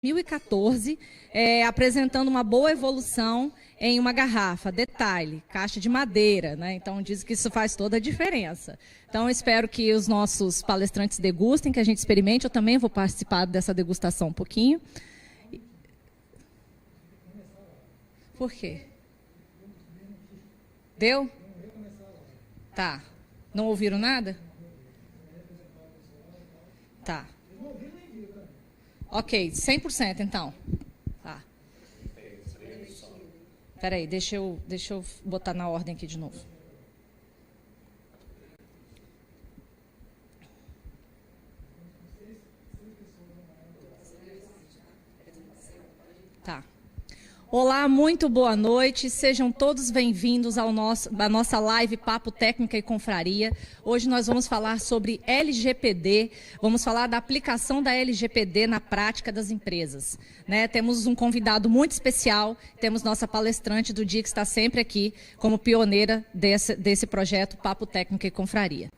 2014, apresentando uma boa evolução em uma garrafa. Detalhe, caixa de madeira, né? Então diz que isso faz toda a diferença. Então espero que os nossos palestrantes degustem, que a gente experimente. Eu também vou participar dessa degustação um pouquinho. Por quê? Deu? Tá. Não ouviram nada? Tá. Ok, 100% então. Tá. Espera aí, deixa eu botar na ordem aqui de novo. Tá. Olá, muito boa noite, sejam todos bem-vindos à nossa live Papo Técnica e Confraria. Hoje nós vamos falar sobre LGPD, vamos falar da aplicação da LGPD na prática das empresas, né? Temos um convidado muito especial, temos nossa palestrante do dia que está sempre aqui como pioneira desse projeto Papo Técnica e Confraria.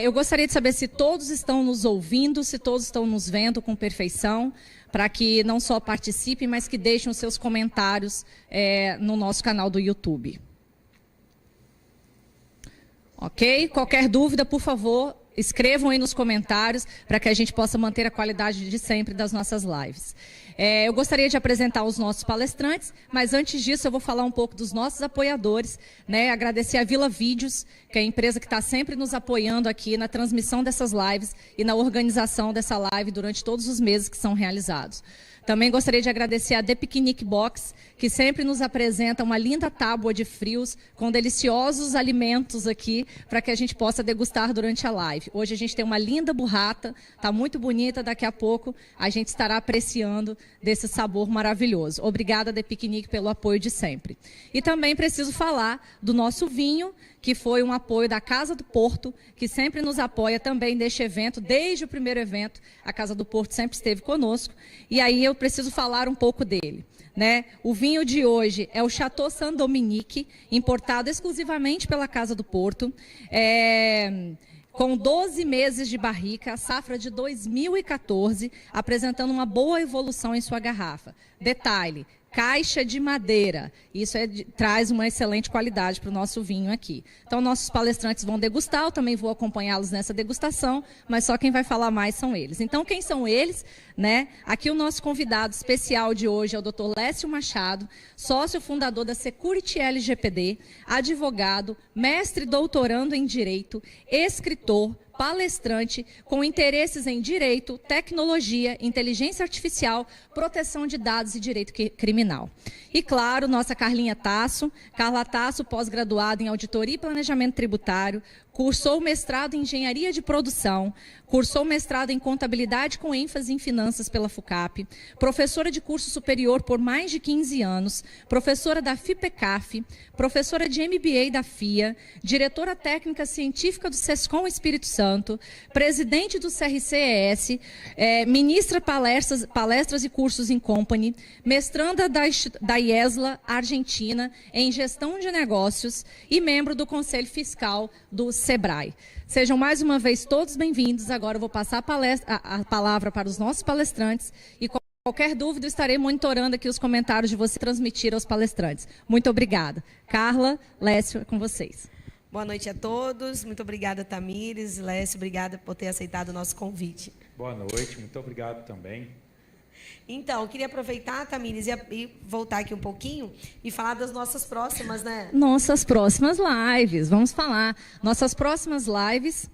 Eu gostaria de saber se todos estão nos ouvindo, se todos estão nos vendo com perfeição, para que não só participem, mas que deixem os seus comentários no nosso canal do YouTube. Ok? Qualquer dúvida, por favor, escrevam aí nos comentários para que a gente possa manter a qualidade de sempre das nossas lives. Eu gostaria de apresentar os nossos palestrantes, mas antes disso eu vou falar um pouco dos nossos apoiadores, né? Agradecer a Vila Vídeos, que é a empresa que está sempre nos apoiando aqui na transmissão dessas lives e na organização dessa live durante todos os meses que são realizados. Também gostaria de agradecer a The Picnic Box, que sempre nos apresenta uma linda tábua de frios com deliciosos alimentos aqui para que a gente possa degustar durante a live. Hoje a gente tem uma linda burrata, está muito bonita, daqui a pouco a gente estará apreciando desse sabor maravilhoso. Obrigada, The Picnic, pelo apoio de sempre. E também preciso falar do nosso vinho, que foi um apoio da Casa do Porto, que sempre nos apoia também deste evento, desde o primeiro evento, a Casa do Porto sempre esteve conosco, e aí eu preciso falar um pouco dele, né? O vinho de hoje é o Chateau Saint-Dominique, importado exclusivamente pela Casa do Porto, com 12 meses de barrica, a safra de 2014, apresentando uma boa evolução em sua garrafa. Detalhe, caixa de madeira, isso traz uma excelente qualidade para o nosso vinho aqui. Então, nossos palestrantes vão degustar, eu também vou acompanhá-los nessa degustação, mas só quem vai falar mais são eles. Então, quem são eles? Né? Aqui o nosso convidado especial de hoje é o Dr. Lécio Machado, sócio fundador da Security LGPD, advogado, mestre e doutorando em Direito, escritor, palestrante com interesses em direito, tecnologia, inteligência artificial, proteção de dados e direito criminal. E, claro, nossa Carlinha Tasso, Carla Tasso, pós-graduada em Auditoria e Planejamento Tributário, cursou mestrado em Engenharia de Produção, cursou mestrado em Contabilidade com ênfase em Finanças pela FUCAP, professora de curso superior por mais de 15 anos, professora da FIPECAF, professora de MBA da FIA, diretora técnica científica do SESCOM Espírito Santo, presidente do CRCES, ministra palestras e cursos em Company, mestranda da IESLA, Argentina, em Gestão de Negócios e membro do Conselho Fiscal do SEBRAE. Sejam mais uma vez todos bem-vindos. Agora eu vou passar a palavra para os nossos palestrantes e qualquer dúvida eu estarei monitorando aqui os comentários de você transmitir aos palestrantes. Muito obrigada. Carla, Lécio, é com vocês. Boa noite a todos. Muito obrigada, Tamires, Lécio, obrigada por ter aceitado o nosso convite. Boa noite, muito obrigado também. Então, eu queria aproveitar, Tamires, e voltar aqui um pouquinho e falar das nossas próximas, né? Nossas próximas lives, vamos falar. Nossas próximas lives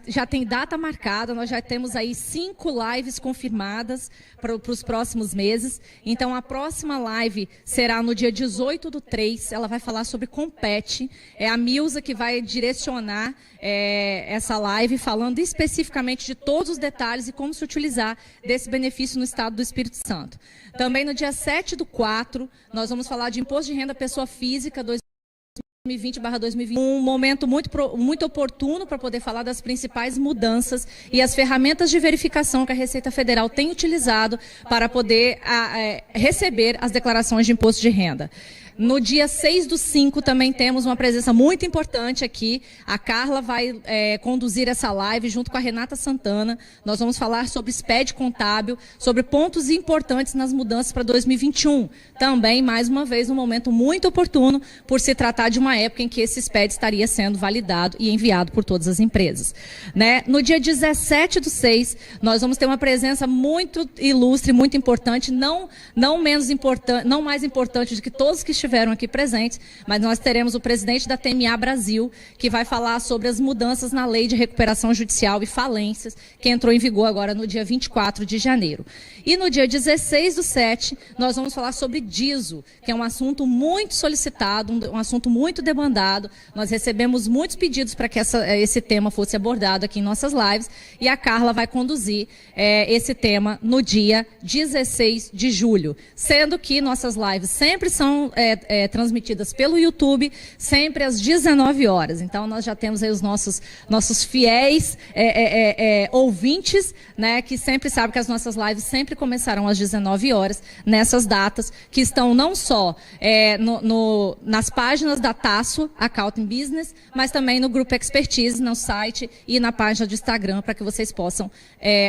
já tem data marcada, nós já temos aí 5 lives confirmadas para os próximos meses. Então, a próxima live será no dia 18/3, ela vai falar sobre Compete. É a Milza que vai direcionar essa live, falando especificamente de todos os detalhes e como se utilizar desse benefício no estado do Espírito Santo. Também no dia 7/4, nós vamos falar de Imposto de Renda Pessoa Física 2020/2021, um momento muito oportuno para poder falar das principais mudanças e as ferramentas de verificação que a Receita Federal tem utilizado para poder receber as declarações de imposto de renda. No dia 6/5 também temos uma presença muito importante aqui. A Carla vai conduzir essa live junto com a Renata Santana. Nós vamos falar sobre SPED contábil, sobre pontos importantes nas mudanças para 2021. Também, mais uma vez, um momento muito oportuno por se tratar de uma época em que esse SPED estaria sendo validado e enviado por todas as empresas. Né? No dia 17/6, nós vamos ter uma presença muito ilustre, muito importante, não mais importante do que todos que estiveram aqui presentes, mas nós teremos o presidente da TMA Brasil, que vai falar sobre as mudanças na Lei de Recuperação Judicial e Falências, que entrou em vigor agora no dia 24 de janeiro. E no dia 16/7, nós vamos falar sobre DISO, que é um assunto muito solicitado, um assunto muito demandado. Nós recebemos muitos pedidos para que esse tema fosse abordado aqui em nossas lives, e a Carla vai conduzir esse tema no dia 16 de julho, sendo que nossas lives sempre são transmitidas pelo YouTube, sempre às 19 horas. Então, nós já temos aí os nossos fiéis ouvintes, né, que sempre sabem que as nossas lives sempre começarão às 19 horas, nessas datas, que estão não só nas páginas da Tasso, Accounting Business, mas também no Grupo Expertise, no site e na página do Instagram, para que vocês possam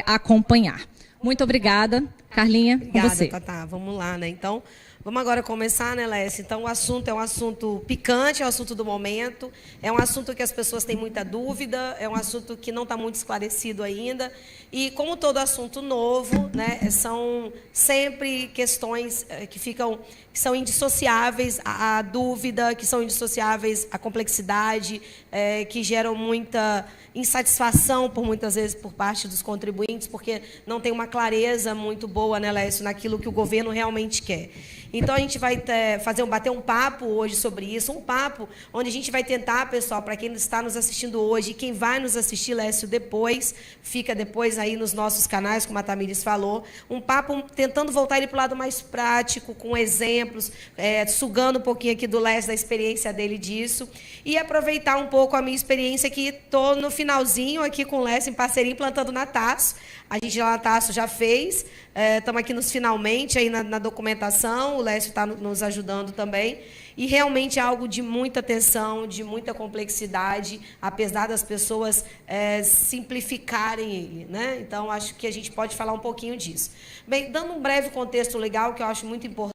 acompanhar. Muito obrigada. Carlinha, obrigada, com você. Tatá. Vamos lá, né? Então, vamos agora começar, né, Lécia? Então, o assunto é um assunto picante, é um assunto do momento, é um assunto que as pessoas têm muita dúvida, é um assunto que não está muito esclarecido ainda. E, como todo assunto novo, né, são sempre questões que são indissociáveis à dúvida, que são indissociáveis à complexidade, que geram muita insatisfação, muitas vezes, por parte dos contribuintes, porque não tem uma clareza muito boa, né, Lécio, naquilo que o governo realmente quer. Então, a gente vai bater um papo hoje sobre isso, um papo onde a gente vai tentar, pessoal, para quem está nos assistindo hoje, e quem vai nos assistir, Lécio, depois, fica depois aí nos nossos canais, como a Tamires falou, um papo tentando voltar ele para o lado mais prático, com exemplos, sugando um pouquinho aqui do Lécio, da experiência dele disso, e aproveitar um pouco a minha experiência, que estou no finalzinho aqui com o Lécio, em parceria, implantando na Tasso. A gente lá na Tasso já fez, estamos aqui nos finalmente, aí na documentação, o Lécio está nos ajudando também, e realmente é algo de muita atenção, de muita complexidade, apesar das pessoas simplificarem ele, né? Então, acho que a gente pode falar um pouquinho disso. Bem, dando um breve contexto legal, que eu acho muito importante,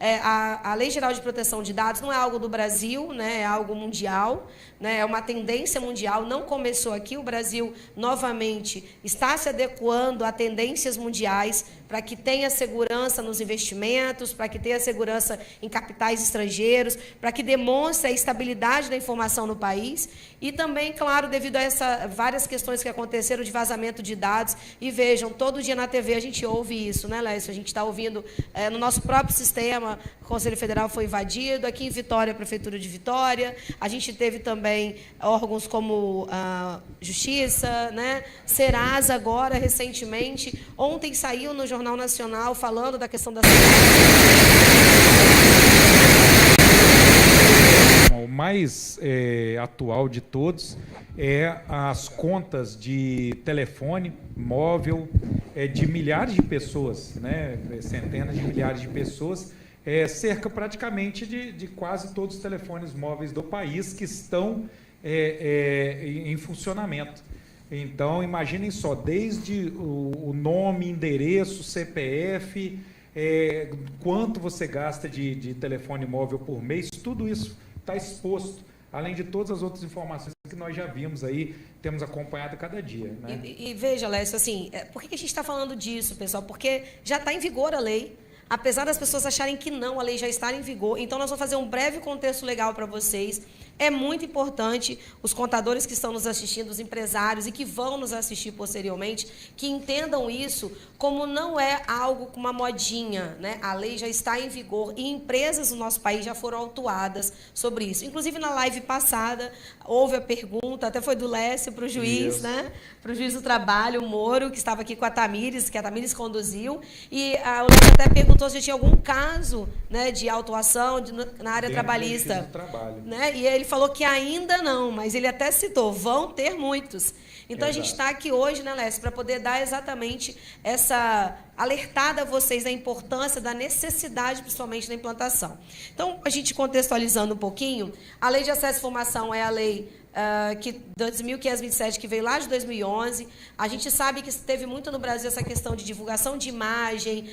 a Lei Geral de Proteção de Dados não é algo do Brasil, né, é algo mundial, né, é uma tendência mundial, não começou aqui. O Brasil, novamente, está se adequando a tendências mundiais para que tenha segurança nos investimentos, para que tenha segurança em capitais estrangeiros, para que demonstre a estabilidade da informação no país. E também, claro, devido a várias questões que aconteceram de vazamento de dados. E vejam, todo dia na TV a gente ouve isso, né, Lécio? A gente está ouvindo no nosso próprio sistema, o Conselho Federal foi invadido, aqui em Vitória, a Prefeitura de Vitória. A gente teve também órgãos como a Justiça, né? Serasa agora, recentemente. Ontem saiu no Jornal Nacional falando da questão da O mais atual de todos é as contas de telefone móvel de milhares de pessoas, né? Centenas de milhares de pessoas, cerca praticamente de quase todos os telefones móveis do país que estão em funcionamento. Então, imaginem só, desde o nome, endereço, CPF, quanto você gasta de telefone móvel por mês, tudo isso está exposto, além de todas as outras informações que nós já vimos aí, temos acompanhado cada dia. Né? E veja, Lécio, assim, por que a gente está falando disso, pessoal? Porque já está em vigor a lei. Apesar das pessoas acharem que não, a lei já está em vigor. Então, nós vamos fazer um breve contexto legal para vocês. É muito importante os contadores que estão nos assistindo, os empresários e que vão nos assistir posteriormente, que entendam isso como não é algo com uma modinha, né? A lei já está em vigor e empresas do nosso país já foram autuadas sobre isso. Inclusive, na live passada, houve a pergunta, até foi do Lécio para o juiz, né? Para o juiz do trabalho, o Moro, que estava aqui com a Tamires, que a Tamires conduziu, e o Lécio até perguntou se tinha algum caso, né, de autuação na área trabalhista. Do trabalho. Né? E ele falou que ainda não, mas ele até citou, vão ter muitos. Então, a gente está aqui hoje, né, Lécio, para poder dar exatamente essa alertada a vocês da importância, da necessidade, principalmente, da implantação. Então, a gente contextualizando um pouquinho, a Lei de Acesso à Informação é a lei 2.527, que veio lá de 2011. A gente sabe que teve muito no Brasil essa questão de divulgação de imagem,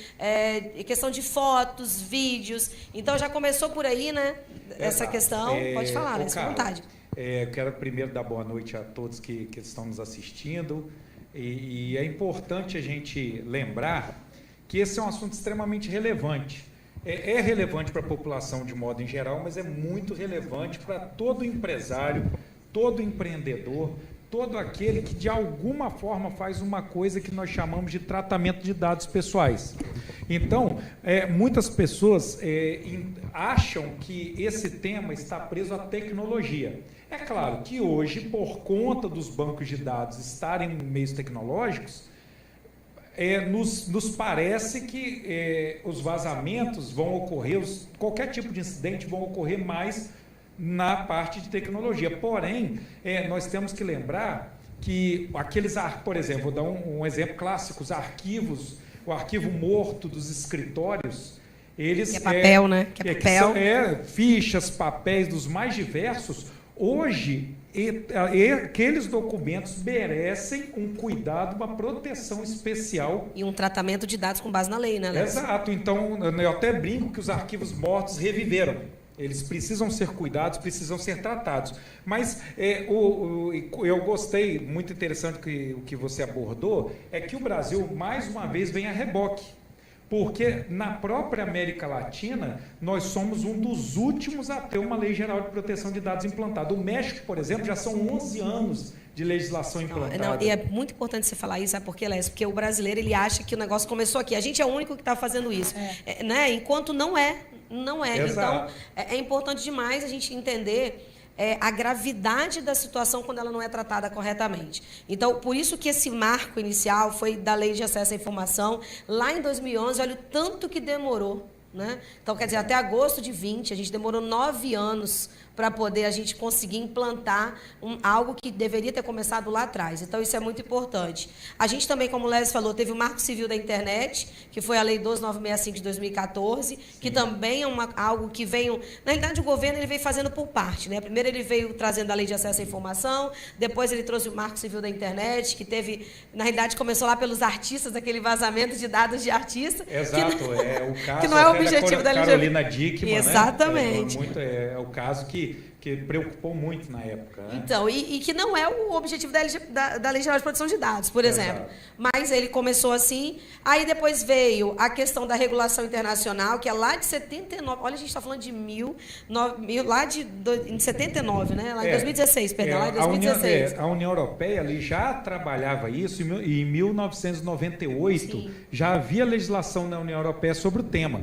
questão de fotos, vídeos. Então, já começou por aí, né, essa questão. Pode falar, Lécio, à vontade. Eu quero primeiro dar boa noite a todos que estão nos assistindo. E é importante a gente lembrar que esse é um assunto extremamente relevante. É relevante para a população de modo em geral, mas é muito relevante para todo empresário, todo empreendedor, todo aquele que de alguma forma faz uma coisa que nós chamamos de tratamento de dados pessoais. Então, muitas pessoas acham que esse tema está preso à tecnologia. É claro que hoje, por conta dos bancos de dados estarem em meios tecnológicos, nos parece que os vazamentos vão ocorrer, qualquer tipo de incidente vão ocorrer mais na parte de tecnologia. Porém, nós temos que lembrar que por exemplo, vou dar um exemplo clássico, os arquivos, o arquivo morto dos escritórios, eles... Que é papel, né? Que é papel. Fichas, papéis dos mais diversos. Hoje, aqueles documentos merecem um cuidado, uma proteção especial. E um tratamento de dados com base na lei, né, Lécio? Exato. Então, eu até brinco que os arquivos mortos reviveram. Eles precisam ser cuidados, precisam ser tratados. Mas eu gostei, muito interessante o que você abordou, é que o Brasil, mais uma vez, vem a reboque. Porque na própria América Latina, nós somos um dos últimos a ter uma Lei Geral de Proteção de Dados implantada. O México, por exemplo, já são 11 anos de legislação implantada. E é muito importante você falar isso, sabe por quê, Lécio? Porque o brasileiro, ele acha que o negócio começou aqui. A gente é o único que está fazendo isso. Né? Enquanto não é. Exato. Então, é importante demais a gente entender a gravidade da situação quando ela não é tratada corretamente. Então, por isso que esse marco inicial foi da Lei de Acesso à Informação, lá em 2011, olha o tanto que demorou. Né? Então, quer dizer, até agosto de 20, a gente demorou 9 anos para poder a gente conseguir implantar algo que deveria ter começado lá atrás. Então, isso é muito importante. A gente também, como o Lécio falou, teve o Marco Civil da Internet, que foi a Lei 12965 de 2014, que também é algo que veio... Na realidade, o governo ele veio fazendo por parte. Né? Primeiro, ele veio trazendo a Lei de Acesso à Informação, depois ele trouxe o Marco Civil da Internet, que teve... Na realidade, começou lá pelos artistas, aquele vazamento de dados de artista. Exato, o caso... Que não é o objetivo da Carolina Dickmann, exatamente. Né? É o caso que preocupou muito na época. Né? Então, e que não é o objetivo da Lei Geral de Proteção de Dados, por exemplo. Mas ele começou assim, aí depois veio a questão da regulação internacional, que é lá de 79, olha, a gente está falando de em 79, né? Lá em 2016, perdão, lá em 2016. A União Europeia ali já trabalhava isso em 1998, sim. Já havia legislação na União Europeia sobre o tema.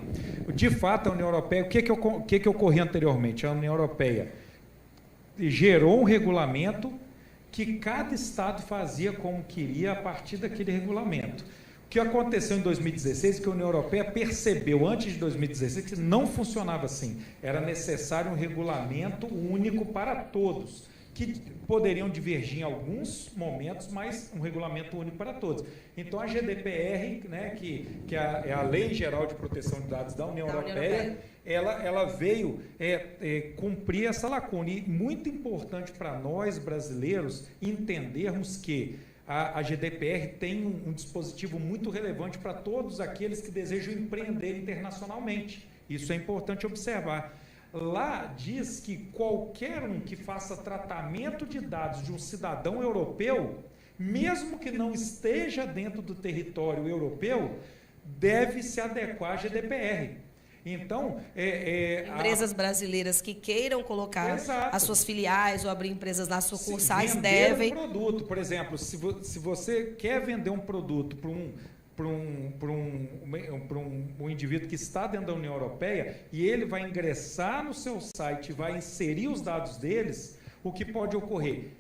De fato, a União Europeia, o que ocorria anteriormente? A União Europeia gerou um regulamento que cada estado fazia como queria a partir daquele regulamento. O que aconteceu em 2016 é que a União Europeia percebeu, antes de 2016, que não funcionava assim. Era necessário um regulamento único para todos, que poderiam divergir em alguns momentos, mas um regulamento único para todos. Então, a GDPR, né, que é a Lei Geral de Proteção de Dados da União Europeia, ela veio cumprir essa lacuna. E muito importante para nós, brasileiros, entendermos que a GDPR tem um dispositivo muito relevante para todos aqueles que desejam empreender internacionalmente. Isso é importante observar. Lá diz que qualquer um que faça tratamento de dados de um cidadão europeu, mesmo que não esteja dentro do território europeu, deve se adequar à GDPR. Então, empresas brasileiras que queiram colocar as suas filiais ou abrir empresas nas sucursais devem... um produto, por exemplo, se você quer vender um produto para um indivíduo que está dentro da União Europeia e ele vai ingressar no seu site, vai inserir os dados deles, o que pode ocorrer?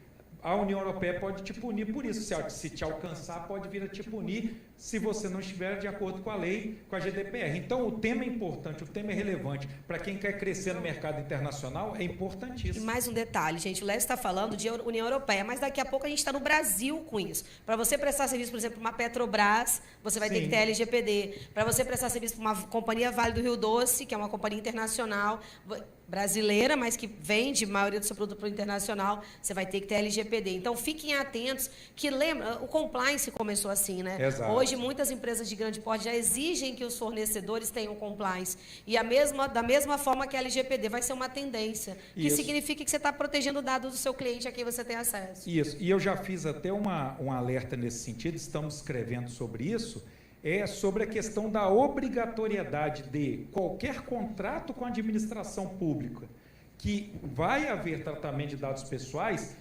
a União Europeia pode te punir por isso. Se te alcançar, pode vir a te punir se você não estiver de acordo com a lei, com a GDPR. Então, o tema é importante, o tema é relevante. Para quem quer crescer no mercado internacional, é importantíssimo. E mais um detalhe, gente, o Léo está falando de União Europeia, mas daqui a pouco a gente está no Brasil com isso. Para você prestar serviço, por exemplo, para uma Petrobras, você vai ter que ter LGPD. Para você prestar serviço para uma companhia Vale do Rio Doce, que é uma companhia internacional, brasileira, mas que vende a maioria do seu produto para o internacional, você vai ter que ter LGPD. Então, fiquem atentos, que lembra, o compliance começou assim, né? Exato. Hoje, muitas empresas de grande porte já exigem que os fornecedores tenham compliance. E da mesma forma que a LGPD vai ser uma tendência, que significa que você está protegendo dados do seu cliente a quem você tem acesso. Isso, e eu já fiz até um alerta nesse sentido, estamos escrevendo sobre isso, sobre a questão da obrigatoriedade de qualquer contrato com a administração pública, que vai haver tratamento de dados pessoais,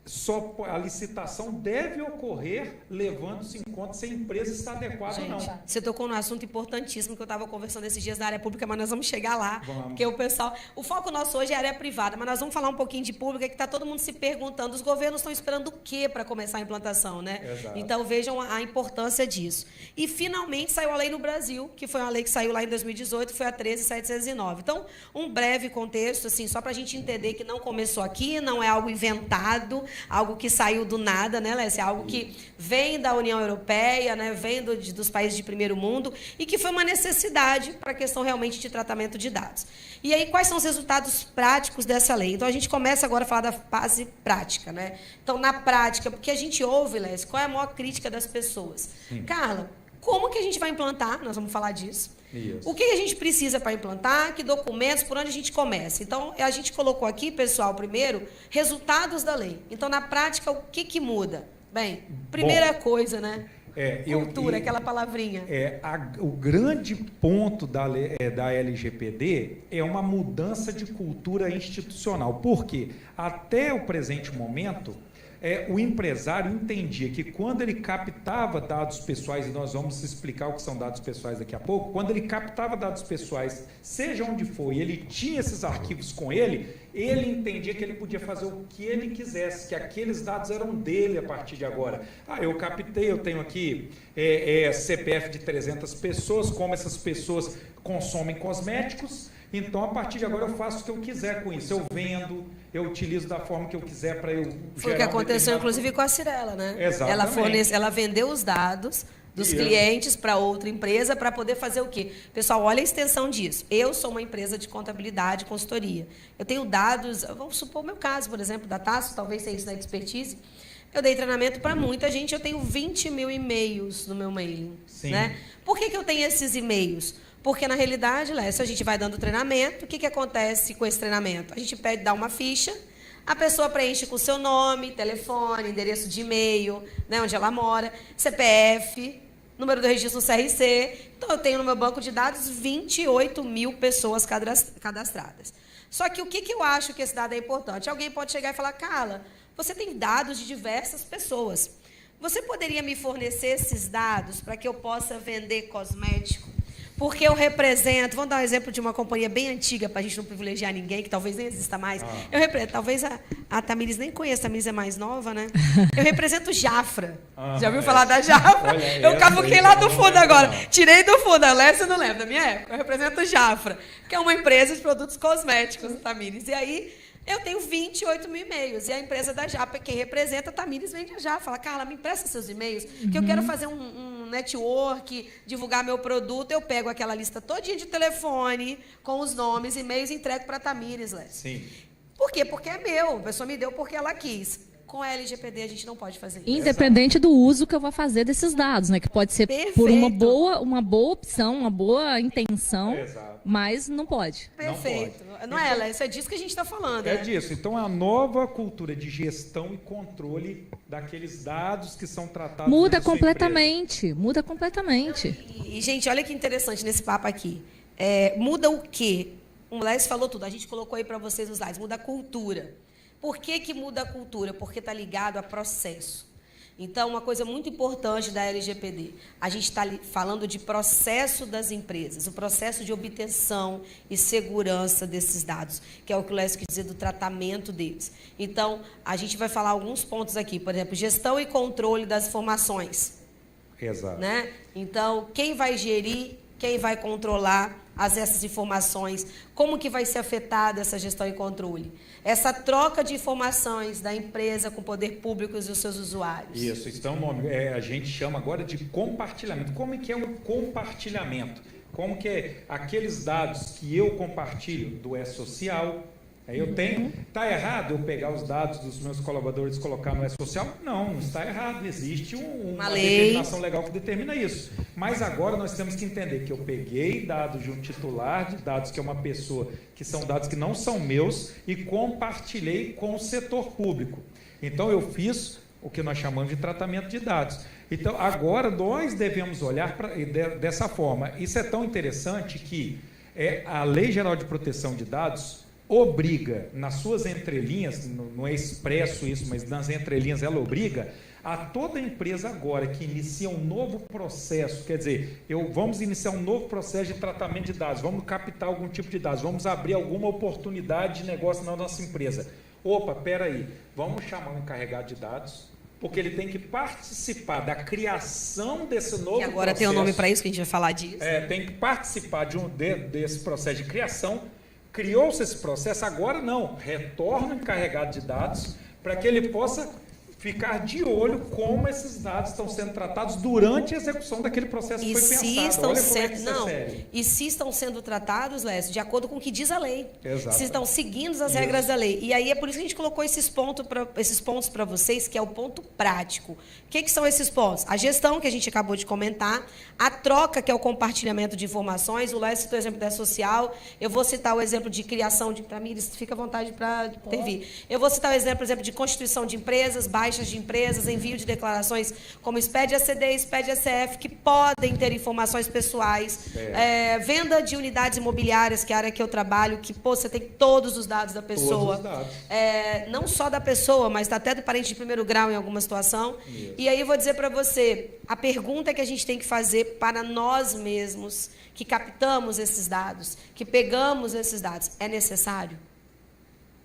só a licitação deve ocorrer levando-se em conta se a empresa está adequada ou não. Você tocou num assunto importantíssimo que eu estava conversando esses dias da área pública, mas nós vamos chegar lá. Vamos. Porque o foco nosso hoje é a área privada, mas nós vamos falar um pouquinho de pública, que está todo mundo se perguntando, os governos estão esperando o quê para começar a implantação, né? Exato. Então, vejam a importância disso. E, finalmente, saiu a lei no Brasil, que foi uma lei que saiu lá em 2018, foi a 13.709. Então, um breve contexto, assim, só para a gente entender que não começou aqui, não é algo inventado, algo que saiu do nada, né, Lécia? Algo que vem da União Europeia, né, vem dos países de primeiro mundo e que foi uma necessidade para a questão realmente de tratamento de dados. E aí, quais são os resultados práticos dessa lei? Então, a gente começa agora a falar da fase prática, né? Então, na prática, porque a gente ouve, Lécia, qual é a maior crítica das pessoas? Sim. Carla, como que a gente vai implantar? Nós vamos falar disso. Isso. O que a gente precisa para implantar? Que documentos? Por onde a gente começa? Então, a gente colocou aqui, pessoal, primeiro, resultados da lei. Então, na prática, o que muda? Bem, primeira coisa, né? Cultura, aquela palavrinha. O grande ponto da LGPD é uma mudança de cultura institucional. Por quê? Até o presente momento, o empresário entendia que quando ele captava dados pessoais, e nós vamos explicar o que são dados pessoais daqui a pouco, quando ele captava dados pessoais, seja onde for, e ele tinha esses arquivos com ele entendia que ele podia fazer o que ele quisesse, que aqueles dados eram dele a partir de agora. Eu captei, eu tenho aqui CPF de 300 pessoas, como essas pessoas consomem cosméticos, então, a partir de agora, eu faço o que eu quiser com isso. Eu vendo, eu utilizo da forma que eu quiser para eu gerar. Foi o que aconteceu, inclusive, com a Cirela, né? Exatamente. Ela vendeu os dados dos clientes para outra empresa para poder fazer o quê? Pessoal, olha a extensão disso. Eu sou uma empresa de contabilidade e consultoria. Eu tenho dados, vamos supor o meu caso, por exemplo, da Tasso, talvez seja isso na expertise. Eu dei treinamento para muita gente, eu tenho 20 mil e-mails no meu mailing. Sim. Né? Por que eu tenho esses e-mails? Porque, na realidade, Lécia, a gente vai dando treinamento. O que acontece com esse treinamento? A gente pede dar uma ficha, a pessoa preenche com o seu nome, telefone, endereço de e-mail, né, onde ela mora, CPF, número do registro no CRC. Então, eu tenho no meu banco de dados 28 mil pessoas cadastradas. Só que o que eu acho que esse dado é importante? Alguém pode chegar e falar, Carla, você tem dados de diversas pessoas. Você poderia me fornecer esses dados para que eu possa vender cosmético? Porque eu represento, vamos dar um exemplo de uma companhia bem antiga, para a gente não privilegiar ninguém, que talvez nem exista mais. Eu represento, talvez a Tamires nem conheça, a Tamires é mais nova, né? Eu represento Jafra. Já ouviu falar da Jafra? Olha, eu cavuquei lá do fundo agora. Tirei do fundo, a Lécia não lembra, da minha época. Eu represento Jafra, que é uma empresa de produtos cosméticos, Tamires. E aí, eu tenho 28 mil e-mails. E a empresa da Japa, quem representa, a Tamires, vende a Japa. Fala, Carla, me empresta seus e-mails, que eu quero fazer um network, divulgar meu produto. Eu pego aquela lista todinha de telefone, com os nomes, e-mails, e entrego para a Tamires, Lécia. Sim. Por quê? Porque é meu. A pessoa me deu porque ela quis. Com a LGPD, a gente não pode fazer isso. Independente do uso que eu vou fazer desses dados, né? Que pode ser por uma boa opção, uma boa intenção, mas não pode. Perfeito. Não é, Lécia? É disso que a gente está falando. É disso. Então, a nova cultura de gestão e controle daqueles dados que são tratados... Muda completamente. Muda completamente. E, gente, olha que interessante nesse papo aqui. Muda o quê? O Lécia falou tudo. A gente colocou aí para vocês os slides. Muda a cultura. Por que muda a cultura? Porque está ligado a processo. Então, uma coisa muito importante da LGPD, a gente está falando de processo das empresas, o processo de obtenção e segurança desses dados, que é o que o Lécio quis dizer do tratamento deles. Então, a gente vai falar alguns pontos aqui, por exemplo, gestão e controle das informações. Exato. Né? Então, quem vai gerir, quem vai controlar essas informações, como que vai ser afetada essa gestão e controle? Essa troca de informações da empresa com o poder público e os seus usuários. Isso é um nome, a gente chama agora de compartilhamento. Como é que é um compartilhamento? Como que é aqueles dados que eu compartilho do E-Social? Aí eu tenho, está errado eu pegar os dados dos meus colaboradores e colocar no E-Social? Não está errado, existe uma determinação legal que determina isso. Mas agora nós temos que entender que eu peguei dados de um titular de dados, que é uma pessoa, que são dados que não são meus, e compartilhei com o setor público. Então eu fiz o que nós chamamos de tratamento de dados. Então agora nós devemos olhar dessa forma. Isso é tão interessante que a Lei Geral de Proteção de Dados obriga, nas suas entrelinhas, não é expresso isso, mas nas entrelinhas ela obriga a toda empresa agora que inicia um novo processo, quer dizer, vamos iniciar um novo processo de tratamento de dados, vamos captar algum tipo de dados, vamos abrir alguma oportunidade de negócio na nossa empresa. Opa, peraí, vamos chamar um encarregado de dados, porque ele tem que participar da criação desse novo processo. E agora tem um nome para isso, que a gente vai falar disso. Tem que participar desse processo de criação. Criou-se esse processo, agora não, retorna o encarregado de dados para que ele possa ficar de olho como esses dados estão sendo tratados durante a execução daquele processo que foi pensado. Olha como é que isso é sério. E se estão sendo tratados, Lécio, de acordo com o que diz a lei. Exato. Se estão seguindo as regras da lei. E aí é por isso que a gente colocou esses pontos para vocês, que é o ponto prático. O que são esses pontos? A gestão, que a gente acabou de comentar, a troca, que é o compartilhamento de informações. O Lécio citou o exemplo da social. Eu vou citar o exemplo de criação de... Tamires, fica à vontade para intervir. Eu vou citar o exemplo de constituição de empresas, baixas de empresas, envio de declarações como SPED ACD e SPED ACF, que podem ter informações pessoais, venda de unidades imobiliárias, que é a área que eu trabalho, que você tem todos os dados da pessoa. Todos os dados. Não só da pessoa, mas até do parente de primeiro grau em alguma situação. Isso. E aí eu vou dizer para você, a pergunta que a gente tem que fazer para nós mesmos, que captamos esses dados, que pegamos esses dados, é necessário?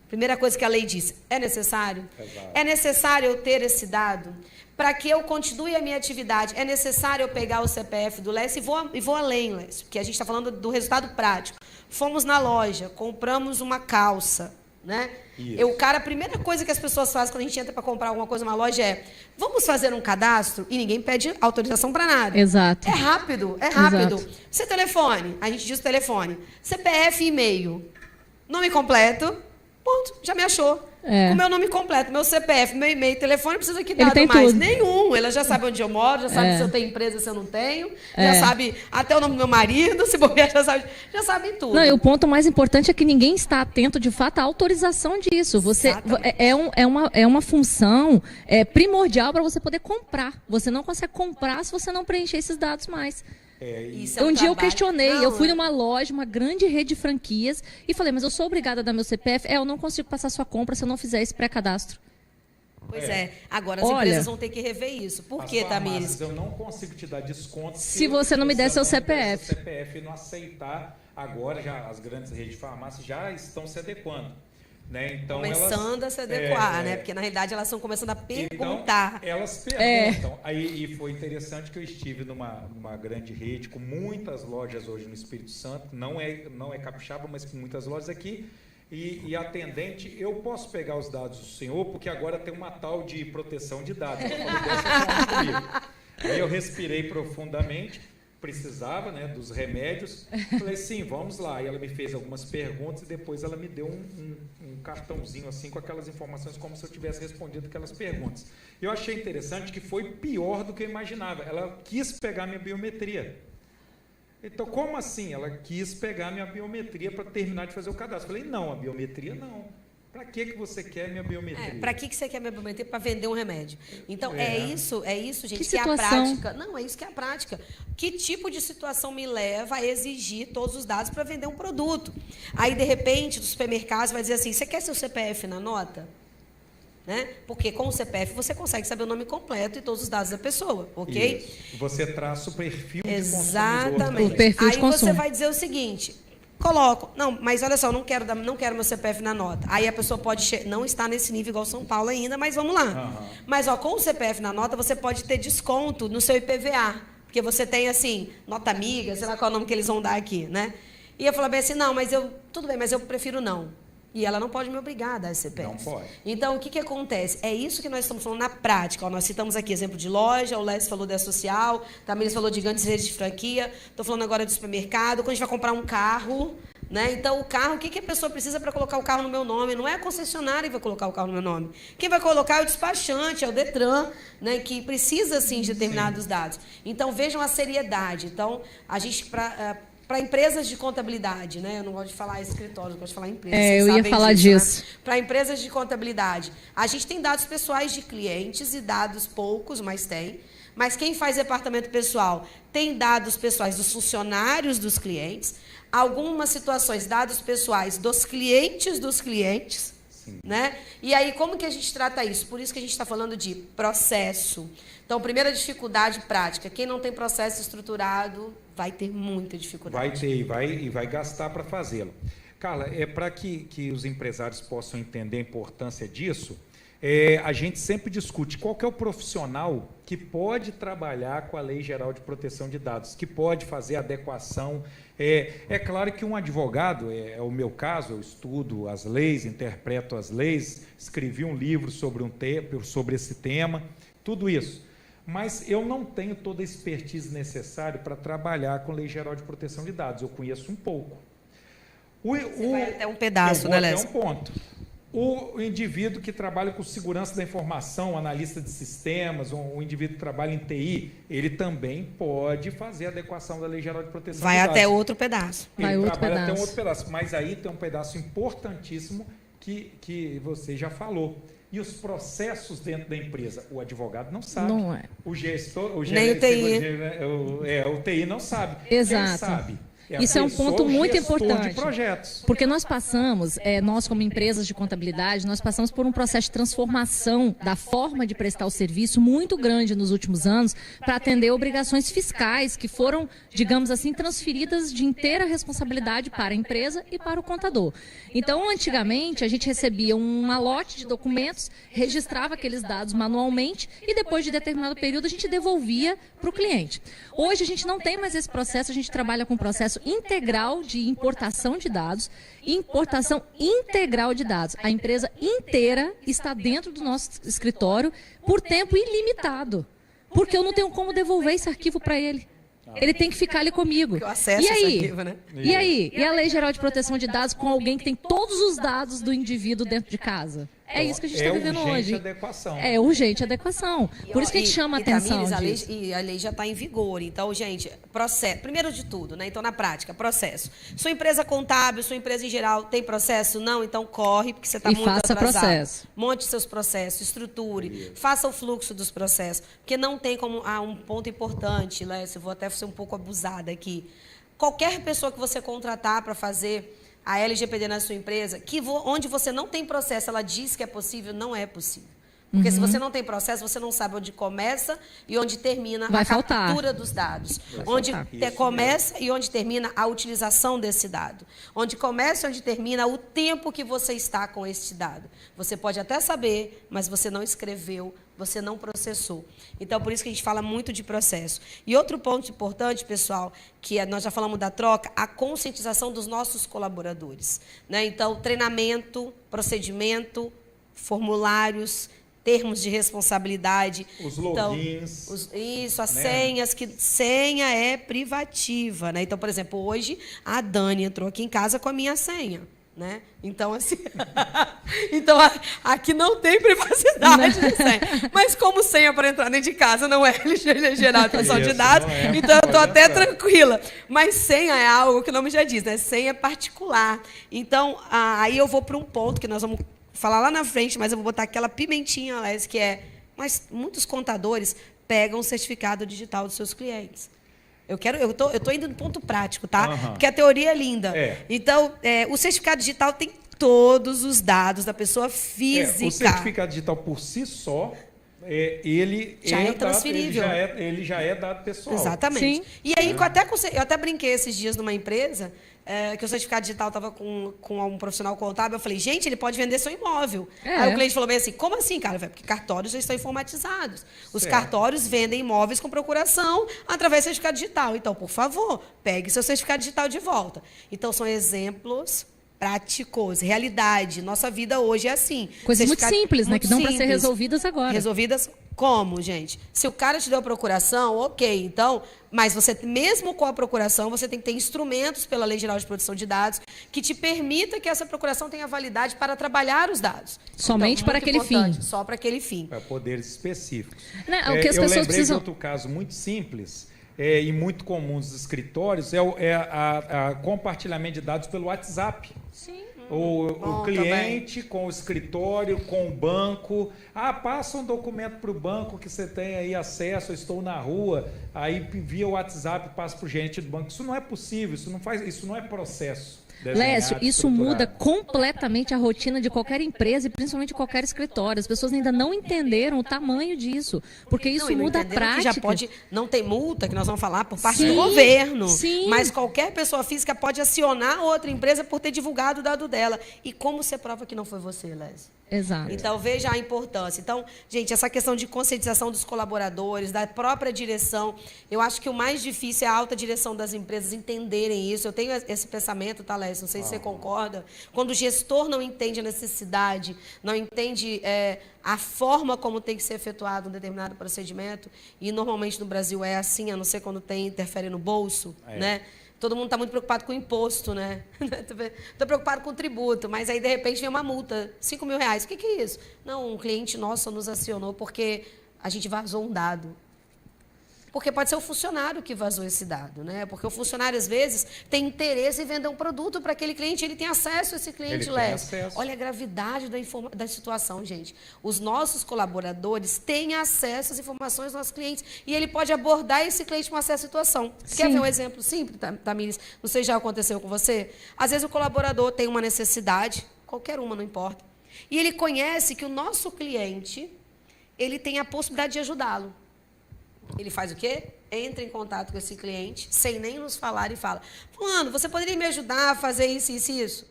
Primeira coisa que a lei diz, é necessário? Exato. É necessário eu ter esse dado? Para que eu continue a minha atividade, é necessário eu pegar o CPF do Lécio e vou além, Lécio, porque a gente está falando do resultado prático. Fomos na loja, compramos uma calça, né? A primeira coisa que as pessoas fazem quando a gente entra para comprar alguma coisa numa loja é, vamos fazer um cadastro? E ninguém pede autorização para nada. Exato. É rápido, é rápido. Exato. Seu telefone, a gente diz o telefone, CPF e e-mail, nome completo, ponto, já me achou. O meu nome completo, meu CPF, meu e-mail, telefone, precisa que dado mais? Tudo. Nenhum. Ela já sabe onde eu moro, já sabe se eu tenho empresa, se eu não tenho, já sabe até o nome do meu marido, se bobear, já sabe tudo. Não, e o ponto mais importante é que ninguém está atento, de fato, à autorização disso. É uma função primordial para você poder comprar. Você não consegue comprar se você não preencher esses dados mais. Um dia eu questionei, eu fui numa loja, uma grande rede de franquias, e falei, mas eu sou obrigada a dar meu CPF? Eu não consigo passar sua compra se eu não fizer esse pré-cadastro. Pois agora as empresas vão ter que rever isso. Por quê, Tamires? Eu não consigo te dar desconto se você não me der seu CPF. Se o CPF não aceitar, agora já as grandes redes de farmácia já estão se adequando. Né? Então, começando a se adequar, né? Porque na realidade elas estão começando a perguntar. Então, elas perguntam. E foi interessante que eu estive numa grande rede com muitas lojas hoje no Espírito Santo, não é capixaba, mas com muitas lojas aqui. E atendente, eu posso pegar os dados do senhor, porque agora tem uma tal de proteção de dados. Aí eu respirei profundamente. Precisava, né, dos remédios. Falei, sim, vamos lá. E ela me fez algumas perguntas e depois ela me deu um cartãozinho assim com aquelas informações como se eu tivesse respondido aquelas perguntas. Eu achei interessante que foi pior do que eu imaginava. Ela quis pegar minha biometria. Então, como assim? Ela quis pegar minha biometria para terminar de fazer o cadastro. Falei, não, a biometria não. Para que você quer minha biometria? Para que você quer minha biometria? Para vender um remédio. Então, é isso, gente, que é a prática. Não, é isso que é a prática. Que tipo de situação me leva a exigir todos os dados para vender um produto? Aí, de repente, o supermercado vai dizer assim, você quer seu CPF na nota? né? Porque com o CPF você consegue saber o nome completo e todos os dados da pessoa, ok? Isso. Você traça o perfil de consumidor. Exatamente. O perfil de Aí consumo. você vai dizer o seguinte: coloco, não, mas olha só, não quero meu CPF na nota. Aí a pessoa pode não está nesse nível igual São Paulo ainda, mas vamos lá. Mas ó, com o CPF na nota você pode ter desconto no seu IPVA, porque você tem assim, nota amiga, sei lá qual é o nome que eles vão dar aqui, né? E eu falo bem assim, não, tudo bem, mas eu prefiro não. E ela não pode me obrigar a dar esse CPF. Não pode. Então, o que acontece? É isso que nós estamos falando na prática. Ó, nós citamos aqui exemplo de loja, o Les falou da social, também ele falou de grandes redes de franquia, estou falando agora de supermercado, quando a gente vai comprar um carro, né? Então, o carro, o que a pessoa precisa para colocar o carro no meu nome? Não é a concessionária que vai colocar o carro no meu nome. Quem vai colocar é o despachante, é o Detran, né? Que precisa, sim, de determinados dados. Então, vejam a seriedade. Então, a gente... Para empresas de contabilidade, né? Eu não gosto de falar escritório, eu gosto de falar empresa. Eu ia falar disso. Né? Para empresas de contabilidade, a gente tem dados pessoais de clientes e dados poucos, mas tem. Mas quem faz departamento pessoal tem dados pessoais dos funcionários dos clientes, algumas situações, dados pessoais dos clientes, né? E aí, como que a gente trata isso? Por isso que a gente está falando de processo. Então, primeira dificuldade prática. Quem não tem processo estruturado vai ter muita dificuldade. Vai ter e vai gastar para fazê-lo. Carla, para que os empresários possam entender a importância disso, a gente sempre discute qual que é o profissional que pode trabalhar com a Lei Geral de Proteção de Dados, que pode fazer adequação. É claro que um advogado, é o meu caso, eu estudo as leis, interpreto as leis, escrevi um livro sobre esse tema, tudo isso. Mas eu não tenho toda a expertise necessária para trabalhar com a Lei Geral de Proteção de Dados. Eu conheço um pouco. Você vai até um pedaço, né, Léo? Até um ponto. O indivíduo que trabalha com segurança da informação, analista de sistemas, o indivíduo que trabalha em TI, ele também pode fazer a adequação da Lei Geral de Proteção de Dados. Vai até outro pedaço. Ele trabalha até um outro pedaço. Mas aí tem um pedaço importantíssimo que você já falou. E os processos dentro da empresa? O advogado não sabe. Não é. O gestor, nem o TI. O TI não sabe. Exato. Quem sabe? Isso é um ponto muito importante. De projetos. Porque nós passamos, nós como empresas de contabilidade, nós passamos por um processo de transformação da forma de prestar o serviço muito grande nos últimos anos para atender obrigações fiscais que foram, digamos assim, transferidas de inteira responsabilidade para a empresa e para o contador. Então, antigamente, a gente recebia um malote de documentos, registrava aqueles dados manualmente e depois de determinado período a gente devolvia para o cliente. Hoje a gente não tem mais esse processo, a gente trabalha com um processo integral de importação de dados e importação integral de dados. A empresa inteira está dentro do nosso escritório por tempo ilimitado, porque eu não tenho como devolver esse arquivo para ele. Ele tem que ficar ali comigo. Eu acesso esse arquivo, né? E aí? E a Lei Geral de Proteção de Dados com alguém que tem todos os dados do indivíduo dentro de casa? É isso que a gente está vivendo hoje. Adequação. É urgente adequação. Por isso que a gente chama a atenção disso. A lei já está em vigor. Então, gente, processo. Primeiro de tudo, né? Então, na prática, processo. Sua empresa contábil, sua empresa em geral tem processo? Não? Então, corre, porque você está muito atrasado. E faça processo. Monte seus processos, estruture, faça o fluxo dos processos. Porque não tem como... um ponto importante, Lécio, eu vou até ser um pouco abusada aqui. Qualquer pessoa que você contratar para fazer a LGPD na sua empresa, onde você não tem processo, ela diz que é possível, não é possível. Porque se você não tem processo, você não sabe onde começa e onde termina a captura dos dados. Onde começa e onde termina a utilização desse dado. Onde começa e onde termina o tempo que você está com este dado. Você pode até saber, mas você não escreveu, você não processou. Então, por isso que a gente fala muito de processo. E outro ponto importante, pessoal, que nós já falamos da troca, a conscientização dos nossos colaboradores, né? Então, treinamento, procedimento, formulários, termos de responsabilidade. Os logins. Então, as senhas, que senha é privativa, né? Então, por exemplo, hoje a Dani entrou aqui em casa com a minha senha. Né? Então, assim, então, aqui não tem privacidade de senha. Mas como senha para entrar dentro de casa não é Geral de Proteção de Dados, então eu estou até tranquila. Mas senha é algo que o nome já diz, né? Senha é particular. Então, aí eu vou para um ponto que nós vamos falar lá na frente, mas eu vou botar aquela pimentinha, Lécio, que é... Mas muitos contadores pegam o certificado digital dos seus clientes. Eu tô indo no ponto prático, tá? Porque a teoria é linda. Então, o certificado digital tem todos os dados da pessoa física. O certificado digital por si só, ele já é transferível. Ele já é dado pessoal. Exatamente. Sim. E aí, eu até brinquei esses dias numa empresa, que o certificado digital estava com um profissional contábil. Eu falei, gente, ele pode vender seu imóvel. Aí o cliente falou bem assim, como assim, cara? Porque cartórios já estão informatizados. Os cartórios vendem imóveis com procuração através do certificado digital. Então, por favor, pegue seu certificado digital de volta. Então, são exemplos práticos, realidade. Nossa vida hoje é assim. Coisas muito simples, né? Que dão para ser resolvidas agora. Resolvidas como, gente? Se o cara te deu a procuração, ok. Então, mas você, mesmo com a procuração, você tem que ter instrumentos pela Lei Geral de Proteção de Dados que te permita que essa procuração tenha validade para trabalhar os dados. Somente então, para aquele fim. Só para aquele fim. Para poderes específicos. Não, o que as eu pessoas lembrei precisam... de outro caso muito simples e muito comum nos escritórios, é a compartilhamento de dados pelo WhatsApp. Sim. O cliente com o escritório, com o banco. Passa um documento para o banco que você tem aí acesso, eu estou na rua, aí via o WhatsApp passa para o gerente do banco. Isso não é possível, isso não é processo. Lécio, isso muda completamente a rotina de qualquer empresa e principalmente de qualquer escritório. As pessoas ainda não entenderam o tamanho disso, porque isso muda a prática. Que já não tem multa, que nós vamos falar, por parte do governo. Sim. Mas qualquer pessoa física pode acionar outra empresa por ter divulgado o dado dela. E como você prova que não foi você, Lécio? Exato. Então, veja a importância. Então, gente, essa questão de conscientização dos colaboradores, da própria direção, eu acho que o mais difícil é a alta direção das empresas entenderem isso. Eu tenho esse pensamento, tá, Lécio? Não sei se você concorda. Quando o gestor não entende a necessidade, não entende a forma como tem que ser efetuado um determinado procedimento, e normalmente no Brasil é assim, a não ser quando interfere no bolso, né? Todo mundo está muito preocupado com o imposto, né? Estou preocupado com o tributo, mas aí, de repente, vem uma multa, R$5.000. O que é isso? Não, um cliente nosso nos acionou porque a gente vazou um dado. Porque pode ser o funcionário que vazou esse dado, né? Porque o funcionário, às vezes, tem interesse em vender um produto para aquele cliente, ele tem acesso a esse cliente, Lécio. Olha a gravidade da situação, gente. Os nossos colaboradores têm acesso às informações dos nossos clientes e ele pode abordar esse cliente com acesso à situação. Sim. Quer ver um exemplo simples, Tamires? Não sei se já aconteceu com você? Às vezes o colaborador tem uma necessidade, qualquer uma, não importa, e ele conhece que o nosso cliente, ele tem a possibilidade de ajudá-lo. Ele faz o quê? Entra em contato com esse cliente, sem nem nos falar, e fala, fulano, você poderia me ajudar a fazer isso, isso e isso?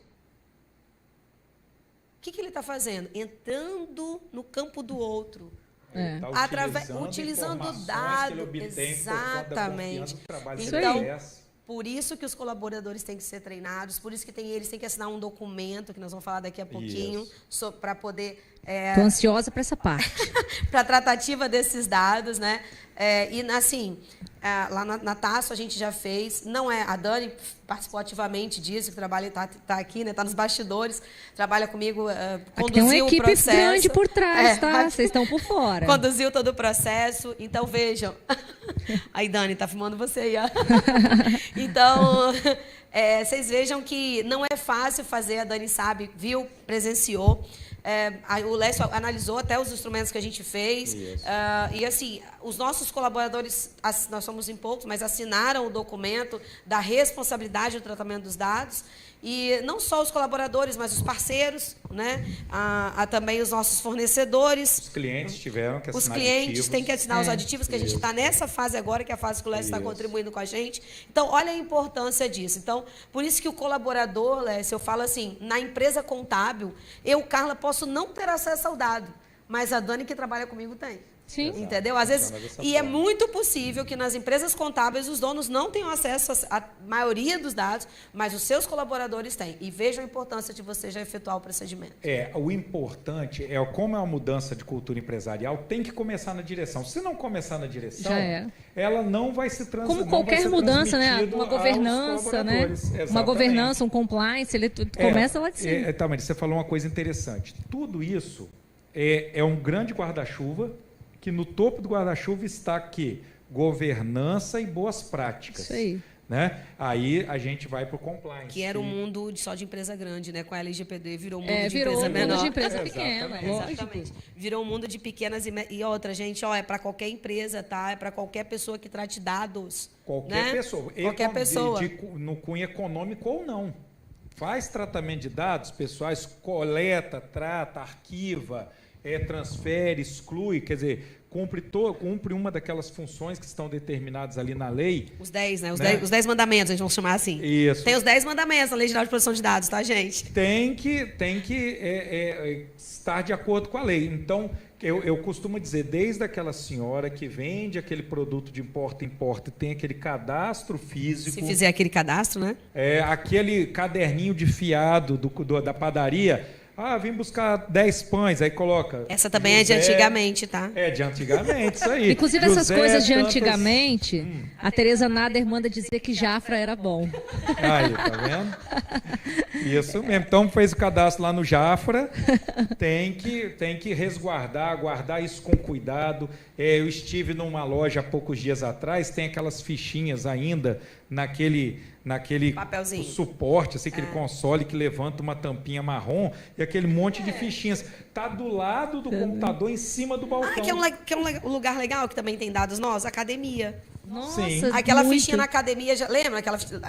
O que ele está fazendo? Entrando no campo do outro. Utilizando dados. Exatamente. Então, por isso que os colaboradores têm que ser treinados, por isso que eles têm que assinar um documento, que nós vamos falar daqui a pouquinho, para poder... Estou ansiosa para essa parte. Para a tratativa desses dados, né? E, assim, lá na TASSO a gente já fez, não é, a Dani participou ativamente disso, que trabalha, está aqui, né? Está nos bastidores, trabalha comigo, conduziu o processo. Tem uma equipe grande por trás, tá? Vocês estão por fora. Conduziu todo o processo, então vejam. Aí, Dani, está filmando você aí, ó. Então, vocês vejam que não é fácil fazer, a Dani sabe, viu, presenciou. O Lécio analisou até os instrumentos que a gente fez. E, assim, os nossos colaboradores, nós somos em poucos, mas assinaram o documento da responsabilidade do tratamento dos dados. E não só os colaboradores, mas os parceiros, né? Também os nossos fornecedores. Os clientes tiveram que assinar os clientes aditivos. Têm que assinar os aditivos, que a gente está nessa fase agora, que é a fase que o Lécio está contribuindo com a gente. Então, olha a importância disso. Então, por isso que o colaborador, Lécio, eu falo assim, na empresa contábil, eu, Carla, posso não ter acesso ao dado, mas a Dani que trabalha comigo tem. Sim. Entendeu? Às vezes, e é muito possível que nas empresas contábeis os donos não tenham acesso à maioria dos dados, mas os seus colaboradores têm. E vejam a importância de você já efetuar o procedimento. O importante como é uma mudança de cultura empresarial, tem que começar na direção. Se não começar na direção, ela não vai se transmitir. Como qualquer mudança, né? Uma governança, né? Uma governança, um compliance, ele começa lá de cima. Mas você falou uma coisa interessante. Tudo isso é um grande guarda-chuva, que no topo do guarda-chuva está aqui governança e boas práticas. Isso aí. Né? Aí a gente vai para o compliance. Que era um mundo só de empresa grande, né? Com a LGPD virou um mundo de empresa menor. Virou um mundo de empresa pequena. Exatamente. Virou um mundo de pequenas e outra, gente, é para qualquer empresa, tá? É para qualquer pessoa que trate dados. Qualquer pessoa. Qualquer pessoa. No cunho econômico ou não. faz tratamento de dados pessoais, coleta, trata, arquiva, transfere, exclui, quer dizer, cumpre uma daquelas funções que estão determinadas ali na lei. Os 10, né? Os 10 mandamentos, a gente vai chamar assim. Isso. Tem os 10 mandamentos na Lei Geral de Proteção de Dados, tá, gente? Tem que estar de acordo com a lei. Então, eu costumo dizer, desde aquela senhora que vende aquele produto de importa em importa e tem aquele cadastro físico. Se fizer aquele cadastro, né? Aquele caderninho de fiado da padaria. Vim buscar 10 pães, aí coloca. Essa também é de antigamente, tá? É de antigamente, isso aí. Inclusive, essas coisas de antigamente, a Tereza Nader manda dizer que Jafra era bom. Aí, tá vendo? Isso mesmo. Então, fez o cadastro lá no Jafra, tem que resguardar, guardar isso com cuidado. Eu estive numa loja há poucos dias atrás, tem aquelas fichinhas ainda naquele papelzinho, suporte, assim, aquele console que levanta uma tampinha marrom e aquele monte de fichinhas. Está do lado do computador, em cima do balcão. Que é um lugar legal que também tem dados nossos? Academia. Nossa, sim. Aquela fichinha na academia,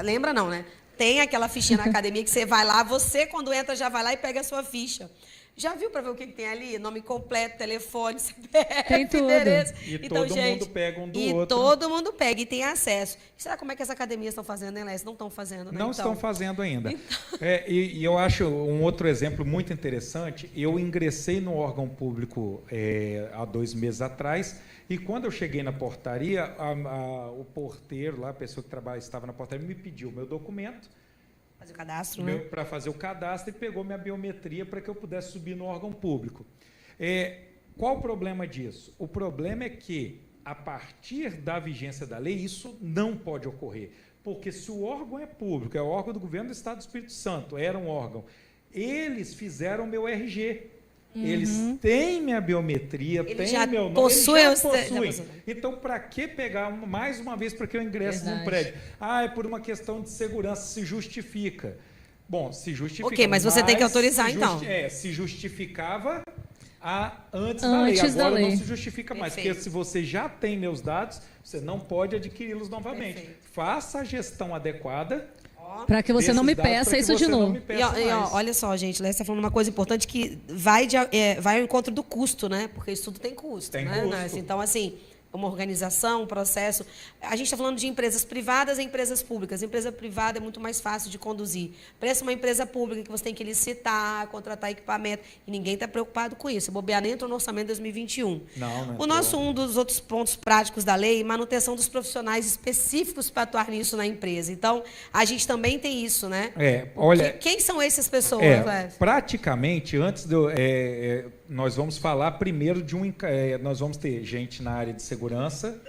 lembra não, né? Tem aquela fichinha na academia que você vai lá, você quando entra já vai lá e pega a sua ficha. Já viu para ver o que tem ali? Nome completo, telefone, CPF, tem tudo. endereço. E então, todo mundo pega um do outro. E todo mundo pega e tem acesso. E será como é que as academias estão fazendo, né, Lécio? Não estão fazendo, né? Não estão fazendo ainda. E eu acho um outro exemplo muito interessante. Eu ingressei no órgão público há 2 meses atrás e quando eu cheguei na portaria, o porteiro lá, a pessoa que estava na portaria, me pediu o meu documento. Fazer o cadastro, né? Para fazer o cadastro e pegou minha biometria para que eu pudesse subir no órgão público. Qual o problema disso? O problema é que, a partir da vigência da lei, isso não pode ocorrer. Porque se o órgão é público, é o órgão do governo do Estado do Espírito Santo, era um órgão, eles fizeram meu RG. Eles têm minha biometria, têm meu nome, eles já possuem. Então, para que pegar mais uma vez para que eu ingresse num prédio? É por uma questão de segurança, se justifica. Bom, se justifica. Ok, mas você tem que autorizar, então. Se justificava antes da lei. Agora não se justifica mais, porque se você já tem meus dados, você não pode adquiri-los novamente. Perfeito. Faça a gestão adequada. Para que você não me peça isso de novo. Olha só, gente, Lécio está falando uma coisa importante que vai ao encontro do custo, né? Porque isso tudo tem custo. Tem né? custo. Então, assim, uma organização, um processo. A gente está falando de empresas privadas e empresas públicas. Empresa privada é muito mais fácil de conduzir. Parece uma empresa pública que você tem que licitar, contratar equipamento, e ninguém está preocupado com isso. Bobear nem entrou no orçamento de 2021. Um dos outros pontos práticos da lei, manutenção dos profissionais específicos para atuar nisso na empresa. Então, a gente também tem isso, né? Olha, quem são essas pessoas, Lécio? Praticamente, antes de nós vamos falar primeiro de nós vamos ter gente na área de segurança,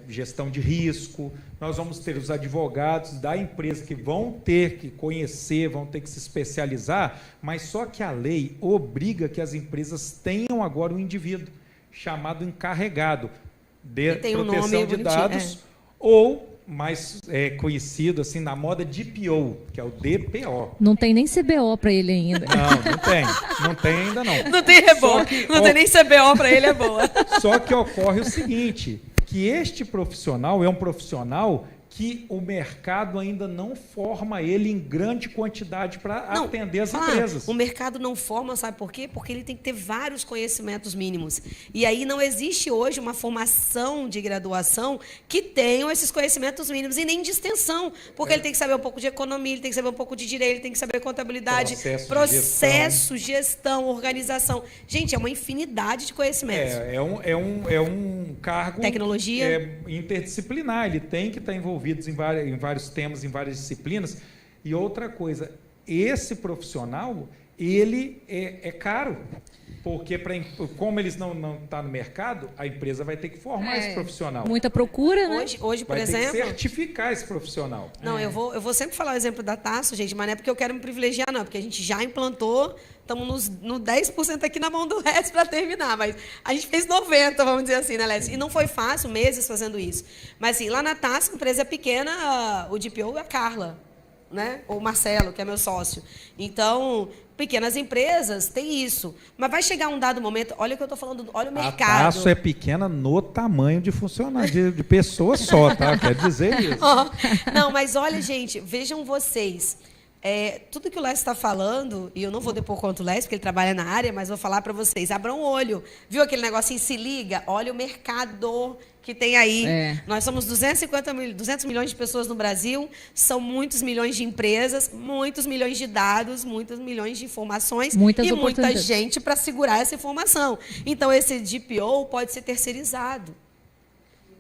gestão de risco, nós vamos ter os advogados da empresa que vão ter que conhecer, vão ter que se especializar, mas só que a lei obriga que as empresas tenham agora um indivíduo chamado encarregado de proteção de dados ou mais conhecido assim na moda DPO, que é o DPO. Não tem nem CBO para ele ainda. Não tem ainda não. Não tem não tem nem CBO para ele, é boa. Só que ocorre o seguinte, que este profissional é um profissional que o mercado ainda não forma ele em grande quantidade para atender as empresas. O mercado não forma, sabe por quê? Porque ele tem que ter vários conhecimentos mínimos. E aí não existe hoje uma formação de graduação que tenha esses conhecimentos mínimos e nem de extensão, porque ele tem que saber um pouco de economia, ele tem que saber um pouco de direito, ele tem que saber contabilidade, processo, gestão, organização. Gente, é uma infinidade de conhecimentos. É um cargo... Tecnologia. Interdisciplinar, ele tem que estar envolvido em vários temas, em várias disciplinas. E outra coisa, esse profissional, ele é caro, porque como eles não estão no mercado, a empresa vai ter que formar esse profissional. Muita procura, né? Hoje, por exemplo... Vai ter que certificar esse profissional. Não, eu vou sempre falar o exemplo da Tasso, gente, mas não é porque eu quero me privilegiar, não, porque a gente já implantou, estamos no 10% aqui na mão do Lécio para terminar, mas a gente fez 90%, vamos dizer assim, né, Lécio? E não foi fácil, meses fazendo isso. Mas, assim, lá na Tasso, empresa pequena, o DPO é a Carla, né? Ou o Marcelo, que é meu sócio. Então, pequenas empresas têm isso. Mas vai chegar um dado momento, olha o que eu estou falando, olha o mercado. A Tasso é pequena no tamanho de funcionário, de pessoa só, tá? Quer dizer isso. Não, mas olha, gente, vejam vocês. tudo que o Lécio está falando, e eu não vou depor contra o Lécio, porque ele trabalha na área, mas vou falar para vocês, abram o olho. Viu aquele negocinho, se liga? Olha o mercado que tem aí. Nós somos 200 milhões de pessoas no Brasil, são muitos milhões de empresas, muitos milhões de dados, muitos milhões de informações e muita gente para segurar essa informação. Então, esse DPO pode ser terceirizado.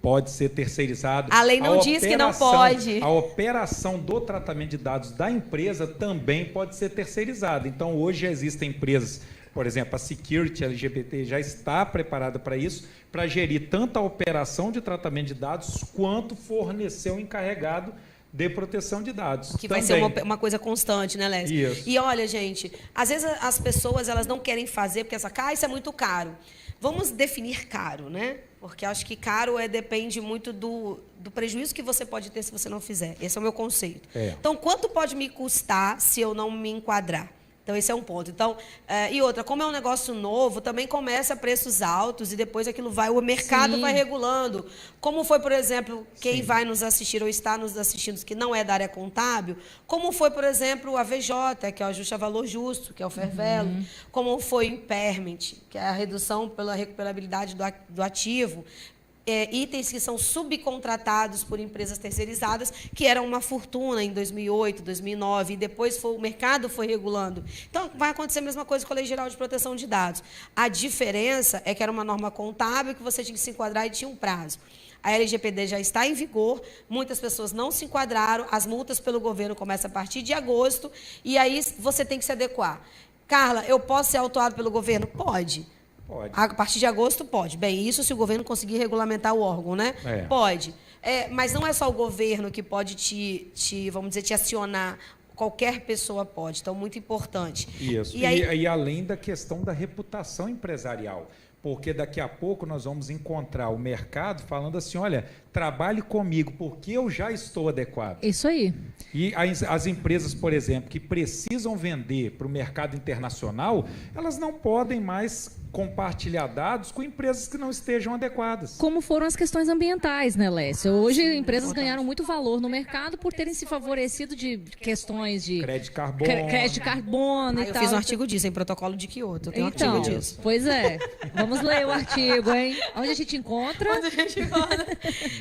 Pode ser terceirizado. A lei não diz que não pode. A operação do tratamento de dados da empresa também pode ser terceirizada. Então, hoje existem empresas, por exemplo, a Security LGBT já está preparada para isso, para gerir tanto a operação de tratamento de dados, quanto fornecer um encarregado de proteção de dados. Que vai ser uma coisa constante, né, Lécio? Isso. E olha, gente, às vezes as pessoas elas não querem fazer porque isso é muito caro. Vamos definir caro, né? Porque acho que caro depende muito do prejuízo que você pode ter se você não fizer. Esse é o meu conceito. Então, quanto pode me custar se eu não me enquadrar? Então, esse é um ponto. Então, e outra, como é um negócio novo, também começa a preços altos e depois o mercado vai regulando. Como foi, por exemplo, quem vai nos assistir ou está nos assistindo que não é da área contábil, como foi, por exemplo, a VJ, que é o ajuste a valor justo, que é o Fervelo, como foi o impairment, que é a redução pela recuperabilidade do ativo, itens que são subcontratados por empresas terceirizadas, que eram uma fortuna em 2008, 2009, e depois o mercado foi regulando. Então, vai acontecer a mesma coisa com a Lei Geral de Proteção de Dados. A diferença é que era uma norma contábil que você tinha que se enquadrar e tinha um prazo. A LGPD já está em vigor, muitas pessoas não se enquadraram, as multas pelo governo começam a partir de agosto, e aí você tem que se adequar. Carla, eu posso ser autuado pelo governo? Pode. Pode. A partir de agosto, pode. Bem, isso se o governo conseguir regulamentar o órgão, né? Pode. Mas não é só o governo que pode te acionar. Qualquer pessoa pode. Então, muito importante. Isso. E além da questão da reputação empresarial. Porque daqui a pouco nós vamos encontrar o mercado falando assim, olha, trabalhe comigo, porque eu já estou adequado. Isso aí. E as empresas, por exemplo, que precisam vender para o mercado internacional, elas não podem mais compartilhar dados com empresas que não estejam adequadas. Como foram as questões ambientais, né, Lécio? Hoje, empresas ganharam muito valor no mercado por terem se favorecido de questões de crédito de carbono. Crédito de carbono e tal. Eu fiz um artigo disso, em protocolo de Kyoto. Eu tenho um artigo disso. Pois é. Vamos ler o artigo, hein? Onde a gente encontra?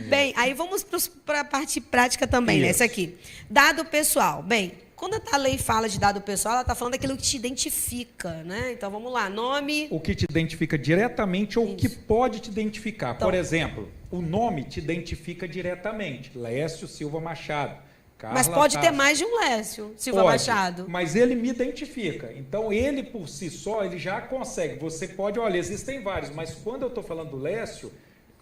Bem, aí vamos para a parte prática também, né? Essa aqui. Dado pessoal. Bem, quando a lei fala de dado pessoal, ela está falando daquilo que te identifica, né? Então, vamos lá. Nome... O que te identifica diretamente ou o que pode te identificar. Então, por exemplo, o nome te identifica diretamente. Lécio Silva Machado. Carla mas pode ter mais de um Lécio Silva Machado. Mas ele me identifica. Então, ele por si só, ele já consegue. Você pode... Olha, existem vários, mas quando eu estou falando do Lécio,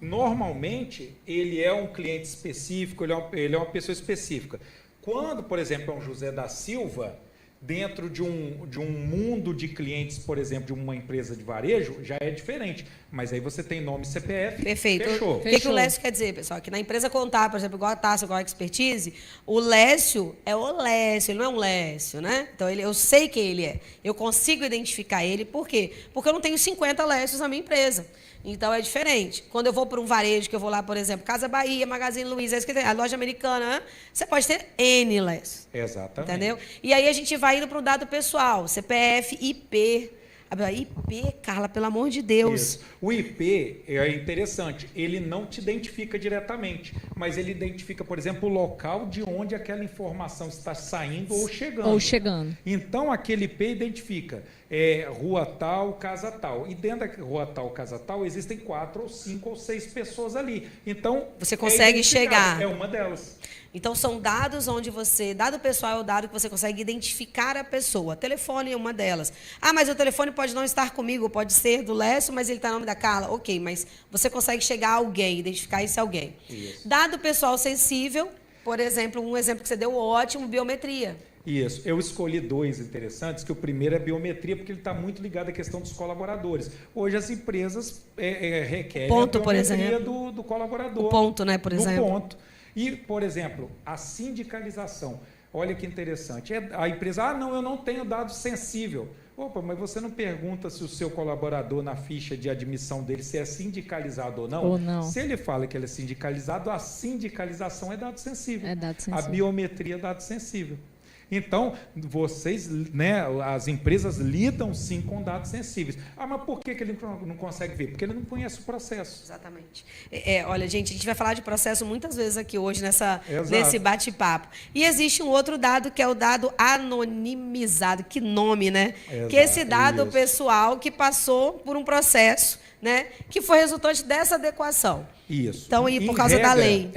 normalmente, ele é um cliente específico, ele é uma pessoa específica. Quando, por exemplo, é um José da Silva, dentro de um mundo de clientes, por exemplo, de uma empresa de varejo, já é diferente. Mas aí você tem nome CPF, perfeito. Fechou. O que o Lécio quer dizer, pessoal? Que na empresa contábil, por exemplo, igual a Taça, igual a Expertise, o Lécio é o Lécio, ele não é um Lécio, né? Então, eu sei quem ele é. Eu consigo identificar ele. Por quê? Porque eu não tenho 50 Lécios na minha empresa. Então, é diferente. Quando eu vou para um varejo, que eu vou lá, por exemplo, Casa Bahia, Magazine Luiza, a loja americana, você pode ter N Lécio. Exatamente. Entendeu? E aí a gente vai indo para o dado pessoal, CPF, IP. IP, Carla, pelo amor de Deus. Isso. O IP é interessante, ele não te identifica diretamente, mas ele identifica, por exemplo, o local de onde aquela informação está saindo ou chegando. Então, aquele IP identifica rua tal, casa tal. E dentro da rua tal, casa tal, existem 4 ou 5 ou 6 pessoas ali. Então, você consegue chegar. É uma delas. Então, são dados onde dado pessoal é o dado que você consegue identificar a pessoa. Telefone é uma delas. Ah, mas o telefone pode não estar comigo, pode ser do Lécio, mas ele está no nome da Carla. Ok, mas você consegue chegar a alguém, identificar esse alguém. Isso. Dado pessoal sensível, por exemplo, um exemplo que você deu ótimo, biometria. Isso. Eu escolhi 2 interessantes, que o primeiro é biometria, porque ele está muito ligado à questão dos colaboradores. Hoje as empresas requerem ponto, a biometria do colaborador. O ponto, né, por exemplo. O ponto. E, por exemplo, a sindicalização. Olha que interessante. A empresa, não, eu não tenho dado sensível. Opa, mas você não pergunta se o seu colaborador, na ficha de admissão dele, se é sindicalizado ou não? Ou não. Se ele fala que ele é sindicalizado, a sindicalização é dado sensível. É dado sensível. A biometria é dado sensível. Então, vocês, né, as empresas lidam sim com dados sensíveis. Ah, mas por que ele não consegue ver? Porque ele não conhece o processo. Exatamente. Olha, gente, a gente vai falar de processo muitas vezes aqui hoje nesse bate-papo. E existe um outro dado que é o dado anonimizado. Que nome, né? Exato, que esse dado pessoal que passou por um processo, né, que foi resultante dessa adequação. Isso. Então, e por causa da lei.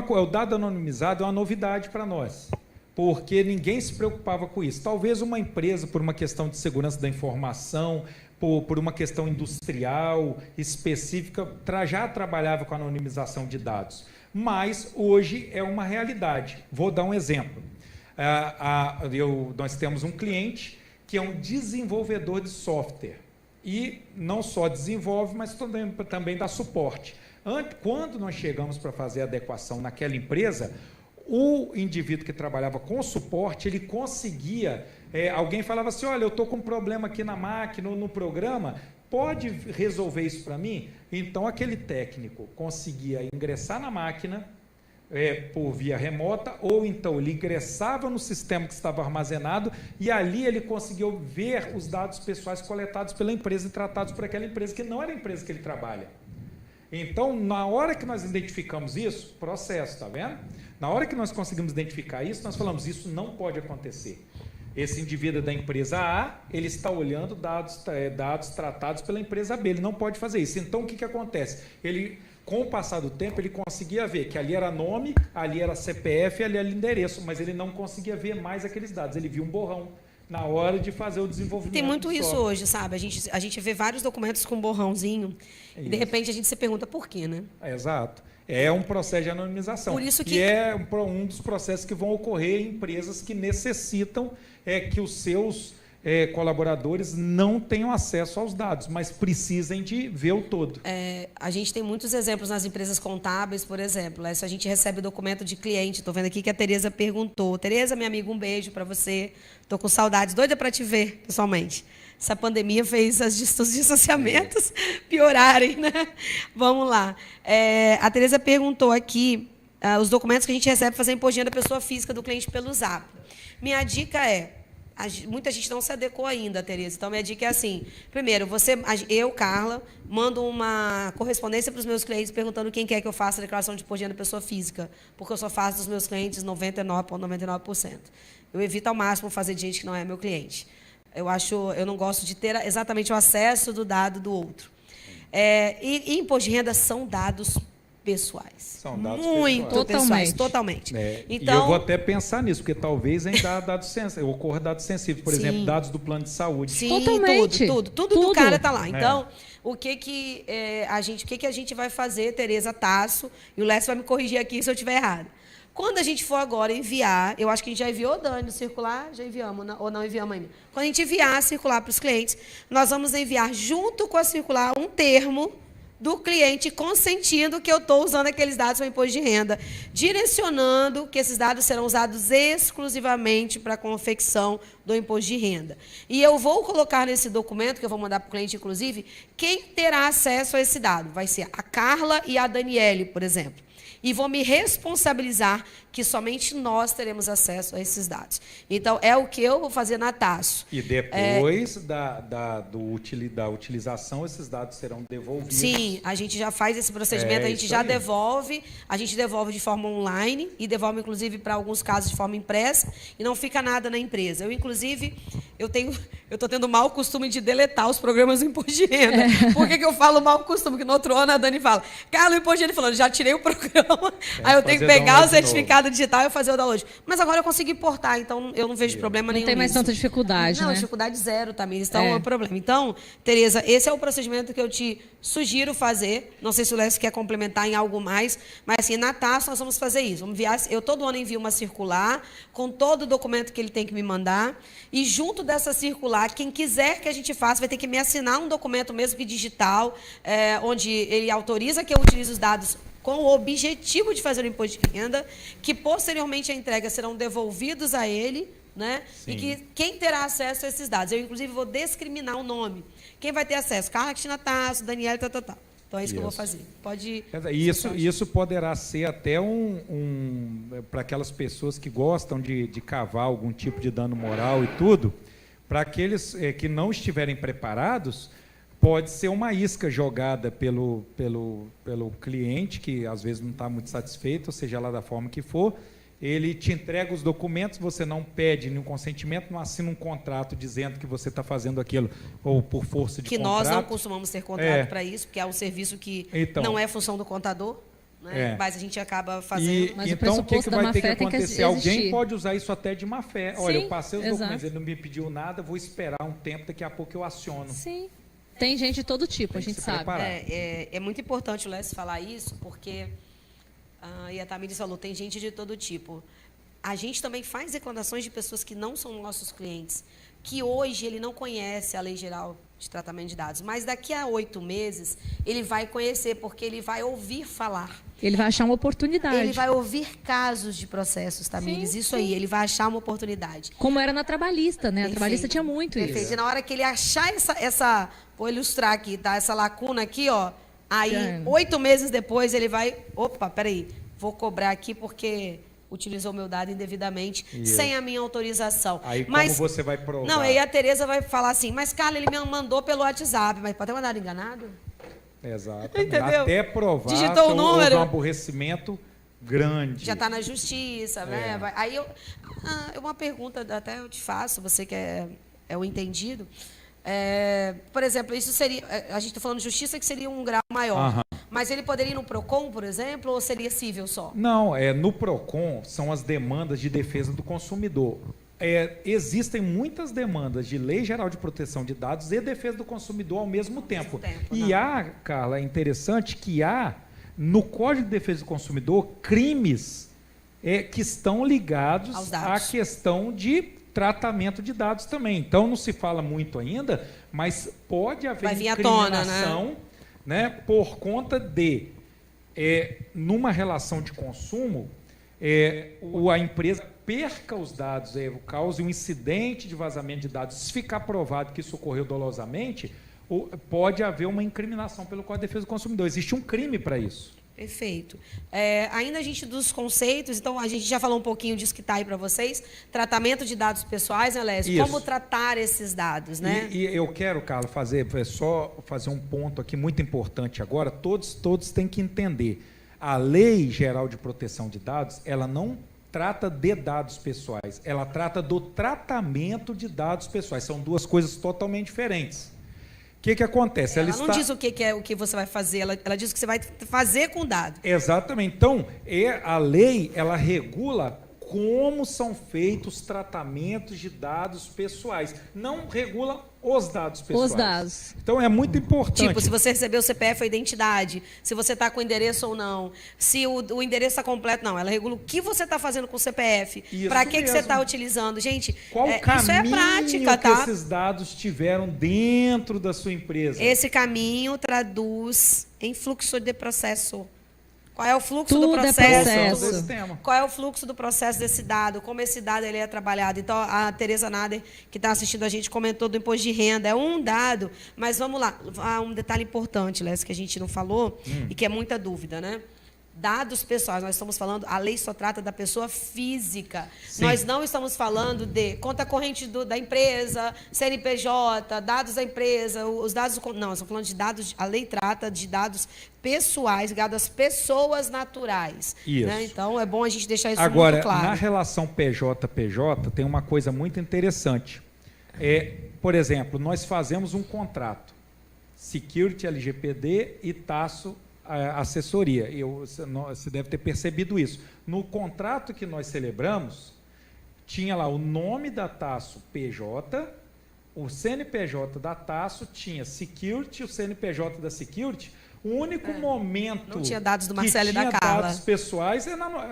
O dado anonimizado é uma novidade para nós, porque ninguém se preocupava com isso. Talvez uma empresa, por uma questão de segurança da informação, por uma questão industrial específica, já trabalhava com a anonimização de dados. Mas hoje é uma realidade. Vou dar um exemplo. Nós temos um cliente que é um desenvolvedor de software. E não só desenvolve, mas também dá suporte. Quando nós chegamos para fazer a adequação naquela empresa, o indivíduo que trabalhava com suporte, ele conseguia, alguém falava assim, olha, eu estou com um problema aqui na máquina, no programa, pode resolver isso para mim? Então, aquele técnico conseguia ingressar na máquina, por via remota, ou então ele ingressava no sistema que estava armazenado e ali ele conseguiu ver os dados pessoais coletados pela empresa e tratados por aquela empresa, que não era a empresa que ele trabalha. Então, na hora que nós identificamos isso, processo, está vendo? Na hora que nós conseguimos identificar isso, nós falamos, isso não pode acontecer. Esse indivíduo da empresa A, ele está olhando dados tratados pela empresa B, ele não pode fazer isso. Então, o que acontece? Com o passar do tempo, ele conseguia ver que ali era nome, ali era CPF, ali era endereço, mas ele não conseguia ver mais aqueles dados. Ele via um borrão na hora de fazer o desenvolvimento. Tem muito isso hoje, sabe? A gente vê vários documentos com borrãozinho e, de repente, a gente se pergunta por quê, né? Exato. É um processo de anonimização. Por isso que... E é um dos processos que vão ocorrer em empresas que necessitam que os seus colaboradores não tenham acesso aos dados, mas precisem de ver o todo. A gente tem muitos exemplos nas empresas contábeis, por exemplo. Se a gente recebe documento de cliente, estou vendo aqui que a Tereza perguntou. Tereza, minha amiga, um beijo para você. Estou com saudades, doida para te ver pessoalmente. Essa pandemia fez os distanciamentos piorarem, né? Vamos lá. A Tereza perguntou aqui os documentos que a gente recebe para fazer imposto de renda da pessoa física do cliente pelo Zap. Minha dica muita gente não se adequou ainda, Tereza. Então, minha dica é assim. Primeiro, eu, Carla, mando uma correspondência para os meus clientes perguntando quem quer que eu faça a declaração de imposto de renda da pessoa física, porque eu só faço dos meus clientes 99,99%. Eu evito ao máximo fazer de gente que não é meu cliente. Eu não gosto de ter exatamente o acesso do dado do outro. E imposto de renda são dados pessoais. São dados muito pessoais, totalmente. Então, e eu vou até pensar nisso, porque talvez ainda ocorra dados sensíveis, por exemplo, dados do plano de saúde. Sim, totalmente. Tudo do cara está lá. Então, o que a gente vai fazer, Tereza Tasso, e o Lécio vai me corrigir aqui se eu estiver errado. Quando a gente for agora enviar, eu acho que a gente já enviou, Dani, no circular, já enviamos, ou não enviamos ainda. Quando a gente enviar circular para os clientes, nós vamos enviar junto com a circular um termo do cliente consentindo que eu estou usando aqueles dados para imposto de renda, direcionando que esses dados serão usados exclusivamente para a confecção do imposto de renda. E eu vou colocar nesse documento, que eu vou mandar para o cliente, inclusive, quem terá acesso a esse dado. Vai ser a Carla e a Daniele, por exemplo. E vou me responsabilizar que somente nós teremos acesso a esses dados. Então, é o que eu vou fazer na Tasso. E depois da utilização, esses dados serão devolvidos. Sim, a gente já faz esse procedimento, a gente já devolve, de forma online e devolve, inclusive, para alguns casos de forma impressa, e não fica nada na empresa. Eu estou tendo mau costume de deletar os programas do imposto de renda. Por que eu falo mau costume? Porque no outro ano a Dani fala, Carla, o imposto de renda falando, já tirei o programa, aí eu tenho que pegar o certificado digital e fazer o download. Mas agora eu consegui importar, então eu não vejo problema nenhum. Não tem mais tanta dificuldade, não, né? Dificuldade zero também, então é o problema. Então, Tereza, esse é o procedimento que eu te sugiro fazer. Não sei se o Lécio quer complementar em algo mais, mas assim, na Tasso nós vamos fazer isso. Vamos enviar, eu todo ano envio uma circular com todo o documento que ele tem que me mandar, e junto dessa circular, quem quiser que a gente faça vai ter que me assinar um documento mesmo que digital, onde ele autoriza que eu utilize os dados com o objetivo de fazer o imposto de renda, que posteriormente a entrega serão devolvidos a ele, né? Sim. E que quem terá acesso a esses dados? Eu, inclusive, vou discriminar o nome. Quem vai ter acesso? Carla Cristina Tasso, Daniela, Então é isso que eu vou fazer. Pode. Isso poderá ser até para aquelas pessoas que gostam de cavar algum tipo de dano moral e tudo, para aqueles que não estiverem preparados, pode ser uma isca jogada pelo cliente, que às vezes não está muito satisfeito, ou seja lá da forma que for. Ele te entrega os documentos, você não pede nenhum consentimento, não assina um contrato dizendo que você está fazendo aquilo ou por força de contrato. Que nós não costumamos ter contrato para isso, porque é um serviço que não é função do contador, né? Mas a gente acaba fazendo. Mas então, o que vai ter que acontecer? Alguém pode usar isso até de má fé. Sim, olha, eu passei os documentos, ele não me pediu nada, vou esperar um tempo, daqui a pouco eu aciono. Sim. Tem gente de todo tipo, a gente sabe. É muito importante o Lécio falar isso, porque... e a Tamires falou, tem gente de todo tipo. A gente também faz declarações de pessoas que não são nossos clientes, que hoje ele não conhece a Lei Geral de Tratamento de Dados, mas daqui a 8 meses ele vai conhecer, porque ele vai ouvir falar. Ele vai achar uma oportunidade. Ele vai ouvir casos de processos, Tamires, isso aí, ele vai achar uma oportunidade. Como era na Trabalhista, né? A Trabalhista tinha muito isso. E na hora que ele achar essa vou ilustrar aqui, tá? Essa lacuna aqui, ó. Aí, 8 meses depois, ele vai... Opa, peraí. Vou cobrar aqui porque utilizou meu dado indevidamente, sem a minha autorização. Aí, como você vai provar? Não, aí a Tereza vai falar assim, mas, Carla, ele me mandou pelo WhatsApp. Mas pode ter mandado enganado? Exato. Entendeu? Até provar digitou o número. Houve um aborrecimento grande. Já está na justiça, né? Aí, uma pergunta até eu te faço, você que é o entendido... por exemplo, isso seria... A gente está falando de justiça, que seria um grau maior. Mas ele poderia ir no PROCON, por exemplo, ou seria cível só? Não, no PROCON são as demandas de defesa do consumidor. Existem muitas demandas de Lei Geral de Proteção de Dados e defesa do consumidor ao mesmo tempo. E Carla, é interessante que no Código de Defesa do Consumidor, crimes que estão ligados à questão de tratamento de dados também. Então, não se fala muito ainda, mas pode haver incriminação, né, por conta de, numa relação de consumo, a empresa perca os dados, cause um incidente de vazamento de dados. Se ficar provado que isso ocorreu dolosamente, pode haver uma incriminação pelo Código de Defesa do Consumidor. Existe um crime para isso. Perfeito. Ainda a gente dos conceitos, então a gente já falou um pouquinho disso que está aí para vocês. Tratamento de dados pessoais, né, Lécio? Como tratar esses dados, né? E eu quero, Carla, só fazer um ponto aqui muito importante agora. Todos têm que entender. A Lei Geral de Proteção de Dados, ela não trata de dados pessoais, ela trata do tratamento de dados pessoais. São duas coisas totalmente diferentes. O que acontece? Ela não diz o que é o que você vai fazer, ela diz o que você vai fazer com o dado. Exatamente. Então, a lei, ela regula como são feitos os tratamentos de dados pessoais. Não regula os dados pessoais. Os dados. Então, é muito importante. Tipo, se você recebeu o CPF ou a identidade, se você está com o endereço ou não, se o endereço está completo, não. Ela regula o que você está fazendo com o CPF, para que você está utilizando. Gente, qual isso é prática, tá? Que esses dados tiveram dentro da sua empresa? Esse caminho traduz em fluxo de processo. Qual é o fluxo do processo? Qual é o fluxo do processo desse dado? Como esse dado ele é trabalhado? Então, a Tereza Nader, que está assistindo a gente, comentou do imposto de renda. É um dado, mas vamos lá. Há um detalhe importante, Lécio, que a gente não falou e que é muita dúvida, né? Dados pessoais, nós estamos falando, a lei só trata da pessoa física. Sim. Nós não estamos falando de conta corrente da empresa, CNPJ, dados da empresa, os dados... Não, nós estamos falando de dados, a lei trata de dados pessoais, ligados às pessoas naturais. Isso. Né? Então, é bom a gente deixar isso agora, muito claro. Na relação PJ-PJ, tem uma coisa muito interessante. Por exemplo, nós fazemos um contrato, Security, LGPD e TASSO, assessoria. Você deve ter percebido isso. No contrato que nós celebramos, tinha lá o nome da TASSO PJ, o CNPJ da TASSO tinha Security, o CNPJ da Security. O único momento não tinha dados do Marcelo e da Carla. Dados pessoais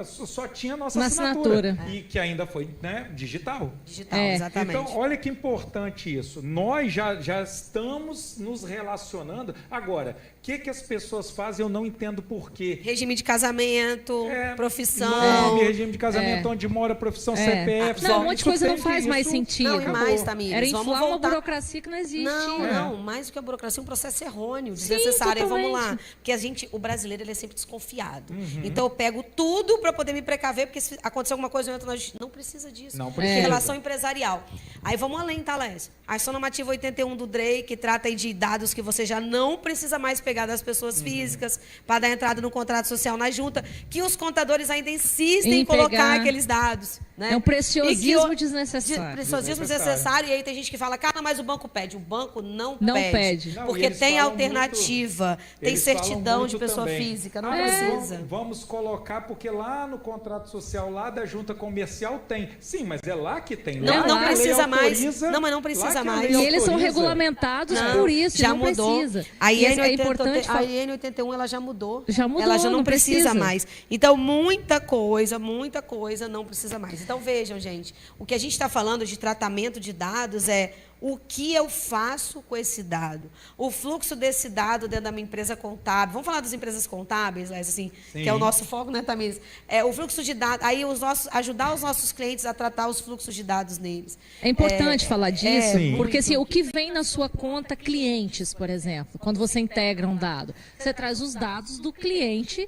só tinha a nossa assinatura. E que ainda foi, né, digital. Digital, exatamente. Então, olha que importante isso. Nós já estamos nos relacionando. Agora, o que as pessoas fazem, eu não entendo por quê. Regime de casamento, profissão. Nome, regime de casamento, onde mora, profissão, CPF. Não, um monte de coisa não faz mais sentido. Não, e mais, Tamires. Era inflar uma burocracia que não existe. Não, mais do que a burocracia, um processo errôneo, desnecessário. Vamos lá. lá. Porque o brasileiro, ele é sempre desconfiado. Então, eu pego tudo para poder me precaver, porque se acontecer alguma coisa, eu entro na justiça. Não precisa disso. Não Porque precisa. relação empresarial. Aí, vamos além, tá, Lécio? A ação normativa 81 do DREI, que trata aí de dados que você já não precisa mais pegar das pessoas físicas para dar entrada no contrato social na junta, que os contadores ainda insistem em colocar pegar. aqueles dados. Né? É um preciosismo E que desnecessário. Preciosismo desnecessário. E aí tem gente que fala, cara, mas o banco pede. O banco não pede. Não, e Porque eles tem falam alternativa. muito- tem eles falam certidão muito de pessoa também. física. Não Ah, precisa. Vamos colocar, porque lá no contrato social, lá da junta comercial tem. Sim, mas é lá que tem. Não, Lá não que a lei precisa mais. autoriza, Não, mas não lá precisa que a mais. lei E eles são autoriza. regulamentados Não, por isso, já não mudou. precisa. A E IN é importante a IN 81 ela já mudou. Já mudou, Ela já não não precisa precisa. mais. Então, muita coisa não precisa mais. Então, vejam, gente, o que a gente está falando de tratamento de dados é o que eu faço com esse dado. O fluxo desse dado dentro da minha empresa contábil. Vamos falar das empresas contábeis, assim, que é o nosso foco, né, Tamires? O fluxo de dados, aí ajudar os nossos clientes a tratar os fluxos de dados neles. É importante falar disso, Sim. porque assim, o que vem na sua conta clientes, por exemplo, quando você integra um dado, você traz os dados do cliente,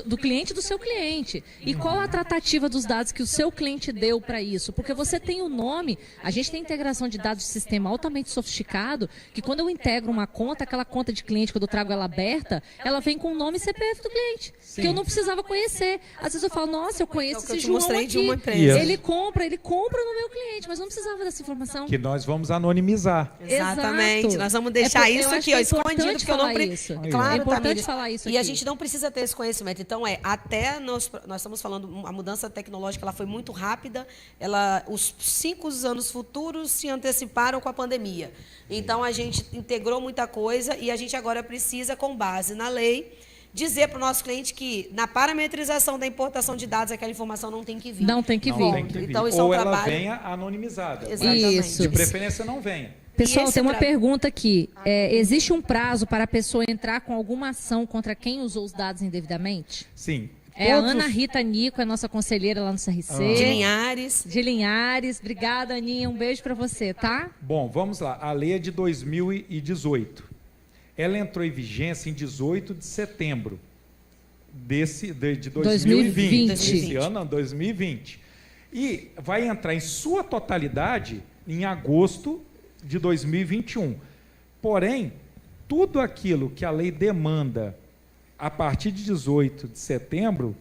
do cliente do seu cliente. E qual a tratativa dos dados que o seu cliente deu para isso? Porque você tem o nome, a gente tem integração de dados de sistema altamente sofisticado, que quando eu integro uma conta, aquela conta de cliente, quando eu trago ela aberta, ela vem com o nome e CPF do cliente, que eu não precisava conhecer. Às vezes eu falo, nossa, eu conheço É o que eu esse te João mostrei aqui. de uma empresa. Ele compra no meu cliente, mas não precisava dessa informação. Que nós vamos anonimizar. Exato. Nós vamos É deixar por- eu isso acho aqui, que ó, é escondido, importante porque eu não falar preciso. isso. Claro, É importante Tamires. falar isso E a aqui. gente não precisa ter esse conhecimento. Então, até nós estamos falando, a mudança tecnológica ela foi muito rápida, os 5 anos futuros se anteciparam com a pandemia. Então, a gente integrou muita coisa e a gente agora precisa, com base na lei, dizer para o nosso cliente que na parametrização da importação de dados aquela informação não tem que vir. Não tem que Não vir. tem que vir. Então, isso é um Ou ela trabalho- venha anonimizada. Exatamente. Isso. De preferência não venha. Pessoal, esse tem uma tra- pergunta aqui. Existe um prazo para a pessoa entrar com alguma ação contra quem usou os dados indevidamente? Sim. É a Todos Ana os- Rita Nico, é nossa conselheira lá no CRC. De Linhares. De Linhares. Obrigada, Aninha. Um beijo para você, tá? Bom, vamos lá. A lei é de 2018. Ela entrou em vigência em 18 de setembro de 2020. 2020. Esse ano, não, 2020. E vai entrar em sua totalidade em agosto de 2021. Porém, tudo aquilo que a lei demanda a partir de 18 de setembro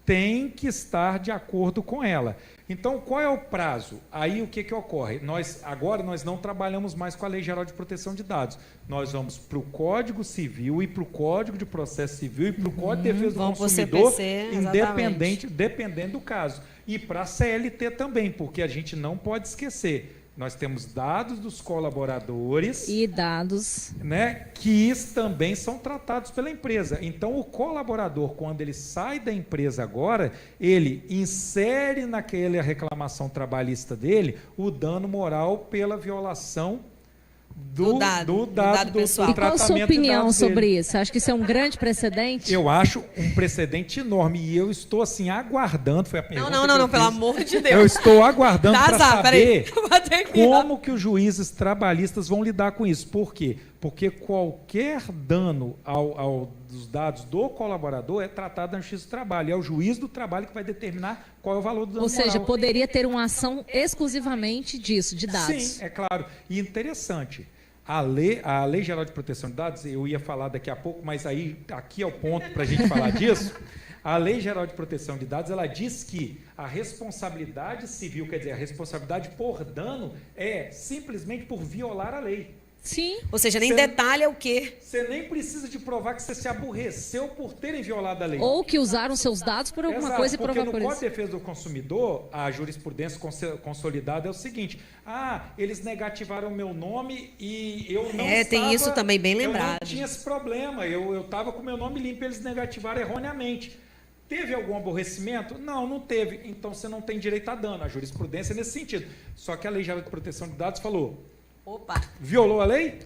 tem que estar de acordo com ela. Então, qual é o prazo? Aí, o que ocorre? Agora, nós não trabalhamos mais com a Lei Geral de Proteção de Dados. Nós vamos para o Código Civil e para o Código de Processo Civil e para o Código de Defesa do Vamos pro Consumidor, CPC, dependendo do caso. E para a CLT também, porque a gente não pode esquecer. Nós temos dados dos colaboradores, E dados. né, que também são tratados pela empresa. Então, o colaborador, quando ele sai da empresa agora, ele insere naquela reclamação trabalhista dele o dano moral pela violação do dado pessoal. E qual a sua tratamento de opinião dados sobre dele. isso? Acho que isso é um grande precedente? Eu acho um precedente enorme e eu estou assim aguardando. Foi a pergunta Não, que eu pelo fiz. amor de Eu Deus. estou aguardando Dá para azar, peraí. saber Eu vou ter que ir lá. como que os juízes trabalhistas vão lidar com isso. Por quê? Porque qualquer dano dos dados do colaborador é tratado na Justiça do Trabalho. É o juiz do trabalho que vai determinar qual é o valor do dano Ou seja, moral. poderia ter uma ação exclusivamente disso, de dados. Sim, é claro. E interessante, a lei Geral de Proteção de Dados, eu ia falar daqui a pouco, mas aqui é o ponto para a gente falar disso. A Lei Geral de Proteção de Dados, ela diz que a responsabilidade civil, quer dizer, a responsabilidade por dano é simplesmente por violar a lei. Sim. Ou seja, nem Você- detalha o quê? Você nem precisa de provar que você se aborreceu por terem violado a lei. Ou que usaram seus dados por alguma Exato, coisa e porque provar no por Código isso. de Defesa do Consumidor, a jurisprudência consolidada é o seguinte: eles negativaram o meu nome e eu não tem isso também, bem lembrado. Eu não tinha esse problema, eu estava com o meu nome limpo e eles negativaram erroneamente. Teve algum aborrecimento? Não, não teve. Então você não tem direito a dano. A jurisprudência é nesse sentido. Só que a Lei Geral de Proteção de Dados falou: Opa. violou a lei?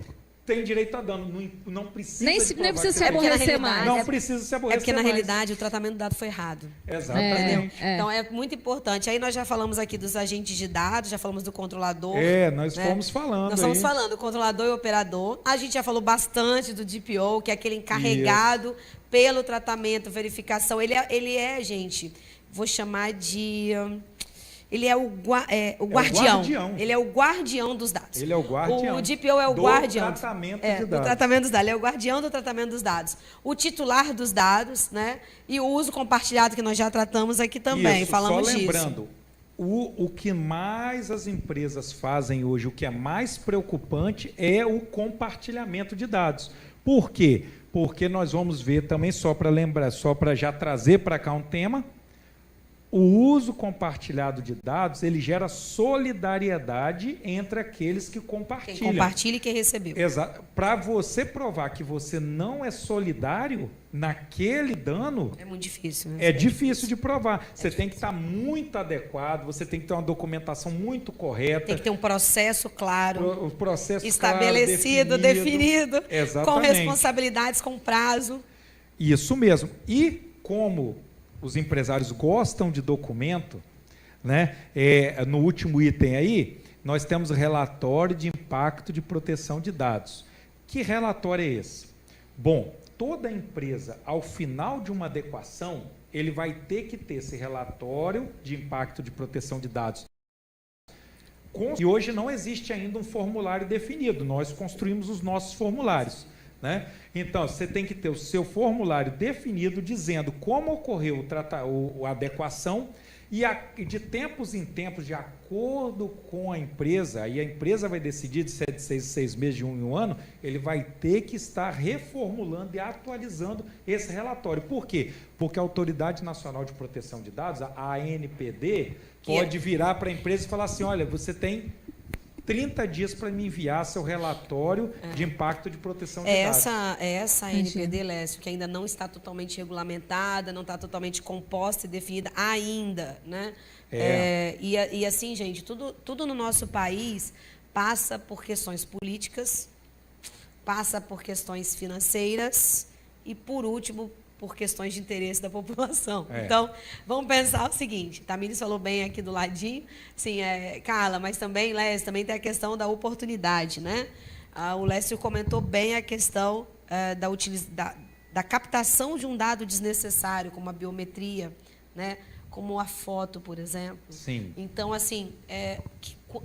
tem direito a dano. Não precisa Nem precisa se aborrecer mais. Não precisa se aborrecer mais. É porque, na realidade, o tratamento do dado foi errado. Exatamente. Então, é muito importante. Aí nós já falamos aqui dos agentes de dados, já falamos do controlador. Nós fomos falando. Nós estamos falando, controlador e operador. A gente já falou bastante do DPO, que é aquele encarregado pelo tratamento, verificação. Ele é, gente, vou chamar de... Ele é o guardião. Ele é o guardião dos dados. Ele é o guardião. O DPO é o guardião. Do tratamento de dados. Do tratamento dos dados. Ele é o guardião do tratamento dos dados. O titular dos dados, né? E o uso compartilhado, que nós já tratamos aqui também. Isso, falamos só disso. Lembrando, o que mais as empresas fazem hoje, o que é mais preocupante é o compartilhamento de dados. Por quê? Porque nós vamos ver também, só para lembrar, só para já trazer para cá um tema, o uso compartilhado de dados, ele gera solidariedade entre aqueles que compartilham. Quem compartilha e quem recebeu. Exato. Para você provar que você não é solidário naquele dano... É muito difícil. Né? É difícil de provar. Você tem que estar muito adequado, você tem que ter uma documentação muito correta. Tem que ter um processo claro. O processo estabelecido, claro, definido. Exatamente. Com responsabilidades, com prazo. Isso mesmo. E como... os empresários gostam de documento, né? No último item aí, nós temos o relatório de impacto de proteção de dados. Que relatório é esse? Bom, toda empresa, ao final de uma adequação, ele vai ter que ter esse relatório de impacto de proteção de dados. E hoje não existe ainda um formulário definido, nós construímos os nossos formulários. Né? Então, você tem que ter o seu formulário definido, dizendo como ocorreu a adequação e de tempos em tempos, de acordo com a empresa, e a empresa vai decidir se é de 6 meses, de 1 em 1 ano, ele vai ter que estar reformulando e atualizando esse relatório. Por quê? Porque a Autoridade Nacional de Proteção de Dados, a ANPD, pode virar para a empresa e falar assim, olha, você tem 30 dias para me enviar seu relatório de impacto de proteção de dados. Essa ANPD, Lécio, que ainda não está totalmente regulamentada, não está totalmente composta e definida ainda, né? E assim, gente, tudo no nosso país passa por questões políticas, passa por questões financeiras e, por último, por questões de interesse da população. Então, vamos pensar o seguinte, Tamires falou bem aqui do ladinho, sim, Carla, mas também, Lécio, também tem a questão da oportunidade, né? O Lécio comentou bem a questão da captação de um dado desnecessário, como a biometria, né? Como a foto, por exemplo. Sim. Então, assim,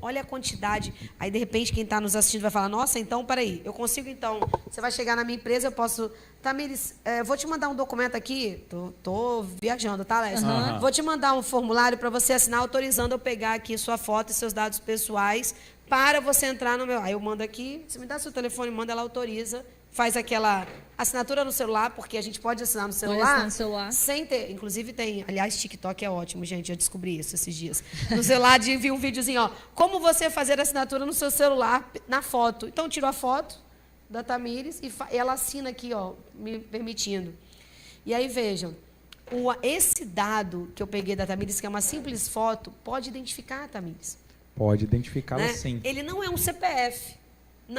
olha a quantidade. Aí, de repente, quem está nos assistindo vai falar, nossa, então, peraí, eu consigo, então, você vai chegar na minha empresa, eu posso... Tamires, vou te mandar um documento aqui, tô viajando, tá, Lécio? Vou te mandar um formulário para você assinar, autorizando eu pegar aqui sua foto e seus dados pessoais para você entrar no meu... Aí eu mando aqui, você me dá seu telefone, manda, ela autoriza, faz aquela assinatura no celular, porque a gente pode assinar no celular, sem ter... Inclusive tem... Aliás, TikTok é ótimo, gente, eu descobri isso esses dias. No celular, vi um videozinho, ó, como você fazer assinatura no seu celular na foto. Então, eu tiro a foto da Tamires e ela assina aqui, ó, me permitindo. E aí, vejam, esse dado que eu peguei da Tamires, que é uma simples foto, pode identificar a Tamires. Pode identificá-la, né? Sim. Ele não é um CPF,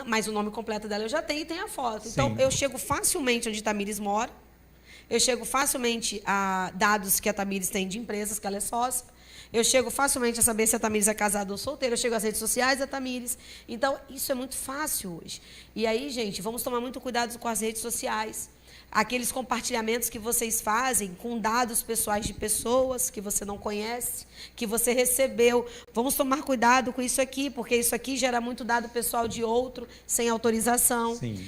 mas o nome completo dela eu já tenho e tem a foto. Sim. Então, eu chego facilmente onde a Tamires mora, eu chego facilmente a dados que a Tamires tem de empresas, que ela é sócia, eu chego facilmente a saber se a Tamires é casada ou solteira, eu chego às redes sociais da Tamires. Então, isso é muito fácil hoje. E aí, gente, vamos tomar muito cuidado com as redes sociais. Aqueles compartilhamentos que vocês fazem com dados pessoais de pessoas que você não conhece, que você recebeu. Vamos tomar cuidado com isso aqui, porque isso aqui gera muito dado pessoal de outro, sem autorização. Sim.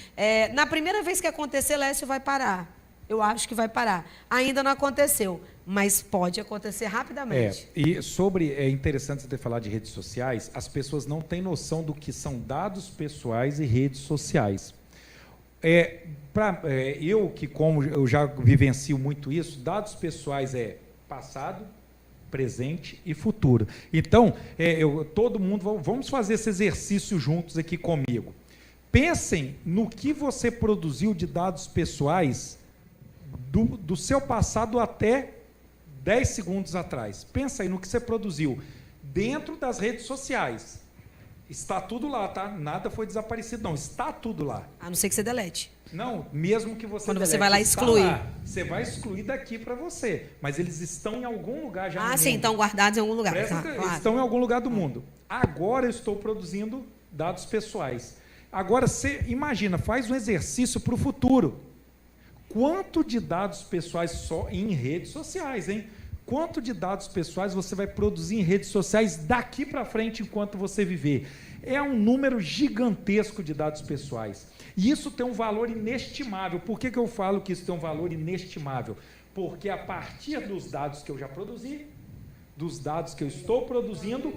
Na primeira vez que acontecer, Lécio vai parar. Eu acho que vai parar. Ainda não aconteceu, mas pode acontecer rapidamente. É interessante você ter falado de redes sociais, as pessoas não têm noção do que são dados pessoais e redes sociais. Como eu já vivencio muito isso, dados pessoais é passado, presente e futuro. Então, todo mundo, vamos fazer esse exercício juntos aqui comigo. Pensem no que você produziu de dados pessoais do seu passado até 10 segundos atrás. Pensa aí no que você produziu dentro das redes sociais. Está tudo lá, tá? Nada foi desaparecido, não. Está tudo lá. A não ser que você delete. Não, mesmo que você Quando delete, você vai lá e está exclui. lá. Você vai excluir daqui para você. Mas eles estão em algum lugar já no Sim, mundo. estão guardados em algum lugar. Presta, Claro. Estão em algum lugar do mundo. Agora eu estou produzindo dados pessoais. Agora, você imagina, faz um exercício para o futuro. Quanto de dados pessoais só em redes sociais, hein? Quanto de dados pessoais você vai produzir em redes sociais daqui para frente enquanto você viver? É um número gigantesco de dados pessoais. E isso tem um valor inestimável. Por que eu falo que isso tem um valor inestimável? Porque a partir dos dados que eu já produzi, dos dados que eu estou produzindo,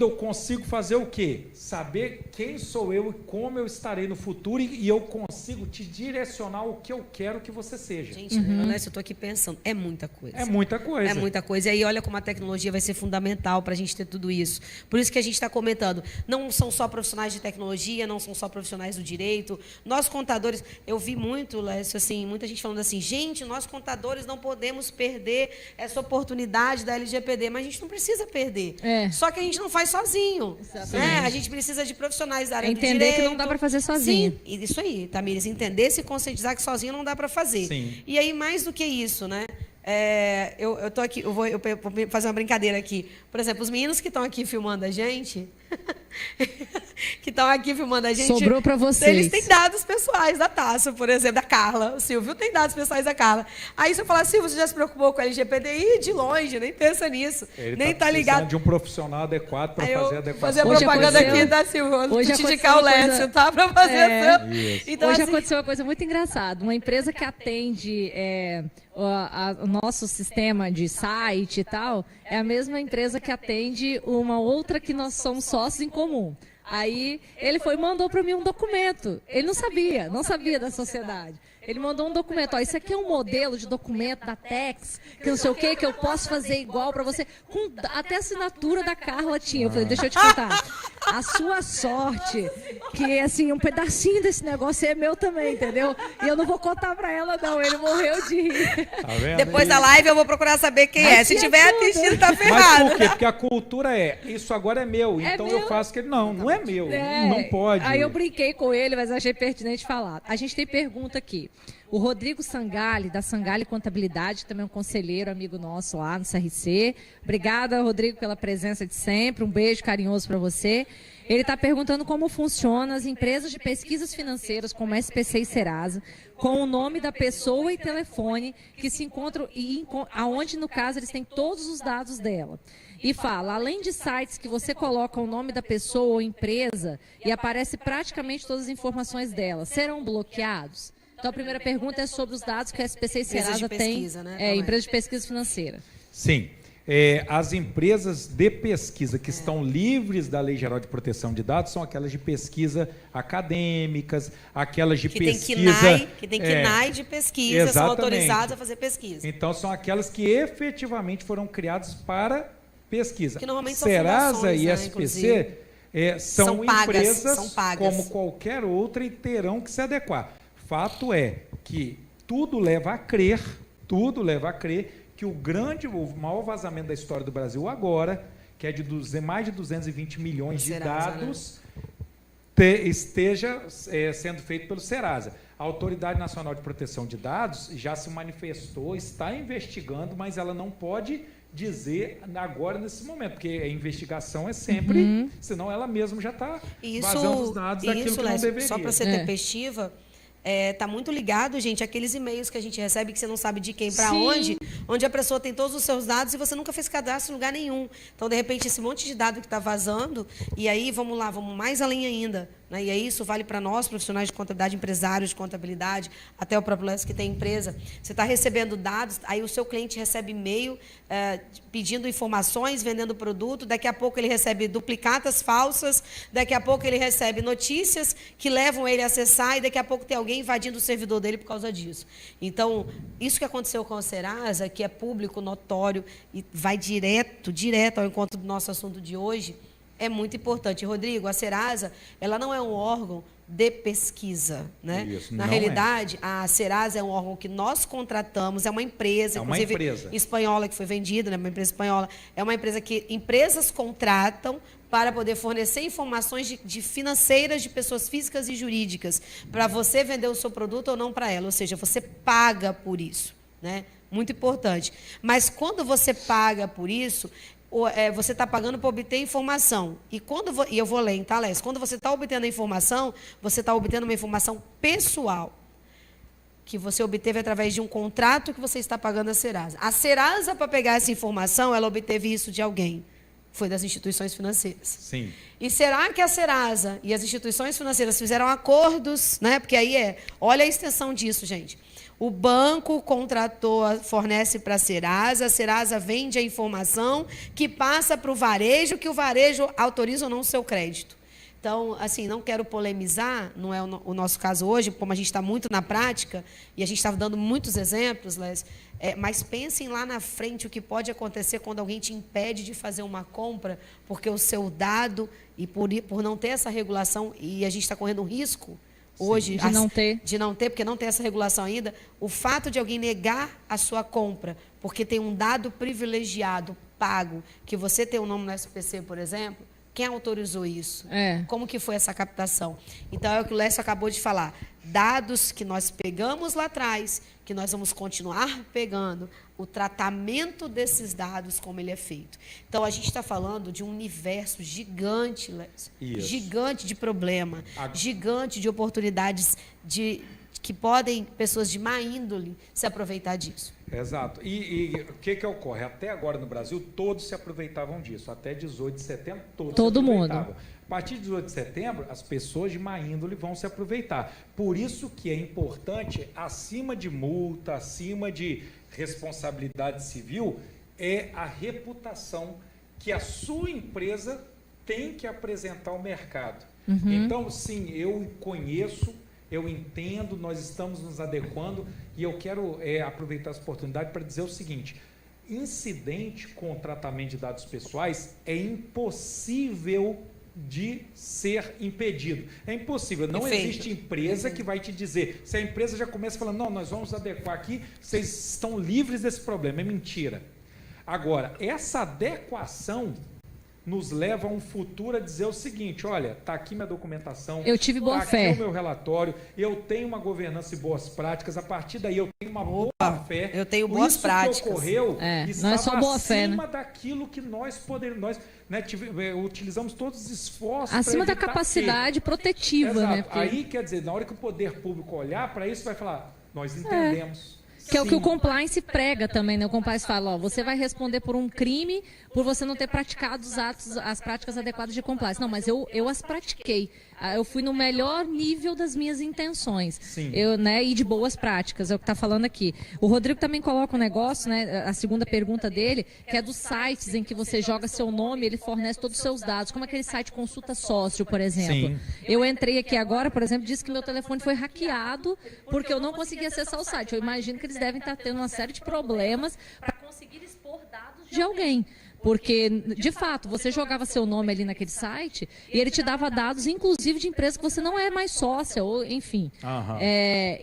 eu consigo fazer o quê? Saber quem sou eu e como eu estarei no futuro e eu consigo te direcionar o que eu quero que você seja. Gente, eu estou aqui pensando, é muita coisa. É muita coisa. É muita coisa. E aí olha como a tecnologia vai ser fundamental para a gente ter tudo isso. Por isso que a gente está comentando, não são só profissionais de tecnologia, não são só profissionais do direito. Nós contadores, eu vi muito, Lécio, assim, muita gente falando assim, gente, nós contadores não podemos perder essa oportunidade da LGPD, mas a gente não precisa perder. Só que a gente não faz sozinho. Né? A gente precisa de profissionais da área do direito. Entender que não dá para fazer sozinho. Sim, isso aí, Tamires, entender, se conscientizar que sozinho não dá para fazer. Sim. E aí, mais do que isso, né? Eu tô aqui, eu vou fazer uma brincadeira aqui. Por exemplo, os meninos que estão aqui filmando a gente, sobrou para vocês. Eles têm dados pessoais da Taça, por exemplo, da Carla. O Silvio tem dados pessoais da Carla. Aí se eu falar, Silvio, você já se preocupou com a LGPD? De longe, nem pensa nisso. Ele nem tá ligado. de um profissional adequado para fazer adequação. Fazer a propaganda aqui da Silvio. Hoje te indicar o Lécio, tá? Para fazer então, hoje aconteceu uma coisa muito engraçada. Uma empresa que atende o nosso sistema de site e tal, é a mesma empresa que atende uma outra que nós somos sócios em comum. Aí ele mandou para mim um documento. Ele não sabia da sociedade. Ele mandou um documento. Ó, isso aqui é um modelo de documento da Tex, que não sei o quê, que eu posso fazer igual para você. Até a assinatura da Carla tinha. Eu falei, deixa eu te contar. A sua sorte, que assim, um pedacinho desse negócio é meu também, entendeu? E eu não vou contar para ela, não. Ele morreu de rir. Tá vendo? Depois da live eu vou procurar saber quem é. Se tiver assistindo, tá ferrado. Mas por quê? Porque a cultura isso agora é meu. Então meu? Eu faço que não é meu. Não pode. Aí eu brinquei com ele, mas achei pertinente falar. A gente tem pergunta aqui. O Rodrigo Sangali, da Sangali Contabilidade, que também é um conselheiro, amigo nosso lá no CRC. Obrigada, Rodrigo, pela presença de sempre. Um beijo carinhoso para você. Ele está perguntando como funcionam as empresas de pesquisas financeiras, como SPC e Serasa, com o nome da pessoa e telefone que se encontram, aonde, no caso, eles têm todos os dados dela. E fala, além de sites que você coloca o nome da pessoa ou empresa e aparece praticamente todas as informações dela, serão bloqueados? Então, a primeira pergunta é sobre os dados que a SPC e Serasa tem. Né? Empresa de pesquisa financeira. Sim. As empresas de pesquisa que estão livres da Lei Geral de Proteção de Dados são aquelas de pesquisa acadêmicas, aquelas de pesquisa... Que tem KNAI de pesquisa, exatamente. São autorizadas a fazer pesquisa. Então, são aquelas que efetivamente foram criadas para pesquisa. Que normalmente são Serasa e né, SPC são empresas são pagas. como qualquer outra e terão que se adequar. Fato é que tudo leva a crer que o maior vazamento da história do Brasil agora, que é de mais de 220 milhões de dados, esteja sendo feito pelo Serasa. A Autoridade Nacional de Proteção de Dados já se manifestou, está investigando, mas ela não pode dizer agora, nesse momento, porque a investigação é sempre, senão ela mesma já está vazando os dados daquilo que não deveria. Só para ser tempestiva, tá muito ligado, gente, aqueles e-mails que a gente recebe que você não sabe de quem para onde a pessoa tem todos os seus dados e você nunca fez cadastro em lugar nenhum. Então, de repente, esse monte de dado que está vazando, e aí, vamos mais além ainda. Né? E aí isso vale para nós, profissionais de contabilidade, empresários de contabilidade, até o próprio Lécio que tem empresa. Você está recebendo dados, aí o seu cliente recebe e-mail pedindo informações, vendendo produto, daqui a pouco ele recebe duplicatas falsas, daqui a pouco ele recebe notícias que levam ele a acessar e daqui a pouco tem alguém invadindo o servidor dele por causa disso. Então, isso que aconteceu com a Serasa, que é público, notório, e vai direto ao encontro do nosso assunto de hoje, é muito importante. Rodrigo, a Serasa, ela não é um órgão de pesquisa, né? Isso, na não realidade, a Serasa é um órgão que nós contratamos, é uma empresa, inclusive espanhola, que foi vendida, né? Uma empresa espanhola, é uma empresa que empresas contratam para poder fornecer informações de financeiras de pessoas físicas e jurídicas, para você vender o seu produto ou não para ela, ou seja, você paga por isso, né? Muito importante. Mas quando você paga por isso, você está pagando para obter informação. E eu vou ler, tá, Lécio? Quando você está obtendo a informação, você está obtendo uma informação pessoal, que você obteve através de um contrato que você está pagando à Serasa. A Serasa, para pegar essa informação, ela obteve isso de alguém. Foi das instituições financeiras. Sim. E será que a Serasa e as instituições financeiras fizeram acordos, né? Porque aí olha a extensão disso, gente. O banco contratou, fornece para a Serasa vende a informação que passa para o varejo, que o varejo autoriza ou não o seu crédito. Então, assim, não quero polemizar, não é o nosso caso hoje, como a gente está muito na prática, e a gente está dando muitos exemplos, Lécio, mas pensem lá na frente o que pode acontecer quando alguém te impede de fazer uma compra, porque o seu dado, e por não ter essa regulação, e a gente está correndo um risco hoje de não ter, porque não tem essa regulação ainda, o fato de alguém negar a sua compra, porque tem um dado privilegiado, pago, que você tem um nome no SPC, por exemplo, quem autorizou isso? Como que foi essa captação? Então, é o que o Lécio acabou de falar. Dados que nós pegamos lá atrás, que nós vamos continuar pegando, o tratamento desses dados, como ele é feito. Então, a gente está falando de um universo gigante, Lécio. Gigante de problema, gigante de oportunidades que podem pessoas de má índole se aproveitar disso. Exato. E o que ocorre? Até agora no Brasil, todos se aproveitavam disso. Até 18 de setembro, todo mundo. A partir de 18 de setembro, as pessoas de má índole vão se aproveitar. Por isso que é importante, acima de multa, acima de responsabilidade civil, é a reputação que a sua empresa tem que apresentar ao mercado. Então, sim, eu conheço, eu entendo, nós estamos nos adequando e eu quero aproveitar essa oportunidade para dizer o seguinte: incidente com tratamento de dados pessoais é impossível de ser impedido. É impossível. Não existe empresa que vai te dizer. Se a empresa já começa falando, não, nós vamos adequar aqui, vocês estão livres desse problema. É mentira. Agora, essa adequação nos leva a um futuro a dizer o seguinte: olha, está aqui minha documentação, eu tive boa fé, aqui o meu relatório, eu tenho uma governança e boas práticas, a partir daí eu tenho uma boa fé. Eu tenho boas práticas. Que ocorreu não é só boa fé, acima daquilo que nós poderíamos, utilizamos todos os esforços. Acima da capacidade protetiva. Exato. Né? Porque... Aí, quer dizer, na hora que o poder público olhar para isso, vai falar, nós entendemos. Que é o que o compliance prega também, né? O compliance fala, você vai responder por um crime por você não ter praticado as práticas adequadas de compliance. Não, mas eu as pratiquei. Eu fui no melhor nível das minhas intenções. Sim. E de boas práticas, é o que está falando aqui. O Rodrigo também coloca um negócio, né? A segunda pergunta dele, que é dos sites em que você joga seu nome, ele fornece todos os seus dados, como aquele site Consulta Sócio, por exemplo. Sim. Eu entrei aqui agora, por exemplo, disse que meu telefone foi hackeado porque eu não consegui acessar o site. Eu imagino que eles devem estar tendo uma série de problemas para conseguir expor dados de alguém. Porque, de fato, você jogava seu nome ali naquele site e ele te dava dados, inclusive, de empresas que você não é mais sócia, ou enfim.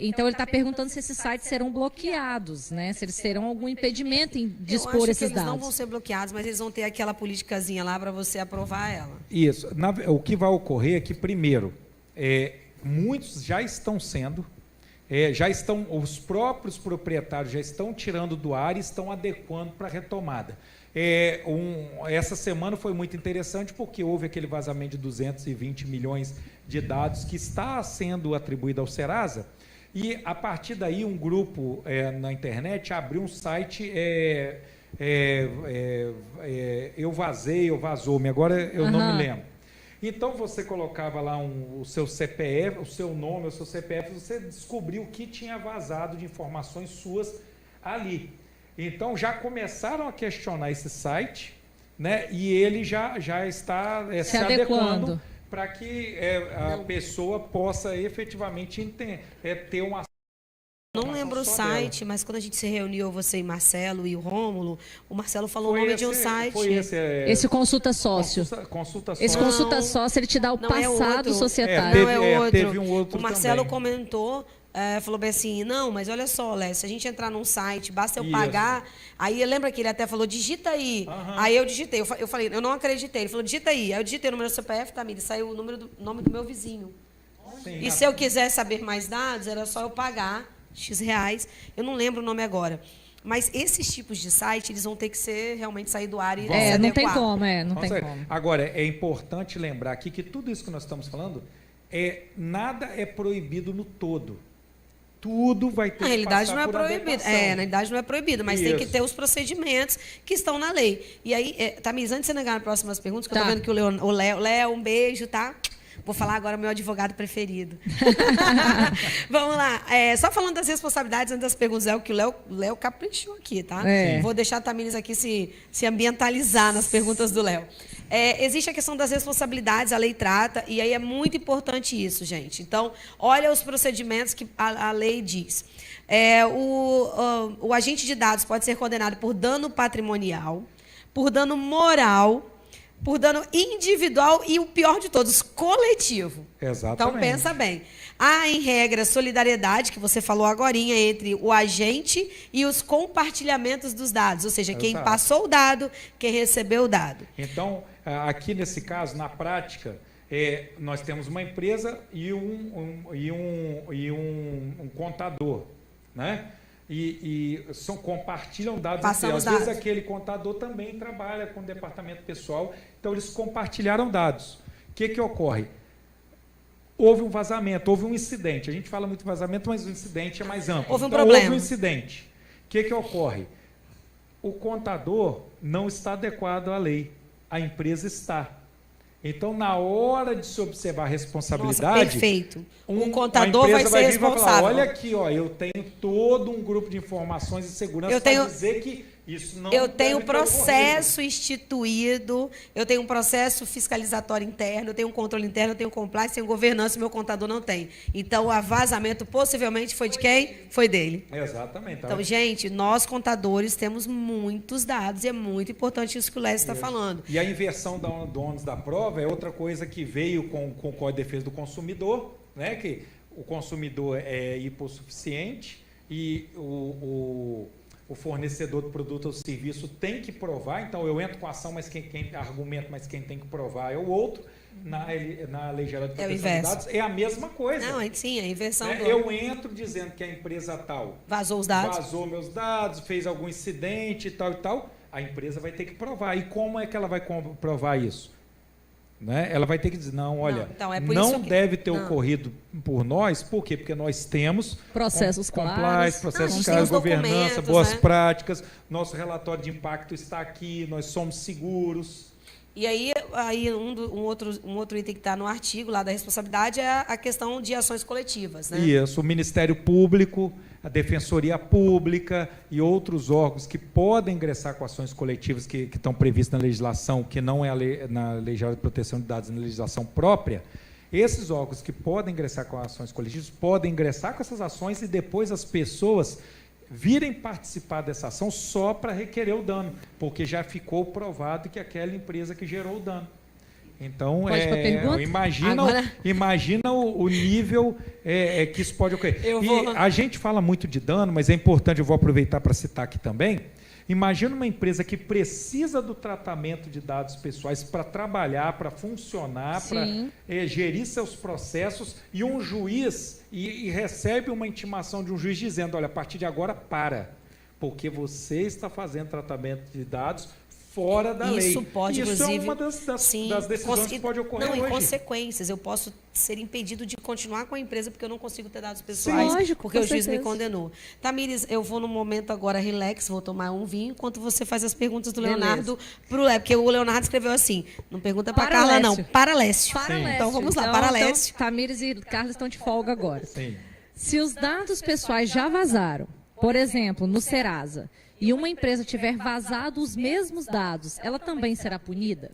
Então, ele está perguntando se esses sites serão bloqueados, né? Se eles terão algum impedimento em dispor esses dados. Eles não vão ser bloqueados, mas eles vão ter aquela politicazinha lá para você aprovar ela. Isso. O que vai ocorrer é que, primeiro, muitos já estão sendo... os próprios proprietários já estão tirando do ar e estão adequando para a retomada. Essa semana foi muito interessante porque houve aquele vazamento de 220 milhões de dados que está sendo atribuído ao Serasa, e a partir daí um grupo na internet abriu um site eu vazou-me, agora eu não me lembro. Então você colocava lá o seu CPF, o seu nome, o seu CPF, você descobriu o que tinha vazado de informações suas ali. Então já começaram a questionar esse site, né? E ele já está se adequando para que a pessoa possa efetivamente ter uma Não lembro o site, dela. mas quando a gente se reuniu, você e Marcelo e o Rômulo, o Marcelo falou o nome de um site. Foi Esse consulta sócio. Consulta sócio. Esse consulta sócio, ele te dá o Não, é passado outro. societário. Não, é outro. Teve um outro o Marcelo também. comentou, falou bem assim, não, mas olha só, Léo, se a gente entrar num site, basta eu Isso. pagar, aí lembra que ele até falou, digita aí. Aí eu digitei, eu falei, eu não acreditei. Ele falou, digita aí. Aí eu digitei o número do CPF, Tamires, saiu o nome do meu vizinho. Sim, E se eu quiser saber mais dados, era só eu pagar X reais. Eu não lembro o nome agora. Mas esses tipos de site, eles vão ter que ser realmente sair do ar e se não tem adequar. como, não tem sério. como. Agora, é importante lembrar aqui que tudo isso que nós estamos falando, nada é proibido no todo. Tudo vai ter Na realidade que não passar é por proibido. adequação. Na realidade não é proibido, mas tem que Isso. ter os procedimentos que estão na lei. E aí, Tamires, antes de você negar as próximas perguntas, que eu Tá. tô vendo que o Léo, um beijo, tá? Vou falar agora o meu advogado preferido. Vamos lá. Só falando das responsabilidades antes das perguntas, que o Léo caprichou aqui, tá? Vou deixar a Tamires aqui se ambientalizar nas perguntas do Léo. Existe a questão das responsabilidades, a lei trata, e aí é muito importante isso, gente. Então, olha os procedimentos que a lei diz. O agente de dados pode ser condenado por dano patrimonial, por dano moral, por dano individual e, o pior de todos, coletivo. Exatamente. Então, pensa bem. Há, em regra, solidariedade, que você falou agorinha, entre o agente e os compartilhamentos dos dados. Ou seja, quem Exato. passou o dado, quem recebeu o dado. Então, aqui nesse caso, na prática, nós temos uma empresa e um contador, né? Compartilham dados. Passamos Às vezes dados. aquele contador também trabalha com o departamento pessoal, então eles compartilharam dados. O que ocorre? Houve um vazamento, houve um incidente. A gente fala muito vazamento, mas o incidente é mais amplo. Houve um Então, problema. houve um incidente. O que ocorre? O contador não está adequado à lei. A empresa está. Então, na hora de se observar a responsabilidade... Nossa, perfeito. Um contador vai ser vir e responsável. falar, olha aqui, ó, eu tenho todo um grupo de informações de segurança para dizer que isso não Eu tenho deve ter processo instituído, eu tenho um processo fiscalizatório interno, eu tenho um controle interno, eu tenho compliance, tenho governança, meu contador não tem. Então, o vazamento possivelmente foi de quem? Foi dele. ocorrido. Exatamente. Então, gente, nós contadores temos muitos dados e é muito importante isso que o Léo está falando. E a inversão do ônus da prova é outra coisa que veio com o Código de Defesa do Consumidor, né? Que o consumidor é hipossuficiente e o fornecedor do produto ou serviço tem que provar. Então, eu entro com a ação, mas quem argumenta, mas quem tem que provar é o outro. Na Lei Geral de Proteção de Dados é a mesma coisa. Não, sim, a inversão. Eu entro dizendo que a empresa tal vazou os dados. vazou meus dados, fez algum incidente e tal. A empresa vai ter que provar. E como é que ela vai provar isso? Né? Ela vai ter que dizer, não, olha, Então, é por não isso que- deve ter não. ocorrido por nós. Por quê? Porque nós temos Processos claros. compliance, Não, a processos gente claros, tem os governança, documentos, boas né? práticas, nosso relatório de impacto está aqui, nós somos seguros. E aí um outro item que está no artigo lá da responsabilidade é a questão de ações coletivas, né? Isso, o Ministério Público, a Defensoria Pública e outros órgãos que podem ingressar com ações coletivas que estão previstas na legislação, que não é na Lei Geral de Proteção de Dados, na legislação própria. Esses órgãos que podem ingressar com ações coletivas podem ingressar com essas ações e depois as pessoas virem participar dessa ação só para requerer o dano, porque já ficou provado que aquela empresa que gerou o dano. Então, Pode ir pra pergunta? imagina o nível que isso pode ocorrer. vou- E a gente fala muito de dano, mas é importante, eu vou aproveitar para citar aqui também. Imagina uma empresa que precisa do tratamento de dados pessoais para trabalhar, para funcionar, para Sim. gerir seus processos, e um juiz e recebe uma intimação de um juiz dizendo, olha, a partir de agora para, porque você está fazendo tratamento de dados fora da lei. Isso pode, Isso inclusive... é uma das decisões que pode ocorrer Não, e hoje. consequências. Eu posso ser impedido de continuar com a empresa porque eu não consigo ter dados pessoais. lógico, porque com o juiz me certeza. condenou. Tamires, eu vou no momento agora relax, vou tomar um vinho, enquanto você faz as perguntas do Beleza. Leonardo pro Léo. Porque o Leonardo escreveu assim, não pergunta para Para Carla, Lécio. não. Para Lécio. Para Lécio. Então vamos lá, para Lécio. Então, Tamires e Carlos estão de folga agora. Sim. Se os dados pessoais já vazaram, por exemplo, no Serasa, e uma empresa tiver vazado os mesmos dados, ela também será punida?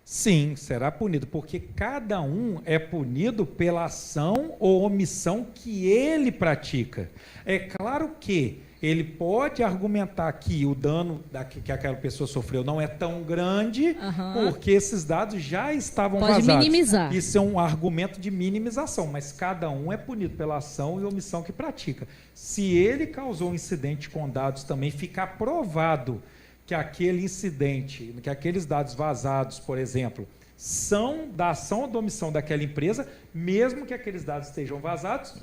Sim, será punido, porque cada um é punido pela ação ou omissão que ele pratica. É claro que ele pode argumentar que o dano que aquela pessoa sofreu não é tão grande, porque esses dados já estavam vazados. Pode minimizar. Isso é um argumento de minimização, mas cada um é punido pela ação e omissão que pratica. Se ele causou um incidente com dados também, ficar provado que aquele incidente, que aqueles dados vazados, por exemplo, são da ação ou da omissão daquela empresa, mesmo que aqueles dados estejam vazados,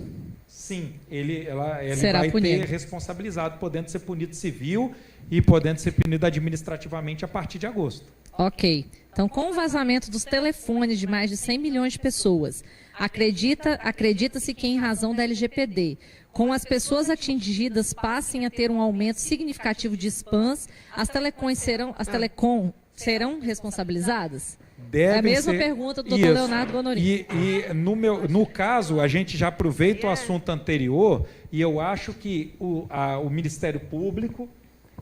sim, ele vai ter responsabilizado, podendo ser punido civil e podendo ser punido administrativamente a partir de agosto. Ok. Então, com o vazamento dos telefones de mais de 100 milhões de pessoas, acredita-se que, em razão da LGPD, com as pessoas atingidas passem a ter um aumento significativo de spams, as telecom serão responsabilizadas? É a mesma pergunta do Dr. Leonardo Bonorin. E no caso, a gente já aproveita o assunto anterior e eu acho que o Ministério Público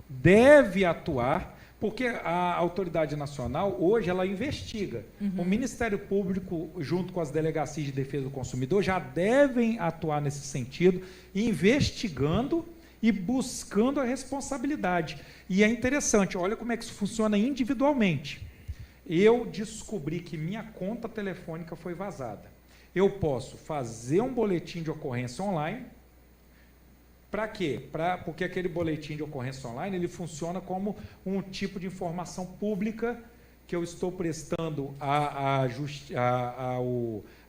deve atuar, porque a autoridade nacional, hoje, ela investiga. O Ministério Público, junto com as delegacias de defesa do consumidor, já devem atuar nesse sentido, investigando e buscando a responsabilidade. E é interessante, olha como é que isso funciona individualmente. Eu descobri que minha conta telefônica foi vazada. Eu posso fazer um boletim de ocorrência online. Para quê? Porque aquele boletim de ocorrência online ele funciona como um tipo de informação pública que eu estou prestando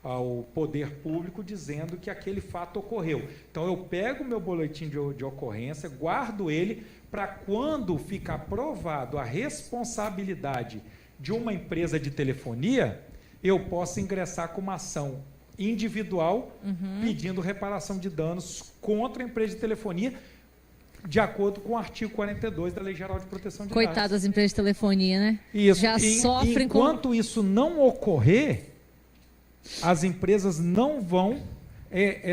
ao poder público dizendo que aquele fato ocorreu. Então, eu pego o meu boletim de ocorrência, guardo ele para quando ficar provado a responsabilidade de uma empresa de telefonia, eu possa ingressar com uma ação individual pedindo reparação de danos contra a empresa de telefonia, de acordo com o artigo 42 da Lei Geral de Proteção de Dados. Coitado das empresas de telefonia, né? Isso. Já sofrem enquanto isso não ocorrer, as empresas não vão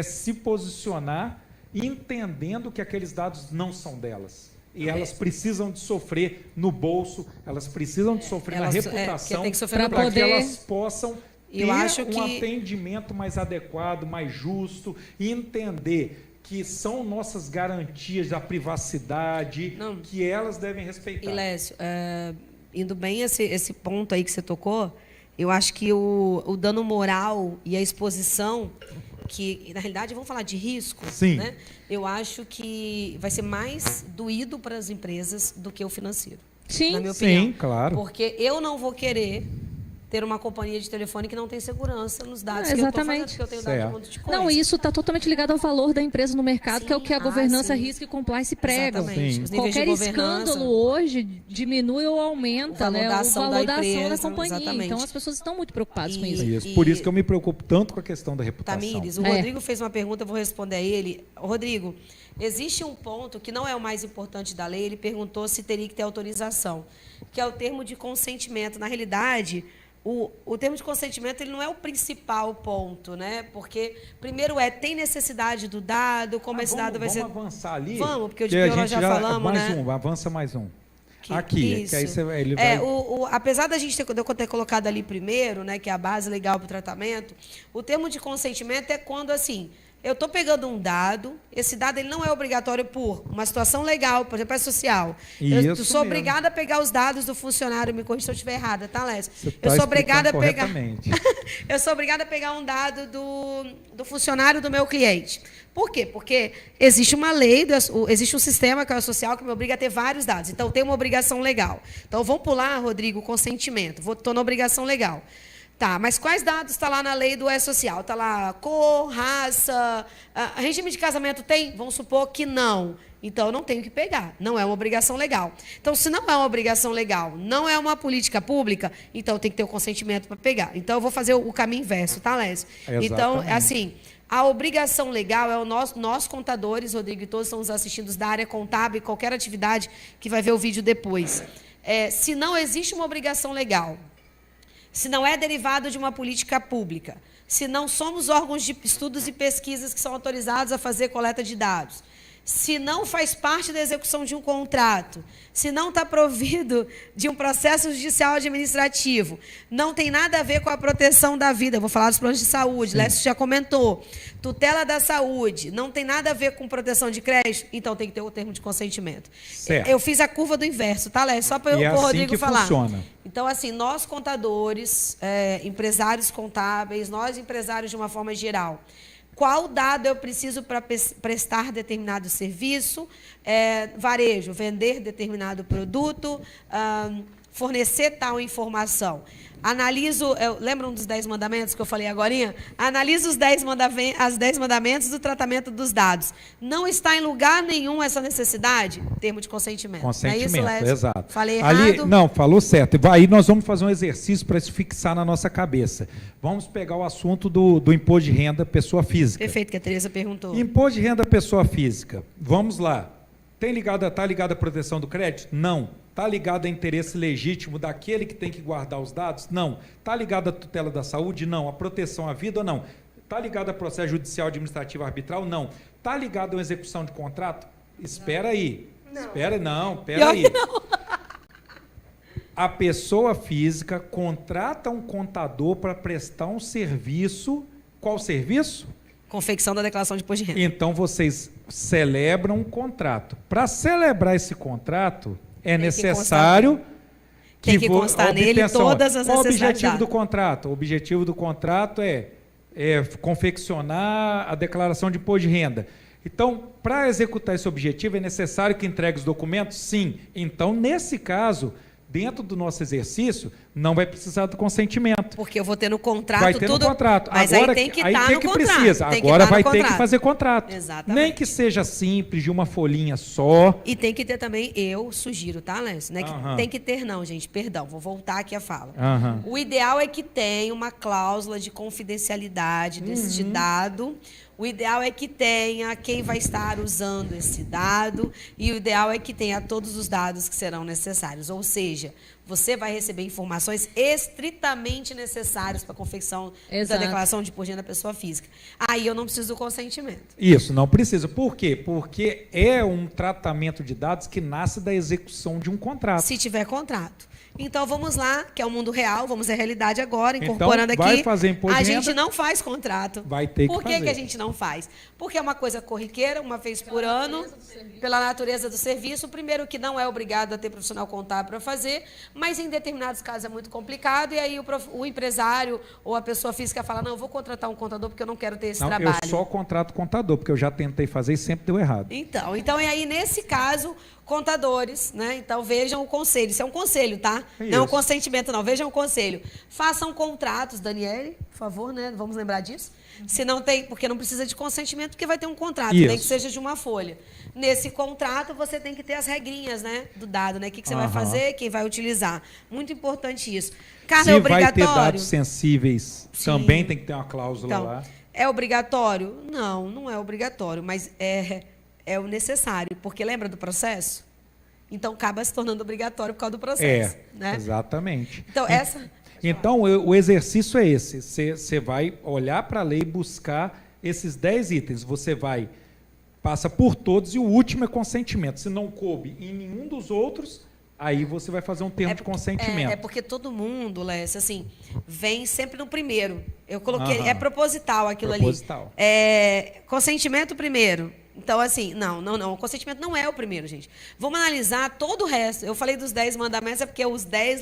se posicionar entendendo que aqueles dados não são delas. E elas precisam de sofrer no bolso, elas precisam de sofrer na reputação para que elas possam ter atendimento mais adequado, mais justo, e entender que são nossas garantias da privacidade, que elas devem respeitar. E, Lécio, indo bem esse ponto aí que você tocou, eu acho que o dano moral e a exposição, que, na realidade, vamos falar de risco, né? Eu acho que vai ser mais doído para as empresas do que o financeiro. Sim, na minha opinião. Sim, claro. Porque eu não vou querer ter uma companhia de telefone que não tem segurança nos dados exatamente. Que eu estou fazendo, porque eu tenho dado um monte de coisa. Não, isso está totalmente ligado ao valor da empresa no mercado, que é o que a governança, risco e compliance pregam. Qualquer escândalo hoje diminui ou aumenta o valor da ação da companhia. Exatamente. Então, as pessoas estão muito preocupadas com isso. Por isso que eu me preocupo tanto com a questão da reputação. Tamires, o Rodrigo fez uma pergunta, eu vou responder a ele. Rodrigo, existe um ponto que não é o mais importante da lei, ele perguntou se teria que ter autorização, que é o termo de consentimento. Na realidade, o termo de consentimento ele não é o principal ponto, né? Porque, primeiro, tem necessidade do dado, como esse dado vai ser... Vamos avançar ali? Vamos, porque o de pior nós já falamos, mais né? Avança mais um. Aqui, que aí ele vai... apesar da gente ter colocado ali primeiro, né, que é a base legal para o tratamento, o termo de consentimento é quando, assim, eu estou pegando um dado, esse dado ele não é obrigatório por uma situação legal, por exemplo, é social. Eu sou obrigada a pegar os dados do funcionário, me corrija se eu estiver errada, tá, Lécio? Eu sou obrigada a pegar. Eu sou obrigada a pegar um dado do funcionário do meu cliente. Por quê? Porque existe uma lei, existe um sistema que é o social que me obriga a ter vários dados. Então, tem uma obrigação legal. Então, vamos pular, Rodrigo, o consentimento. Estou na obrigação legal. Tá, mas quais dados está lá na lei do E-Social? Está lá cor, raça, regime de casamento tem? Vamos supor que não. Então, eu não tenho que pegar. Não é uma obrigação legal. Então, se não é uma obrigação legal, não é uma política pública, então tem que ter o consentimento para pegar. Então, eu vou fazer o caminho inverso, tá, Lécio? Então, assim, a obrigação legal é nós contadores, Rodrigo e todos estamos assistindo da área contábil e qualquer atividade que vai ver o vídeo depois. Se não existe uma obrigação legal, se não é derivado de uma política pública, se não somos órgãos de estudos e pesquisas que são autorizados a fazer coleta de dados, se não faz parte da execução de um contrato, se não está provido de um processo judicial administrativo, não tem nada a ver com a proteção da vida, eu vou falar dos planos de saúde, Lécio já comentou, tutela da saúde, não tem nada a ver com proteção de crédito, então tem que ter o termo de consentimento. Certo. Eu fiz a curva do inverso, tá, Lécio? Só para o assim Rodrigo que falar. Funciona. Então, assim, nós contadores, empresários contábeis, nós empresários de uma forma geral, qual dado eu preciso para prestar determinado serviço, varejo, vender determinado produto, fornecer tal informação. Analiso, lembram dos 10 mandamentos que eu falei agorinha? Analiso os 10 mandamentos do tratamento dos dados. Não está em lugar nenhum essa necessidade? Termo de consentimento. Consentimento, não é isso, Lécio? exato. Falei errado? Não, falou certo. Aí nós vamos fazer um exercício para isso fixar na nossa cabeça. Vamos pegar o assunto do imposto de renda pessoa física. Perfeito, que a Tereza perguntou. Imposto de renda pessoa física. Vamos lá. Está ligado à proteção do crédito? Não. Está ligado a interesse legítimo daquele que tem que guardar os dados? Não. Está ligado à tutela da saúde? Não. A proteção à vida? Não. Está ligado a processo judicial administrativo arbitral? Não. Está ligado a uma execução de contrato? Espera aí. Não. Espera aí. Não. A pessoa física contrata um contador para prestar um serviço. Qual serviço? Confecção da declaração de imposto de renda. Então, vocês celebram um contrato. Para celebrar esse contrato, é necessário tem que constar nele todas as necessidades. Qual o objetivo do contrato? O objetivo do contrato é confeccionar a declaração de imposto de renda. Então, para executar esse objetivo, é necessário que entregue os documentos? Sim. Então, nesse caso, dentro do nosso exercício, não vai precisar do consentimento. Porque eu vou ter no contrato vai ter tudo. No contrato. Mas agora, aí tem que estar no contrato. Precisa. Agora vai ter que fazer contrato. Exatamente. Nem que seja simples, de uma folhinha só. E tem que ter também, eu sugiro, tá, Lécio? Não é que tem que ter não, gente, perdão, vou voltar aqui a fala. O ideal é que tenha uma cláusula de confidencialidade desse dado. O ideal é que tenha quem vai estar usando esse dado e o ideal é que tenha todos os dados que serão necessários. Ou seja, você vai receber informações estritamente necessárias para a confecção da declaração de imposto de renda da pessoa física. Aí eu não preciso do consentimento. Isso, não precisa. Por quê? Porque é um tratamento de dados que nasce da execução de um contrato. Se tiver contrato. Então, vamos lá, que é o mundo real, vamos à realidade agora, incorporando então, vai aqui. Fazer imposto de renda, a gente não faz contrato. Vai ter que fazer. Por que a gente não faz? Porque é uma coisa corriqueira, uma vez por ano, pela natureza do serviço. Primeiro que não é obrigado a ter profissional contábil para fazer, mas em determinados casos é muito complicado, e aí o empresário ou a pessoa física fala, não, eu vou contratar um contador porque eu não quero ter esse trabalho. Eu só contrato contador, porque eu já tentei fazer e sempre deu errado. Então e aí, nesse caso, contadores, né? Então vejam o conselho. Isso é um conselho, tá? Isso. Não é um consentimento, não. Vejam o conselho. Façam contratos, Daniele, por favor, né? Vamos lembrar disso. Se não tem, porque não precisa de consentimento, porque vai ter um contrato, nem que seja de uma folha. Nesse contrato, você tem que ter as regrinhas, né? Do dado, né? O que você vai fazer, quem vai utilizar. Muito importante isso. Carla, é obrigatório? Se vai ter dados sensíveis, também tem que ter uma cláusula lá. É obrigatório? Não, não é obrigatório, mas é o necessário, porque lembra do processo? Então, acaba se tornando obrigatório por causa do processo. Né? Exatamente. Então, o exercício é esse. Você vai olhar para a lei e buscar esses 10 itens. Você passa por todos e o último é consentimento. Se não coube em nenhum dos outros, aí você vai fazer um termo de consentimento. É porque todo mundo, Lécio, assim, vem sempre no primeiro. Eu coloquei, é proposital aquilo ali. Consentimento primeiro. Então, assim, não. O consentimento não é o primeiro, gente. Vamos analisar todo o resto. Eu falei dos 10 mandamentos, é porque os 10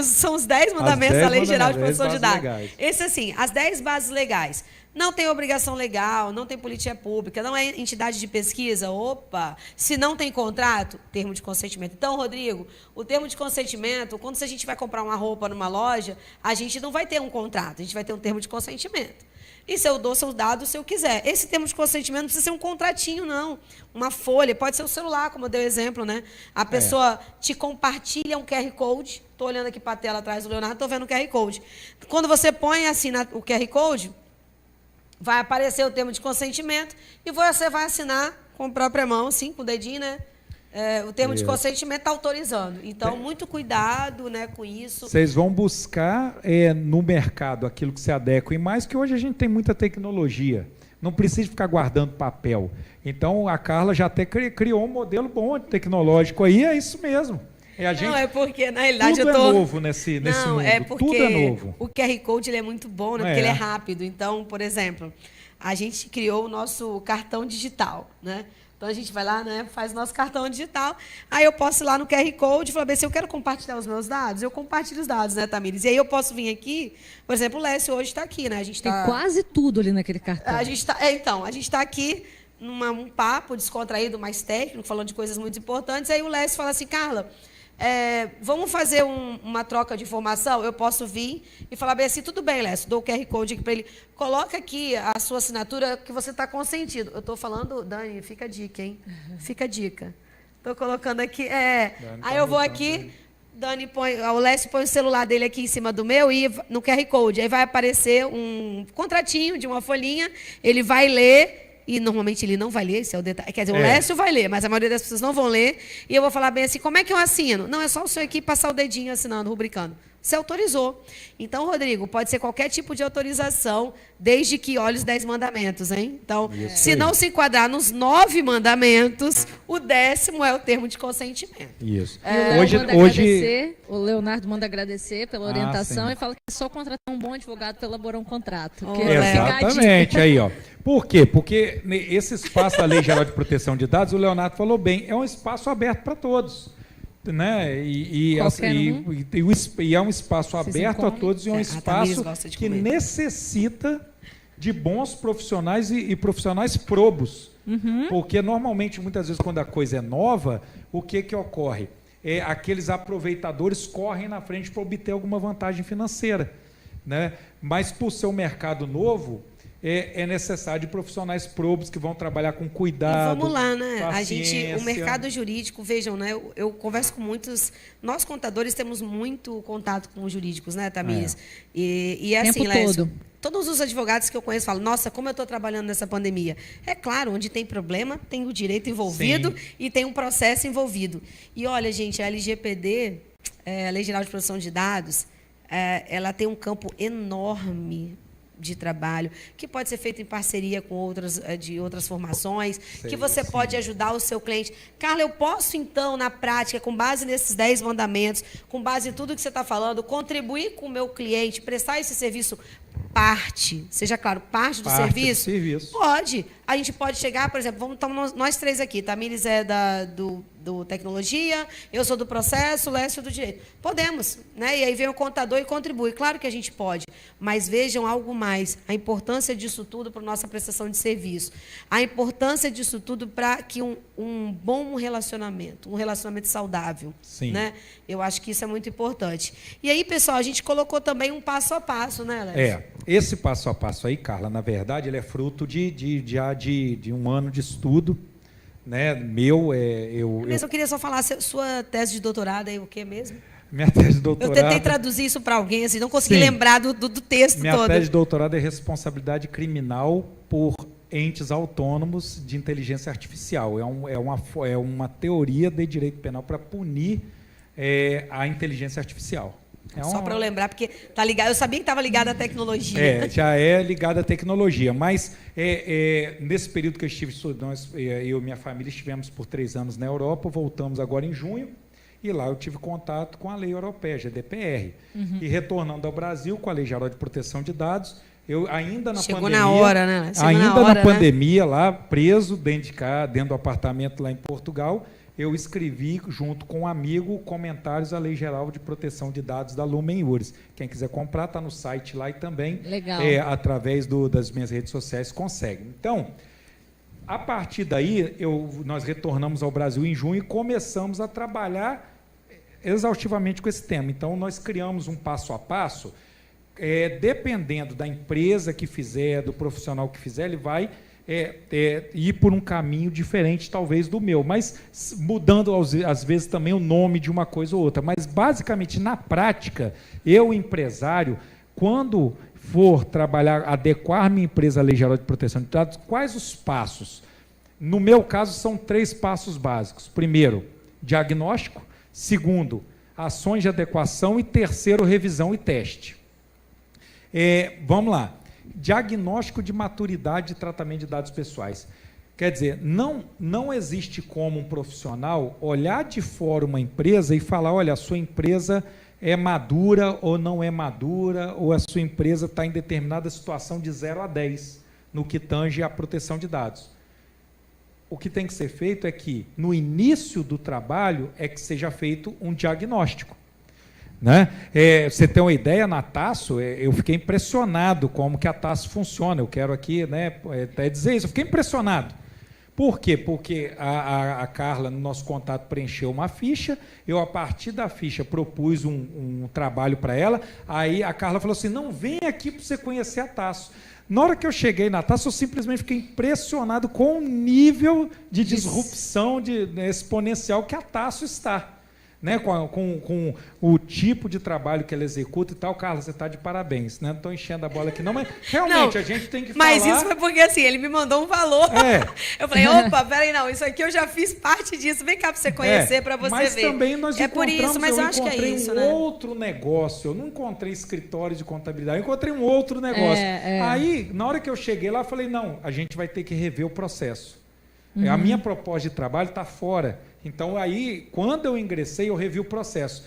são os 10 mandamentos da Lei Geral de Proteção de Dados. Esse, assim, as 10 bases legais. Não tem obrigação legal, não tem política pública, não é entidade de pesquisa. Opa! Se não tem contrato, termo de consentimento. Então, Rodrigo, o termo de consentimento, quando a gente vai comprar uma roupa numa loja, a gente não vai ter um contrato, a gente vai ter um termo de consentimento. E se eu dou seus dados se eu quiser. Esse termo de consentimento não precisa ser um contratinho, não. Uma folha, pode ser o celular, como eu dei o exemplo, né? A pessoa te compartilha um QR Code. Estou olhando aqui para a tela atrás do Leonardo, estou vendo o QR Code. Quando você põe assim o QR Code, vai aparecer o termo de consentimento e você vai assinar com a própria mão, assim, com o dedinho, né? O termo de consentimento está autorizando. Então, muito cuidado, né, com isso. Vocês vão buscar no mercado aquilo que se adequa. E mais que hoje a gente tem muita tecnologia. não precisa ficar guardando papel. Então, a Carla já até criou um modelo bom tecnológico aí, é isso mesmo. Não, é porque, na realidade, tudo é novo nesse mundo. É porque tudo é novo. O QR Code ele é muito bom, né? Porque ele é rápido. Então, por exemplo, a gente criou o nosso cartão digital, né? Então, a gente vai lá, né, faz o nosso cartão digital, aí eu posso ir lá no QR Code e falar, se eu quero compartilhar os meus dados, eu compartilho os dados, né, Tamires? E aí eu posso vir aqui, por exemplo, o Lécio hoje está aqui, né? A gente tem quase tudo ali naquele cartão. A gente está aqui num papo descontraído, mais técnico, falando de coisas muito importantes, aí o Lécio fala assim, Carla, vamos fazer uma troca de informação? Eu posso vir e falar bem assim, tudo bem, Lécio, dou o QR Code aqui para ele. Coloca aqui a sua assinatura que você está consentido. Eu estou falando, Dani, fica a dica, hein? Fica a dica. Estou colocando aqui. Aí eu vou aqui, Dani o Lécio põe o celular dele aqui em cima do meu e no QR Code. Aí vai aparecer um contratinho de uma folhinha, ele vai ler. E normalmente ele não vai ler, esse é o detalhe. Quer dizer, o Lécio vai ler, mas a maioria das pessoas não vão ler. E eu vou falar bem assim, como é que eu assino? Não, é só o senhor aqui passar o dedinho assinando, rubricando. Você autorizou. Então, Rodrigo, pode ser qualquer tipo de autorização, desde que olhe os 10 mandamentos, hein? Então, se não se enquadrar nos 9 mandamentos, o 10º é o termo de consentimento. Isso. O Leonardo manda agradecer pela orientação e fala que é só contratar um bom advogado para elaborar um contrato. Exatamente, aí, ó. Por quê? Porque esse espaço da Lei Geral de Proteção de Dados, o Leonardo falou bem, é um espaço aberto para todos. Né? E é um espaço aberto a todos e é um espaço que necessita de bons profissionais e profissionais probos. Porque normalmente, muitas vezes, quando a coisa é nova, o que ocorre? Aqueles aproveitadores correm na frente para obter alguma vantagem financeira. Né? Mas, por ser um mercado novo, é necessário de profissionais probos que vão trabalhar com cuidado. E vamos lá, né? Paciência. O mercado jurídico, vejam, né? Eu converso com muitos. Nós, contadores, temos muito contato com os jurídicos, né, Tamires? E assim, Lécio, todos os advogados que eu conheço falam, nossa, como eu estou trabalhando nessa pandemia. É claro, onde tem problema, tem o direito envolvido e tem um processo envolvido. E olha, gente, a LGPD, a Lei Geral de Proteção de Dados, ela tem um campo enorme de trabalho, que pode ser feito em parceria com outras formações, que você pode ajudar o seu cliente. Carla, eu posso, então, na prática, com base nesses 10 mandamentos, com base em tudo que você está falando, contribuir com o meu cliente, prestar esse serviço seja claro, parte do serviço? Pode. A gente pode chegar, por exemplo, nós 3 aqui, Tamires é do tecnologia, eu sou do processo, o Lécio do direito. Podemos, né? E aí vem o contador e contribui. Claro que a gente pode, mas vejam algo mais, a importância disso tudo para a nossa prestação de serviço, a importância disso tudo para que um bom relacionamento, um relacionamento saudável. Sim. Né? Eu acho que isso é muito importante. E aí, pessoal, a gente colocou também um passo a passo, né, Lécio? Esse passo a passo aí, Carla, na verdade, ele é fruto de um ano de estudo, né? Mas eu queria só falar, sua tese de doutorado é o quê mesmo? Minha tese de doutorado... Eu tentei traduzir isso para alguém, assim, não consegui lembrar do texto todo. Minha tese de doutorado é responsabilidade criminal por entes autônomos de inteligência artificial. É uma teoria de direito penal para punir a inteligência artificial. Só para eu lembrar, porque tá ligado, eu sabia que estava ligado à tecnologia. Já é ligado à tecnologia, mas nesse período que eu estive estudando, eu e minha família estivemos por 3 anos na Europa, voltamos agora em junho, e lá eu tive contato com a lei europeia, GDPR. E retornando ao Brasil com a Lei Geral de Proteção de Dados, eu ainda na Chegou pandemia... na hora, né? Na pandemia, lá, preso dentro do apartamento lá em Portugal, eu escrevi, junto com um amigo, comentários à Lei Geral de Proteção de Dados da Lumen Iuris. Quem quiser comprar, está no site lá e também, através das minhas redes sociais, consegue. Então, a partir daí, nós retornamos ao Brasil em junho e começamos a trabalhar exaustivamente com esse tema. Então, nós criamos um passo a passo, dependendo da empresa que fizer, do profissional que fizer, ele vai... ir por um caminho diferente, talvez, do meu, mas mudando, às vezes, também o nome de uma coisa ou outra. Mas, basicamente, na prática, eu, empresário, quando for trabalhar, adequar minha empresa à Lei Geral de Proteção de Dados, quais os passos? No meu caso, são 3 passos básicos. Primeiro, diagnóstico. Segundo, ações de adequação. E terceiro, revisão e teste. Vamos lá. diagnóstico de maturidade de tratamento de dados pessoais. Quer dizer, não existe como um profissional olhar de fora uma empresa e falar, olha, a sua empresa é madura ou não é madura, ou a sua empresa está em determinada situação de 0 a 10, no que tange à proteção de dados. O que tem que ser feito é que, no início do trabalho, é que seja feito um diagnóstico. Né? Você tem uma ideia, na TASSO, eu fiquei impressionado como que a TASSO funciona. Eu quero aqui, né, até dizer isso, eu fiquei impressionado. Por quê? Porque a Carla, no nosso contato, preencheu uma ficha, eu, a partir da ficha, propus um trabalho para ela, aí a Carla falou assim, não, vem aqui para você conhecer a TASSO. Na hora que eu cheguei na TASSO, eu simplesmente fiquei impressionado com o nível de disrupção exponencial que a TASSO está. Né, com o tipo de trabalho que ela executa e tal. Carla, você está de parabéns, né? Não estou enchendo a bola aqui não, mas realmente não, a gente tem que falar... Mas isso foi porque assim, ele me mandou um valor. Eu falei, opa, peraí, não, isso aqui eu já fiz parte disso, vem cá para você conhecer, para você mas ver. Mas também nós encontramos, por isso, mas eu acho que é isso, né? Outro negócio, eu não encontrei escritório de contabilidade, eu encontrei um outro negócio. Aí, na hora que eu cheguei lá, eu falei, não, a gente vai ter que rever o processo. A minha proposta de trabalho está fora. Então, aí, quando eu ingressei, eu revi o processo.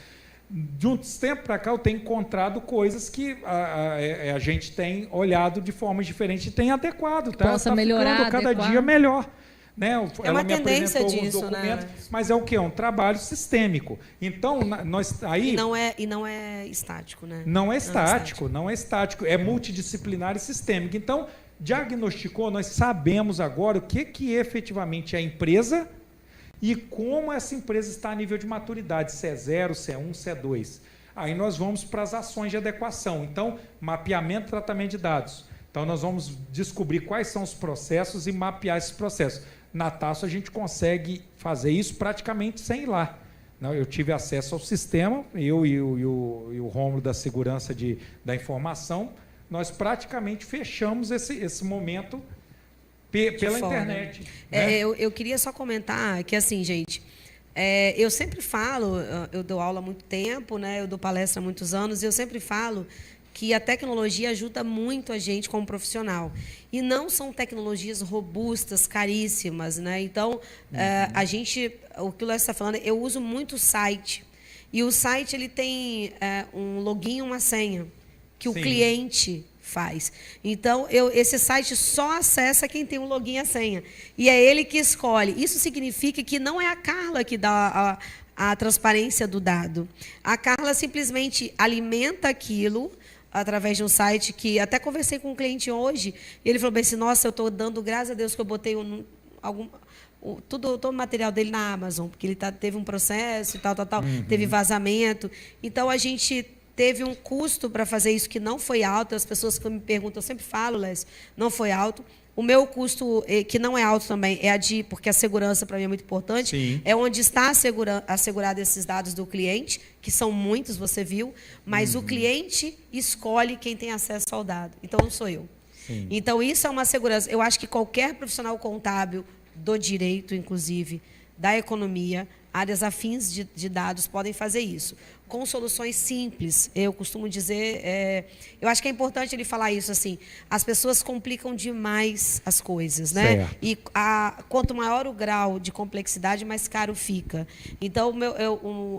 De um tempo para cá, eu tenho encontrado coisas que a gente tem olhado de forma diferente e tem adequado. Possa melhorar, cada dia melhor. Né? Ela me apresentou alguns documentos, né? Mas é o quê? É um trabalho sistêmico. Então, nós aí... E não é estático, né? Não é estático. É multidisciplinar e sistêmico. Então, diagnosticou, nós sabemos agora o que efetivamente é a empresa e como essa empresa está a nível de maturidade, se é 0, se é 1, se é 2. Aí nós vamos para as ações de adequação. Então, mapeamento e tratamento de dados. Então, nós vamos descobrir quais são os processos e mapear esses processos. Na TASSO, a gente consegue fazer isso praticamente sem ir lá. Eu tive acesso ao sistema, eu e o Rômulo da segurança da informação, nós praticamente fechamos esse momento pela internet. Né? Eu queria só comentar que, assim, gente, eu sempre falo, eu dou aula há muito tempo, né? Eu dou palestra há muitos anos, e eu sempre falo que a tecnologia ajuda muito a gente como profissional. E não são tecnologias robustas, caríssimas, né? Então, o que o Léo está falando, eu uso muito o site. E o site ele tem um login e uma senha que o cliente faz. Então, esse site só acessa quem tem um login e a senha. E é ele que escolhe. Isso significa que não é a Carla que dá a transparência do dado. A Carla simplesmente alimenta aquilo através de um site que... Até conversei com um cliente hoje, e ele falou bem assim, nossa, eu estou dando, graças a Deus, que eu botei todo o material dele na Amazon, porque ele teve um processo e tal, teve vazamento. Então, a gente teve um custo para fazer isso que não foi alto. As pessoas que me perguntam, eu sempre falo, Lécio, não foi alto. O meu custo, que não é alto também, porque a segurança para mim é muito importante, Sim. é onde está assegurado esses dados do cliente, que são muitos, você viu, mas o cliente escolhe quem tem acesso ao dado. Então, não sou eu. Sim. Então, isso é uma segurança. Eu acho que qualquer profissional contábil, do direito, inclusive, da economia, áreas afins de dados podem fazer isso, com soluções simples. Eu costumo dizer, eu acho que é importante ele falar isso, assim, as pessoas complicam demais as coisas, né? Certo. E quanto maior o grau de complexidade, mais caro fica. Então,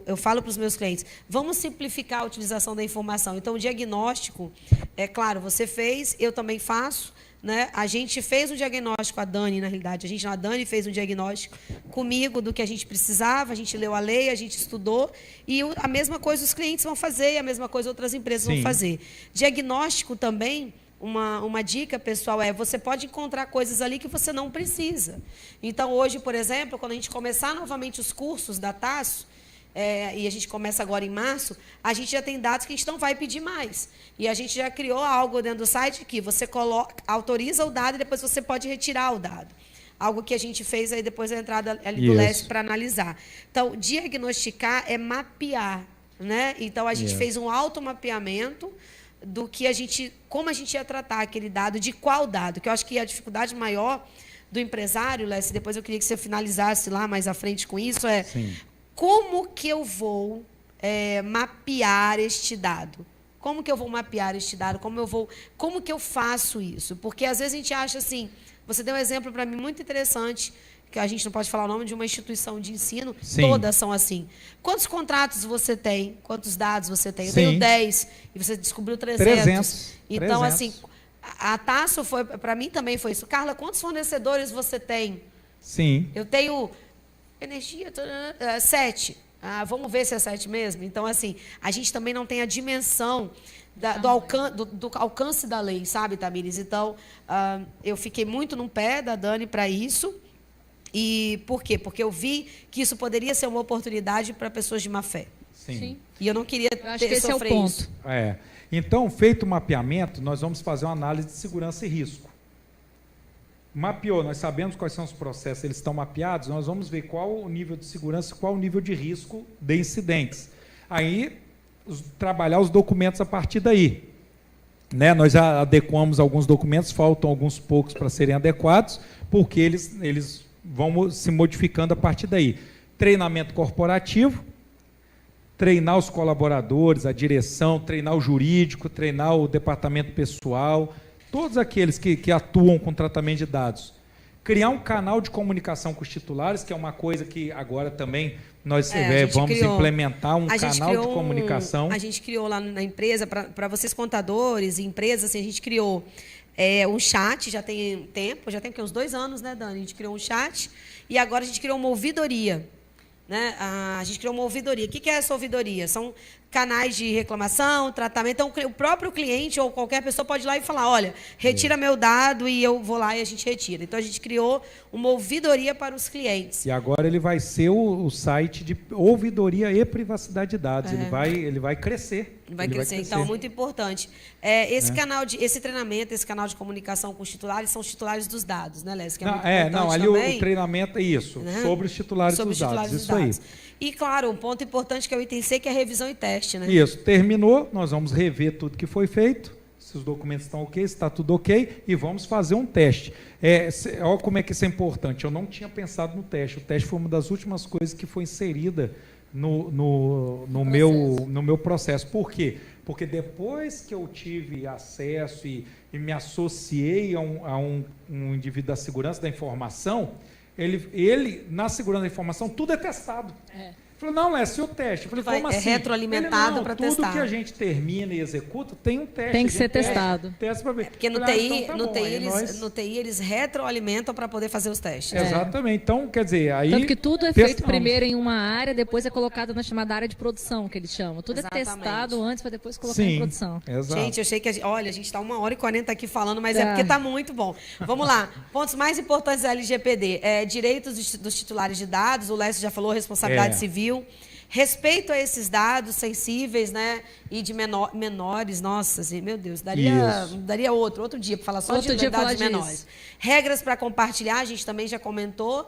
eu falo para os meus clientes, vamos simplificar a utilização da informação. Então, o diagnóstico, é claro, você fez, eu também faço, né? A gente fez um diagnóstico, a Dani, na realidade, a Dani fez um diagnóstico comigo do que a gente precisava, a gente leu a lei, a gente estudou, e a mesma coisa os clientes vão fazer, e a mesma coisa outras empresas Sim. vão fazer. Diagnóstico também, uma dica, pessoal, você pode encontrar coisas ali que você não precisa. Então, hoje, por exemplo, quando a gente começar novamente os cursos da TASSO, e a gente começa agora em março, a gente já tem dados que a gente não vai pedir mais. E a gente já criou algo dentro do site que você autoriza o dado e depois você pode retirar o dado. Algo que a gente fez aí depois da entrada ali do Lécio para analisar. Então, diagnosticar é mapear, né? Então, a gente fez um automapeamento do que como a gente ia tratar aquele dado, de qual dado, que eu acho que a dificuldade maior do empresário, Lécio, depois eu queria que você finalizasse lá mais à frente com isso, Sim. Como que eu vou mapear este dado? Como que eu vou mapear este dado? Como que eu faço isso? Porque às vezes a gente acha assim, você deu um exemplo para mim muito interessante, que a gente não pode falar o nome de uma instituição de ensino, Sim. todas são assim. Quantos contratos você tem? Quantos dados você tem? Eu Sim. tenho 10 e você descobriu 300. 300. Então, 300. assim, a Tasso foi, para mim também foi isso. Carla, quantos fornecedores você tem? Sim. Eu tenho energia, 7. Vamos ver se é 7 mesmo? Então, assim, a gente também não tem a dimensão do alcance da lei, sabe, Tamires? Então, eu fiquei muito no pé da Dani para isso. E por quê? Porque eu vi que isso poderia ser uma oportunidade para pessoas de má fé. Sim. E eu não queria Eu acho que esse é o sofrer ponto. isso. Então, feito o mapeamento, nós vamos fazer uma análise de segurança e risco. Mapeou, nós sabemos quais são os processos, eles estão mapeados, nós vamos ver qual o nível de segurança, qual o nível de risco de incidentes. Aí, trabalhar os documentos a partir daí. Né? Nós já adequamos alguns documentos, faltam alguns poucos para serem adequados, porque eles vão se modificando a partir daí. Treinamento corporativo, treinar os colaboradores, a direção, treinar o jurídico, treinar o departamento pessoal, todos aqueles que atuam com tratamento de dados. Criar um canal de comunicação com os titulares, que é uma coisa que agora também nós vamos implementar um canal de comunicação. A gente criou lá na empresa, para vocês contadores e empresas, assim, a gente criou um chat, já tem tempo, uns 2 anos, né, Dani? A gente criou um chat e agora a gente criou uma ouvidoria. Né? A gente criou uma ouvidoria. O que é essa ouvidoria? São canais de reclamação, tratamento. Então, o próprio cliente ou qualquer pessoa pode ir lá e falar, olha, retira meu dado e eu vou lá e a gente retira. Então, a gente criou uma ouvidoria para os clientes. E agora ele vai ser o site de ouvidoria e privacidade de dados. Ele vai crescer. Vai crescer, então, muito importante. Esse treinamento, esse canal de comunicação com os titulares, são os titulares dos dados, né, Lécio? Que muito importante ali também, o treinamento é isso, né? Sobre os titulares dos dados. Isso aí. E, claro, um ponto importante que é o item C, que é revisão e teste, né? Isso, terminou, nós vamos rever tudo que foi feito, se os documentos estão ok, se está tudo ok, e vamos fazer um teste. Olha como é que isso é importante, eu não tinha pensado no teste, o teste foi uma das últimas coisas que foi inserida no meu processo. Por quê? Porque depois que eu tive acesso e me associei a um indivíduo da segurança da informação, ele, na segurança da informação, tudo é testado. Falei, não, Lécio, o teste. Eu falei, como assim? É retroalimentado para testar. Tudo que a gente termina e executa tem um teste. Tem que ser testado. Testa para ver. Porque no TI eles retroalimentam para poder fazer os testes. Exatamente. Então, quer dizer, aí... Tanto que tudo é feito primeiro em uma área, depois é colocado na chamada área de produção, que eles chamam. Tudo é testado antes para depois colocar em produção. Exato. Gente, eu achei que... Olha, a gente está 1h40 aqui falando, mas é porque está muito bom. Vamos lá. Pontos mais importantes da LGPD. Direitos dos titulares de dados, o Lécio já falou, responsabilidade civil. Respeito a esses dados sensíveis, né? E de menores, nossa, assim, meu Deus, daria outro dia para falar só de dados menores. Regras para compartilhar, a gente também já comentou.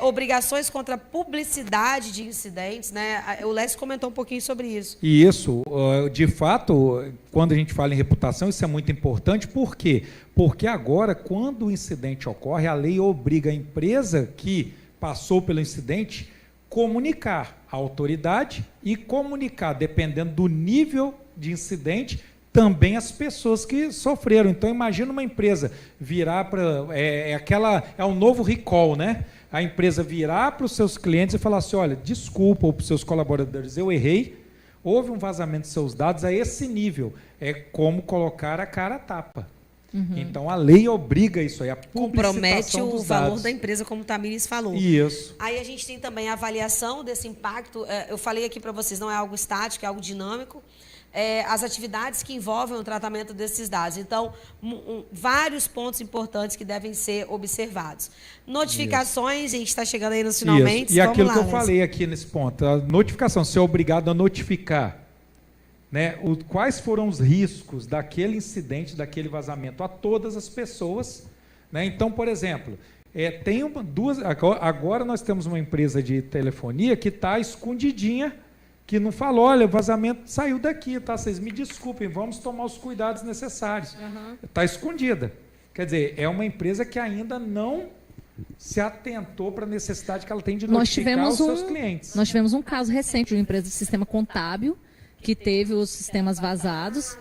Obrigações contra a publicidade de incidentes, né? O Lécio comentou um pouquinho sobre isso. E isso, de fato, quando a gente fala em reputação, isso é muito importante. Por quê? Porque agora, quando o incidente ocorre, a lei obriga a empresa que passou pelo incidente comunicar à autoridade e comunicar, dependendo do nível de incidente, também as pessoas que sofreram. Então, imagina uma empresa virar para... É um novo recall, né? A empresa virar para os seus clientes e falar assim, olha, desculpa, ou para os seus colaboradores, eu errei, houve um vazamento de seus dados a esse nível. É como colocar a cara a tapa. Então, a lei obriga isso aí, a compromete o valor dados da empresa, como o Tamires falou. Isso. Aí a gente tem também a avaliação desse impacto. Eu falei aqui para vocês, não é algo estático, é algo dinâmico. As atividades que envolvem o tratamento desses dados. Então, vários pontos importantes que devem ser observados. Notificações, a gente está chegando aí nos finalmente. E aquilo que eu falei aqui nesse ponto, a notificação, ser obrigado a notificar, né, quais foram os riscos daquele incidente, daquele vazamento a todas as pessoas. Né? Então, por exemplo, agora nós temos uma empresa de telefonia que está escondidinha, que não falou, olha, o vazamento saiu daqui, tá? Vocês me desculpem, vamos tomar os cuidados necessários. Está escondida. Quer dizer, é uma empresa que ainda não se atentou para a necessidade que ela tem de notificar os seus clientes. Nós tivemos um caso recente de uma empresa de sistema contábil que teve os sistemas vazados.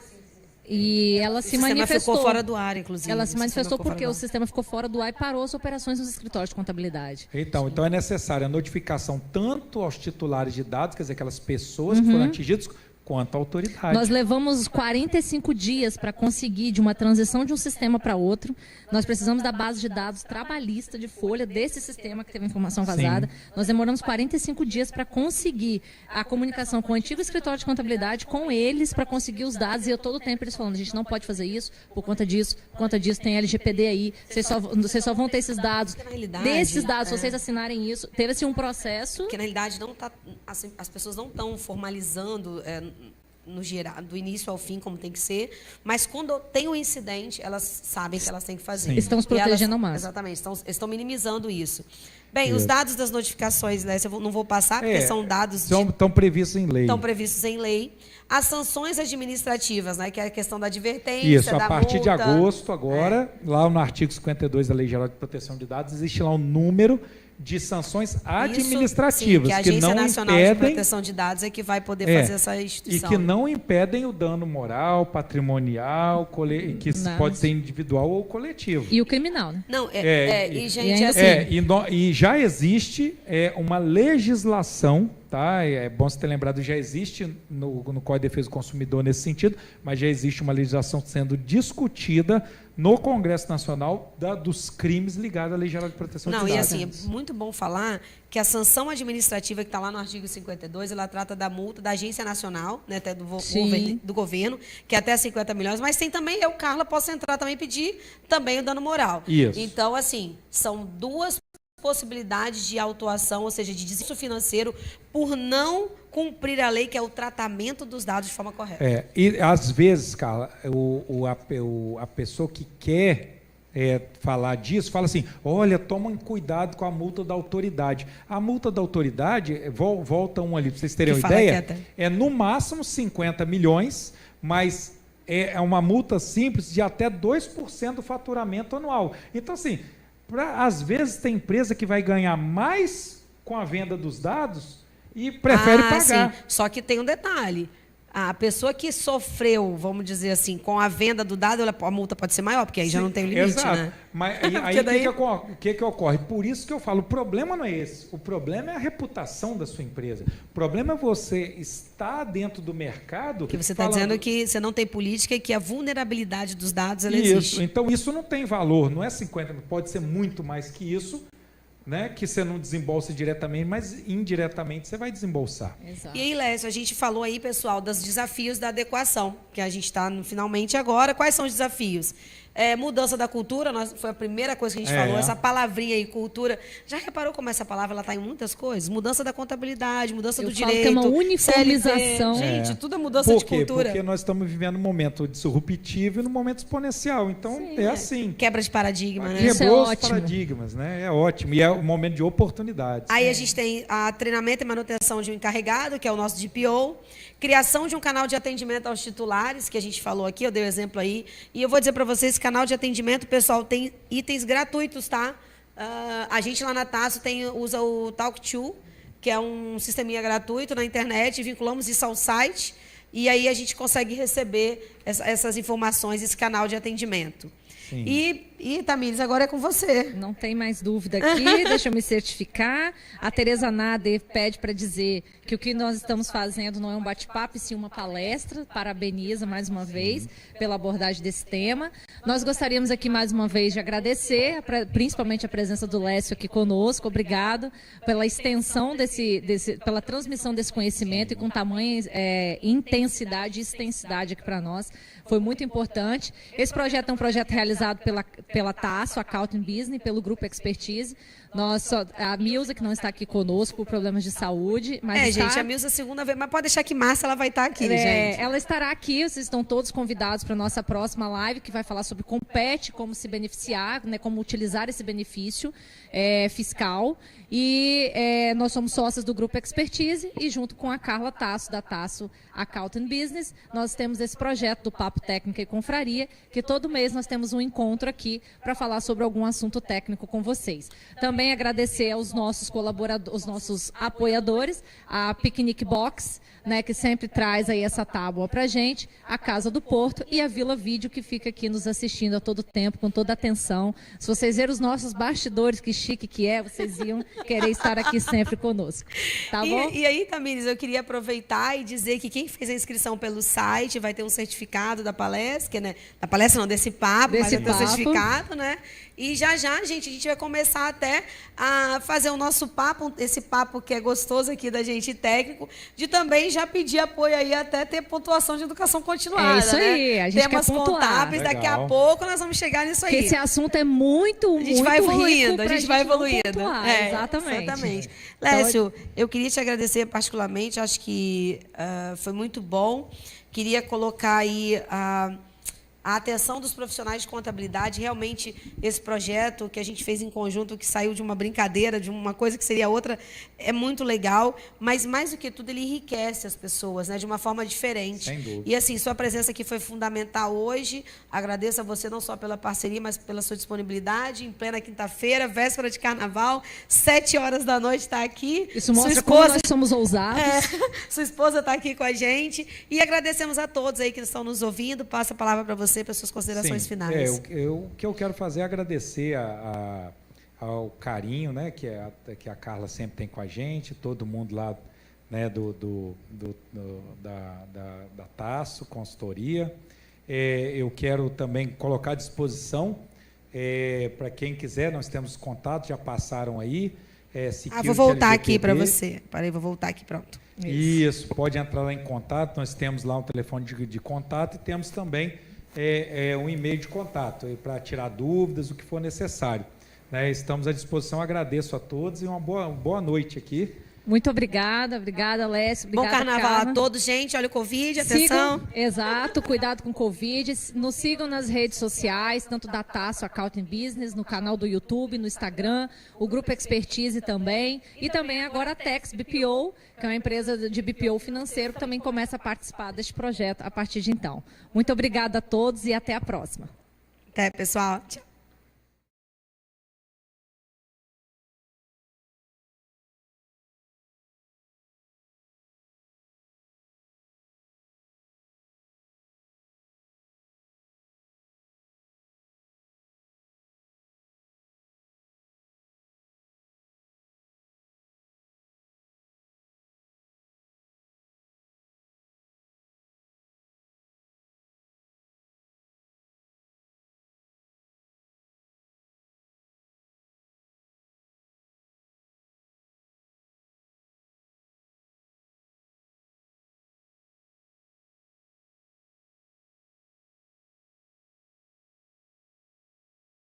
E ela se manifestou. O sistema ficou fora do ar, inclusive. Ela se manifestou porque o sistema ficou fora do ar e parou as operações nos escritórios de contabilidade. Então é necessária a notificação tanto aos titulares de dados, quer dizer, aquelas pessoas que foram atingidas, quanto à autoridade. Nós levamos 45 dias para conseguir, de uma transição de um sistema para outro. Nós precisamos da base de dados trabalhista de folha desse sistema que teve informação vazada. Sim. Nós demoramos 45 dias para conseguir a comunicação com o antigo escritório de contabilidade, com eles, para conseguir os dados. E eu todo o tempo eles falando, a gente não pode fazer isso por conta disso, tem LGPD aí, vocês só vão ter esses dados. Desses dados, se vocês assinarem isso, teve-se um processo... Porque na realidade não tá, assim, as pessoas não estão formalizando... no geral, do início ao fim, como tem que ser, mas quando tem um incidente, elas sabem que elas têm que fazer. Sim. Estamos protegendo ao máximo. Exatamente, estão minimizando isso. Bem, os dados das notificações, né, eu não vou passar, porque são dados... Estão previstos em lei. Estão previstos em lei. As sanções administrativas, né, que é a questão da advertência, isso, da multa. A partir de agosto, agora, lá no artigo 52 da Lei Geral de Proteção de Dados, existe lá um número de sanções administrativas. Isso, sim, que a Agência Nacional de Proteção de Dados é que vai poder fazer essa instituição. E que não impedem o dano moral, patrimonial, que pode ser individual ou coletivo. E o criminal, né? Não, e já existe uma legislação, tá? É bom você ter lembrado, já existe no Código de Defesa do Consumidor nesse sentido, mas já existe uma legislação sendo discutida no Congresso Nacional dos crimes ligados à Lei Geral de Proteção de Dados. Não, e assim, é muito bom falar que a sanção administrativa que está lá no artigo 52, ela trata da multa da Agência Nacional, né, até do governo, que é até 50 milhões, mas tem também, eu, Carla, posso entrar também e pedir também o dano moral. Isso. Então, assim, são duas possibilidades de autuação, ou seja, de desvio financeiro, por não cumprir a lei, que é o tratamento dos dados de forma correta. E às vezes, Carla, a pessoa que quer falar disso, fala assim, olha, tomem cuidado com a multa da autoridade. A multa da autoridade, volta ali, para vocês terem uma ideia, é no máximo 50 milhões, mas é uma multa simples de até 2% do faturamento anual. Então, assim, às vezes tem empresa que vai ganhar mais com a venda dos dados e prefere pagar. Sim. Só que tem um detalhe. A pessoa que sofreu, vamos dizer assim, com a venda do dado, a multa pode ser maior, porque aí já não tem limite, exato. Né? Mas aí o que ocorre? Por isso que eu falo, o problema não é esse. O problema é a reputação da sua empresa. O problema é você estar dentro do mercado... Que você está dizendo que você não tem política e que a vulnerabilidade dos dados ela existe. Então, isso não tem valor. Não é 50, pode ser muito mais que isso, né, que você não desembolsa diretamente, mas indiretamente você vai desembolsar. Exato. E aí, Lécio, a gente falou aí, pessoal, dos desafios da adequação, que a gente está finalmente agora. Quais são os desafios? Mudança da cultura, foi a primeira coisa que a gente falou, essa palavrinha aí, cultura. Já reparou como essa palavra está em muitas coisas? Mudança da contabilidade, mudança do direito. Que é uma uniformização. Gente, tudo é mudança de cultura. Porque nós estamos vivendo um momento disruptivo e um momento exponencial. Então, assim. Quebra de paradigma, né? Quebrou os paradigmas, né? É ótimo. E é um momento de oportunidades. Aí a gente tem a treinamento e manutenção de um encarregado, que é o nosso DPO. Criação de um canal de atendimento aos titulares, que a gente falou aqui, eu dei o exemplo aí. E eu vou dizer para vocês, canal de atendimento, pessoal, tem itens gratuitos, tá? A gente lá na Tasso usa o Talk2, que é um sisteminha gratuito na internet, vinculamos isso ao site, e aí a gente consegue receber essas informações, esse canal de atendimento. Sim. E Tamires, agora é com você. Não tem mais dúvida aqui, deixa eu me certificar. A Tereza Nader pede para dizer que o que nós estamos fazendo não é um bate-papo, e sim uma palestra. Parabeniza mais uma vez pela abordagem desse tema. Nós gostaríamos aqui mais uma vez de agradecer, principalmente a presença do Lécio aqui conosco. Obrigado pela extensão pela transmissão desse conhecimento e com tamanha intensidade e extensidade aqui para nós. Foi muito importante. Esse projeto é um projeto realizado pela Tasso, Accounting Business, pelo Grupo Expertise. A Milza, que não está aqui conosco por problemas de saúde. Mas gente, a Milza segunda vez, mas pode deixar que Márcia ela vai estar aqui, gente. Ela estará aqui, vocês estão todos convidados para a nossa próxima live, que vai falar sobre Compete, como se beneficiar, né, como utilizar esse benefício fiscal. E nós somos sócios do Grupo Expertise e junto com a Carla Tasso, da Tasso Accounting Business, nós temos esse projeto do Papo Técnica e Confraria, que todo mês nós temos um encontro aqui para falar sobre algum assunto técnico com vocês. Também agradecer aos nossos colaboradores, os nossos apoiadores, a Picnic Box, né, que sempre traz aí essa tábua para a gente, a Casa do Porto e a Vila Vídeo, que fica aqui nos assistindo a todo tempo, com toda a atenção. Se vocês verem os nossos bastidores, que chique que é, vocês iam querer estar aqui sempre conosco. Tá bom? E aí, Tamires, eu queria aproveitar e dizer que quem fez a inscrição pelo site vai ter um certificado da palestra, né? Da palestra não, desse papo, mas vai ter um certificado, né? E já, gente, a gente vai começar até a fazer o nosso papo, esse papo que é gostoso aqui da gente técnico, de também já pedir apoio aí até ter pontuação de educação continuada. É isso aí, né? a gente Temas quer pontuar. contábeis, daqui a pouco nós vamos chegar nisso aí. Porque esse assunto é muito, a gente vai evoluindo, a gente vai evoluindo. Exatamente. Lécio, eu queria te agradecer particularmente, acho que foi muito bom. Queria colocar aí a atenção dos profissionais de contabilidade. Realmente, esse projeto que a gente fez em conjunto, que saiu de uma brincadeira, de uma coisa que seria outra, é muito legal, mas, mais do que tudo, ele enriquece as pessoas, né, de uma forma diferente. Sem dúvida. E, assim, sua presença aqui foi fundamental hoje. Agradeço a você não só pela parceria, mas pela sua disponibilidade. Em plena quinta-feira, véspera de carnaval, 7h da noite, está aqui. Isso mostra como nós somos ousados. Sua esposa está aqui com a gente. E agradecemos a todos aí que estão nos ouvindo. Passo a palavra para você, para suas considerações finais. O que eu quero fazer é agradecer ao carinho, né, que a Carla sempre tem com a gente, todo mundo lá, né, da Tasso, consultoria. Eu quero também colocar à disposição para quem quiser, nós temos contato, já passaram aí. Vou voltar aqui para você. Peraí, vou voltar aqui, pronto. Isso, pode entrar lá em contato, nós temos lá um telefone de contato e temos também um e-mail de contato para tirar dúvidas, o que for necessário. Né? Estamos à disposição, agradeço a todos e uma boa noite aqui. Muito obrigada, Lécio. Obrigada, bom carnaval Carla. a todos, gente. Olha o Covid, atenção. Exato, cuidado com o Covid. Nos sigam nas redes sociais, tanto da Tasso Accounting Business, no canal do YouTube, no Instagram, o Grupo Expertise também. E também agora a Tex BPO, que é uma empresa de BPO financeiro, que também começa a participar deste projeto a partir de então. Muito obrigada a todos e até a próxima. Até, pessoal. Tchau.